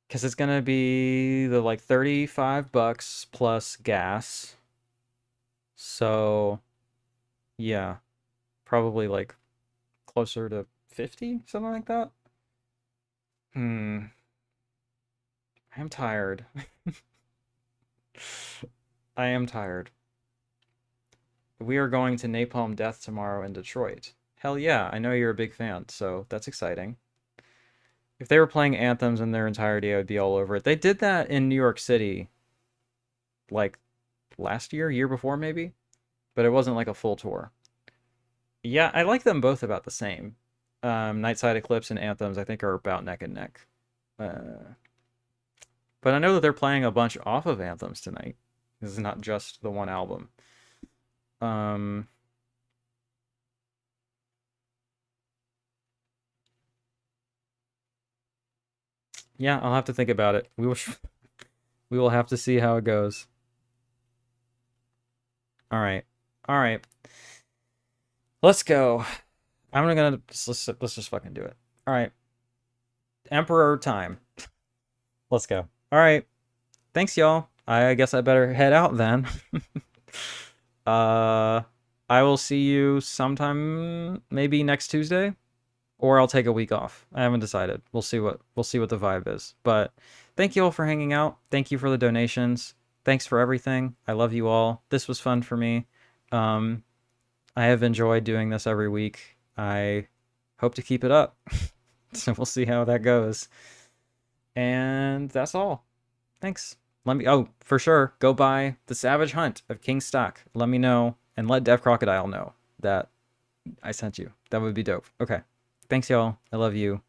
Because it's going to be the like $35 plus gas. So, yeah. Probably like closer to 50, something like that. I am tired. I am tired. We are going to Napalm Death tomorrow in Detroit. Hell yeah, I know you're a big fan, so that's exciting. If they were playing anthems in their entirety, I would be all over it. They did that in New York City, like, last year before maybe? But it wasn't like a full tour. Yeah, I like them both about the same. Nightside Eclipse and Anthems, I think, are about neck and neck. But I know that they're playing a bunch off of Anthems tonight. This is not just the one album. Yeah, I'll have to think about it. We will have to see how it goes. All right. All right. Let's go. Let's just fucking do it. All right. Emperor time. Let's go. All right. Thanks, y'all. I guess I better head out then. I will see you sometime, maybe next Tuesday, or I'll take a week off. I haven't decided. We'll see what the vibe is. But thank you all for hanging out. Thank you for the donations. Thanks for everything. I love you all. This was fun for me. I have enjoyed doing this every week. I hope to keep it up. So we'll see how that goes. And that's all. Thanks. let me, oh, for sure, go buy The Savage Hunt of King STAKH. Let me know, and let Dev Crocodile know that I sent you. That would be dope. Okay. Thanks, y'all. I love you.